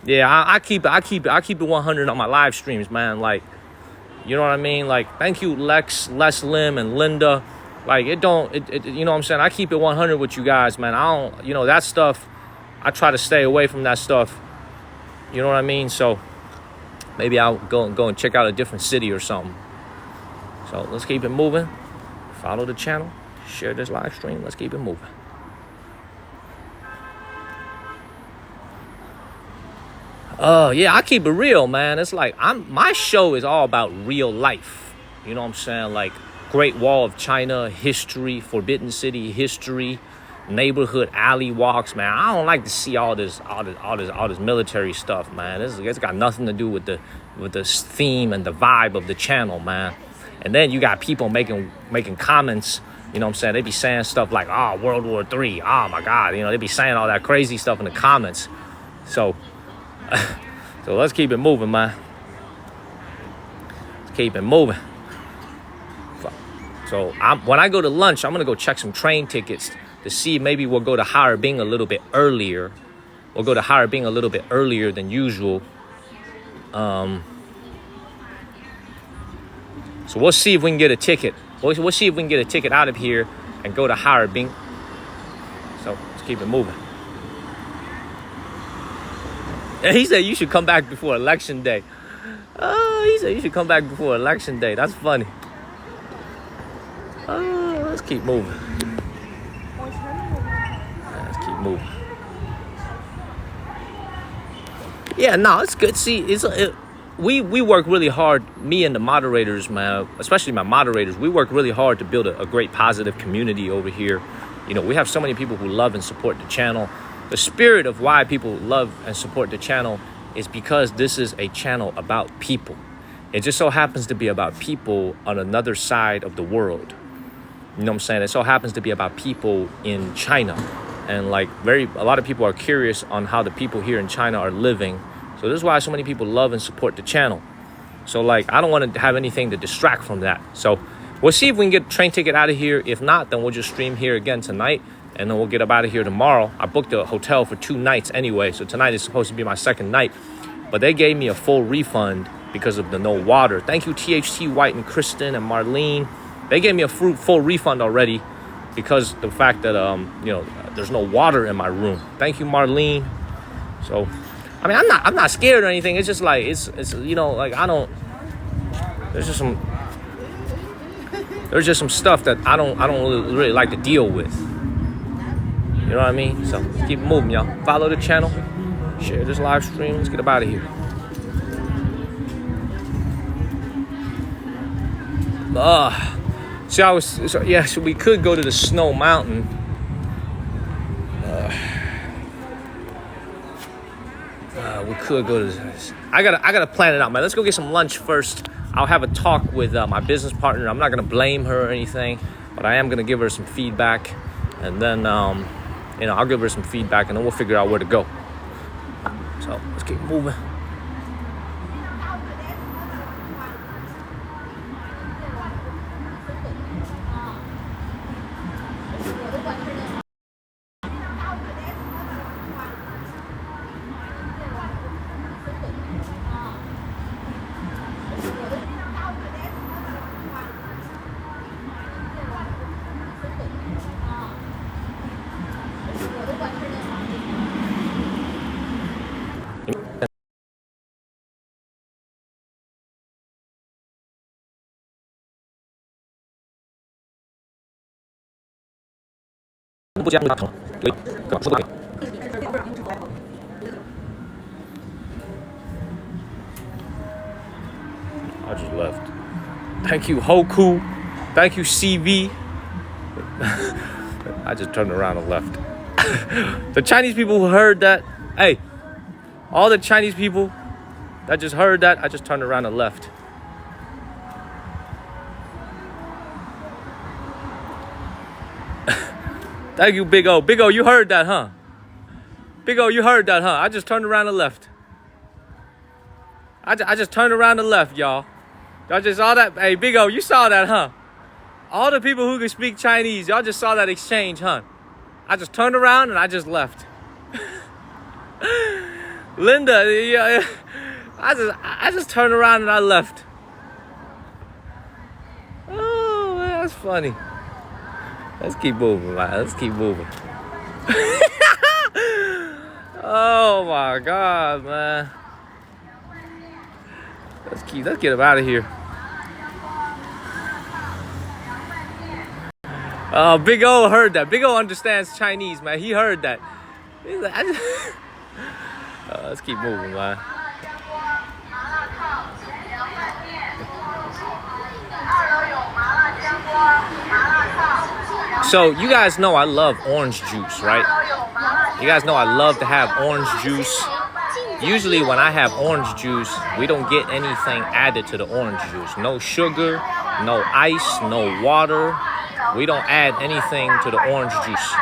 Yeah, I keep it 100 on my live streams, man. Like, you know what I mean? Like, thank you, Les Lim, and Linda. Like, you know what I'm saying? I keep it 100 with you guys, man. I don't, you know, that stuff, I try to stay away from that stuff. You know what I mean? So maybe I'll go and check out a different city or something. So let's keep it moving. Follow the channel. Share this live stream. Let's keep it moving. Yeah, I keep it real, man. It's like my show is all about real life. You know what I'm saying? Like Great Wall of China history, Forbidden City history, neighborhood alley walks, man. I don't like to see all this military stuff, man. It's got nothing to do with the theme and the vibe of the channel, man. And then you got people making comments. You know what I'm saying? They be saying stuff like, "Oh, World War III. Oh my God." You know, they be saying all that crazy stuff in the comments. So let's keep it moving, man. Let's keep it moving. So when I go to lunch, I'm gonna go check some train tickets to see maybe we'll go to Harbin a little bit earlier. We'll go to Harbin a little bit earlier than usual. So we'll see if we can get a ticket. We'll see if we can get a ticket out of here and go to Harbin. So let's keep it moving. And he said you should come back before election day. Oh, he said you should come back before election day. That's funny. Let's keep moving. Let's keep moving. Yeah, no, it's good. See, we work really hard. Me and the moderators, man, especially my moderators, we work really hard to build a great positive community over here. You know, we have so many people who love and support the channel. The spirit of why people love and support the channel is because this is a channel about people. It just so happens to be about people on another side of the world. You know what I'm saying? It so happens to be about people in China. And like a lot of people are curious on how the people here in China are living. So this is why so many people love and support the channel. So like, I don't want to have anything to distract from that. So we'll see if we can get a train ticket out of here. If not, then we'll just stream here again tonight. And then we'll get up out of here tomorrow. I booked a hotel for 2 nights anyway. So tonight is supposed to be my second night. But they gave me a full refund because of the no water. Thank you, THT White and Kristen and Marlene. They gave me a full refund already because the fact that, you know, there's no water in my room. Thank you, Marlene. So, I mean, I'm not scared or anything. It's just like, it's you know, like there's just some stuff that I don't really like to deal with. You know what I mean? So keep moving, y'all. Follow the channel. Share this live stream. Let's get up out of here. So we could go to the Snow Mountain. We could go to this. I gotta plan it out, man. Let's go get some lunch first. I'll have a talk with my business partner. I'm not gonna blame her or anything, but I am gonna give her some feedback, and then you know, I'll give her some feedback, and then we'll figure out where to go. So let's keep moving. I just left. Thank you, Hoku. Thank you, CV. I just turned around and left. The Chinese people who heard that, hey, all the Chinese people that just heard that, I just turned around and left. Thank you, Big O. Big O, you heard that, huh? Big O, you heard that, huh? I just turned around and left. I just turned around and left, y'all. Y'all just saw that? Hey, Big O, you saw that, huh? All the people who can speak Chinese, y'all just saw that exchange, huh? I just turned around and I just left. Linda, yeah, I just turned around and I left. Oh, man, that's funny. Let's keep moving, man. Let's keep moving. Oh my God, man. Let's get him out of here. Oh, Big O heard that. Big O understands Chinese, man. He heard that. He's like, let's keep moving, man. So you guys know I love orange juice, right? You guys know I love to have orange juice. Usually when I have orange juice, we don't get anything added to the orange juice. No sugar, no ice, no water. We don't add anything to the orange juice.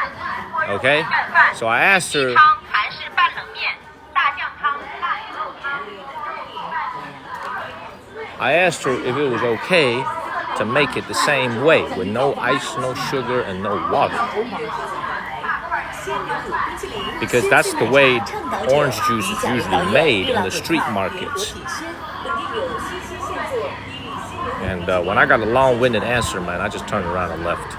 Okay? So I asked her if it was okay to make it the same way with no ice, no sugar, and no water. Because that's the way orange juice is usually made in the street markets. And when I got a long-winded answer, man, I just turned around and left.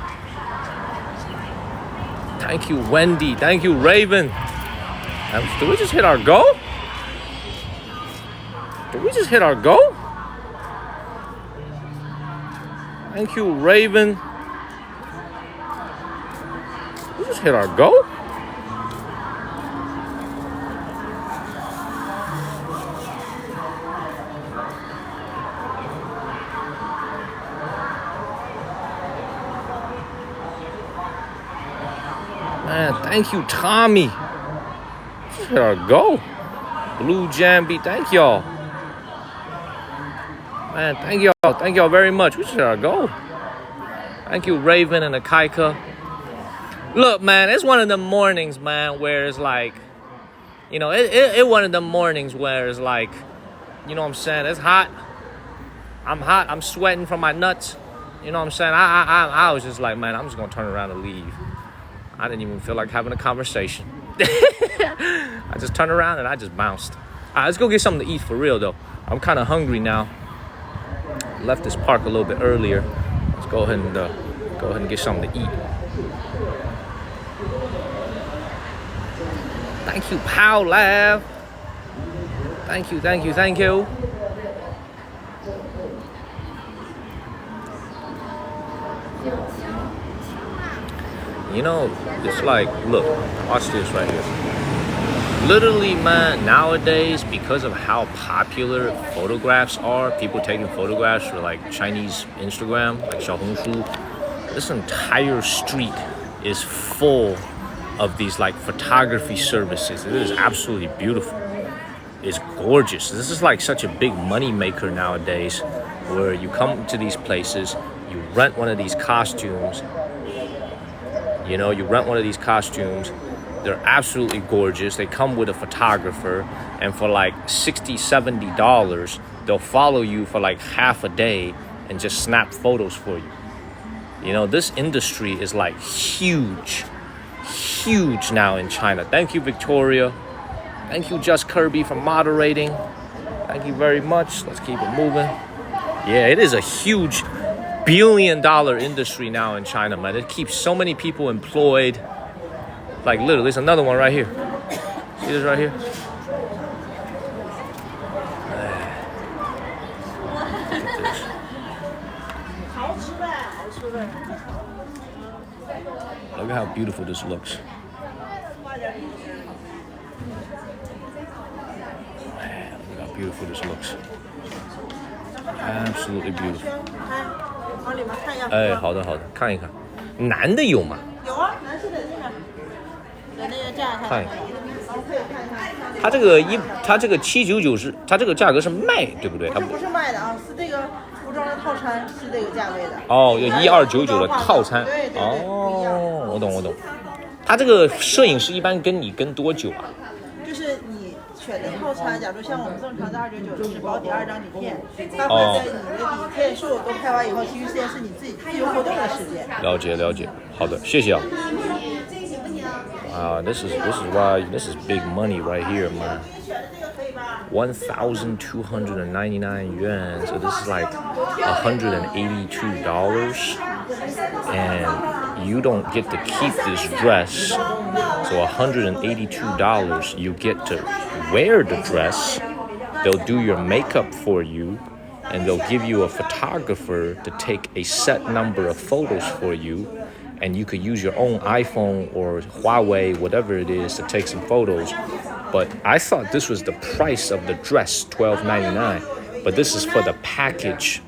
Thank you, Wendy. Thank you, Raven. Did we just hit our goal? Did we just hit our goal? Thank you, Raven. We just hit our goal? Man, thank you, Tommy. Just hit our goal. Blue Jambi, thank y'all. Man, thank y'all. Thank y'all very much. We just hit our goal. Thank you, Raven and Akaika. Look, man, it's one of the mornings, man, where it's like, you know, it one of the mornings where it's like, you know what I'm saying? It's hot. I'm hot. I'm sweating from my nuts. You know what I'm saying? I was just like, man, I'm just going to turn around and leave. I didn't even feel like having a conversation. I just turned around and I just bounced. All right, let's go get something to eat for real, though. I'm kind of hungry now. Left this park a little bit earlier. Let's go ahead and get something to eat. Thank you, Pow Lab. Thank you, thank you, thank you. You know, it's like, look, watch this right here. Literally, man, nowadays, because of how popular photographs are, people taking photographs for like Chinese Instagram, like Xiaohongshu, this entire street is full of these like photography services. It is absolutely beautiful. It's gorgeous. This is like such a big money maker nowadays, where you come to these places, you rent one of these costumes. You know, you rent one of these costumes. They're absolutely gorgeous. They come with a photographer, and for like $60, $70, they'll follow you for like half a day and just snap photos for you. You know, this industry is like huge now in China. Thank you, Victoria. Thank you, Just Kirby, for moderating. Thank you very much. Let's keep it moving. Yeah, it is a huge billion-dollar industry now in China, man. It keeps so many people employed. Like literally, there's another one right here. See this right here? Look at how beautiful this looks. Man, look how beautiful this looks. Absolutely beautiful. 哎，好的好的，看一看，男的有吗？有啊，男士的这个，有那个价看。看一看。它这个799是它这个价格是卖，对不对？它不是卖的啊，是这个服装的套餐是这个价位的。哦，有1299的套餐。对对对。哦，我懂。它这个摄影师一般跟你跟多久啊？就是你选的套餐，假如像我们正常的299就是保底2张底片，它会在你的底片数都拍完以后，其余时间是你自己自由活动的时间。了解，好的，谢谢啊。This is big money right here, man. 1,299 yuan. So this is like $182, and you don't get to keep this dress. So $182, you get to wear the dress. They'll do your makeup for you, and they'll give you a photographer to take a set number of photos for you. And you could use your own iPhone or Huawei, whatever it is, to take some photos. But I thought this was the price of the dress, $12.99. But this is for the package.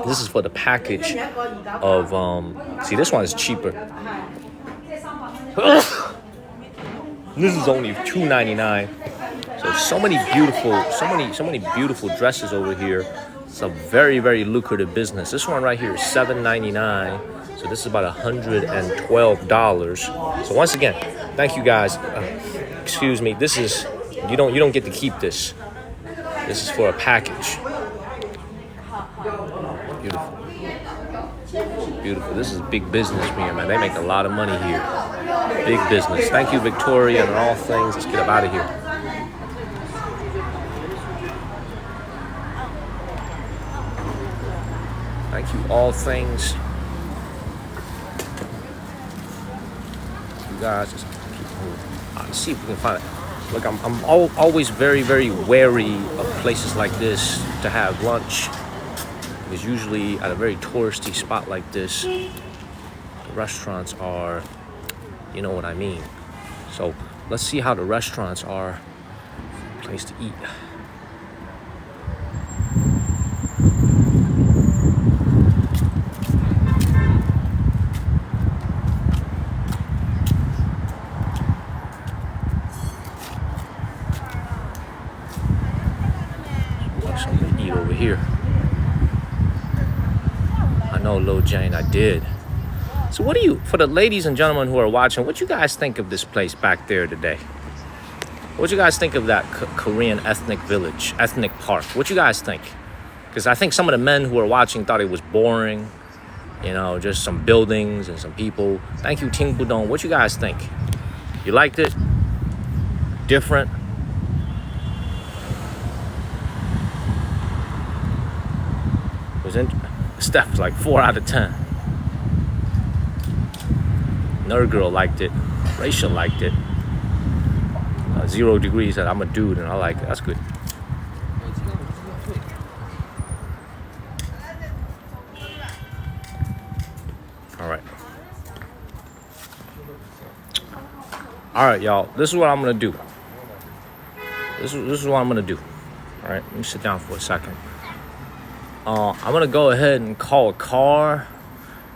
This is for the package of, see, this one is cheaper. This is only $2.99. So many beautiful dresses over here. It's a very, very lucrative business. This one right here is $7.99. So this is about $112. So once again, thank you guys. Excuse me. This is you don't get to keep this. This is for a package. Beautiful. Beautiful. This is big business here, man. They make a lot of money here. Big business. Thank you, Victoria, and all things. Let's get up out of here. Thank you, all things. You guys, just keep moving. Let's see if we can find it. Look, I'm always very, very wary of places like this to have lunch. Because usually at a very touristy spot like this, the restaurants are, you know what I mean. So let's see how the restaurants are. Place to eat. Something to eat over here. I know, Lil Jane, I did. So what do you, for the ladies and gentlemen who are watching, what you guys think of this place back there today? What you guys think of that Korean ethnic village, ethnic park? What you guys think? Because I think some of the men who are watching thought it was boring. You know, just some buildings and some people. Thank you, Ting Budong. What you guys think? You liked it? Different? Steph was like 4 out of 10. Nerd girl liked it. Rachel liked it. 0 degrees said I'm a dude and I like it. That's good. All right, y'all. This is what I'm gonna do. This is what I'm gonna do. All right, let me sit down for a second. I'm gonna go ahead and call a car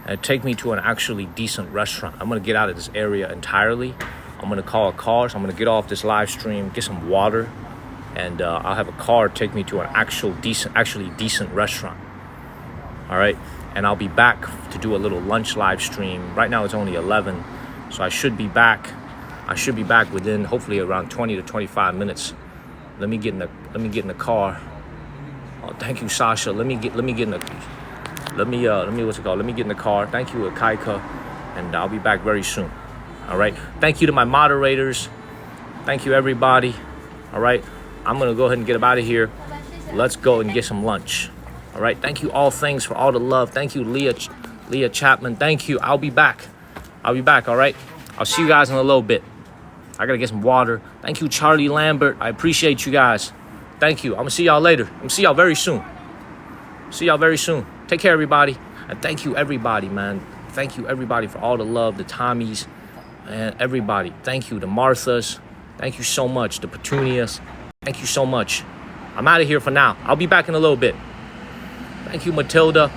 and take me to an actually decent restaurant. I'm gonna get out of this area entirely. I'm gonna call a car, so I'm gonna get off this live stream, get some water, and I'll have a car take me to an actually decent restaurant. All right, and I'll be back to do a little lunch live stream. Right now it's only 11, so I should be back. Within hopefully around 20 to 25 minutes. Let me get in the car. Oh, thank you, Sasha. Let me get in the car. Thank you, Kaika, and I'll be back very soon. All right. Thank you to my moderators. Thank you, everybody. All right. I'm gonna go ahead and get up out of here. Let's go and get some lunch. All right. Thank you, all things, for all the love. Thank you, Leah Chapman. Thank you. I'll be back. All right. I'll see you guys in a little bit. I gotta get some water. Thank you, Charlie Lambert. I appreciate you guys. Thank you. I'm gonna see y'all later. I'm gonna see y'all very soon. Take care, everybody. And thank you, everybody, man. Thank you, everybody, for all the love, the Tommies, and everybody. Thank you, the Marthas. Thank you so much, the Petunias. Thank you so much. I'm out of here for now. I'll be back in a little bit. Thank you, Matilda.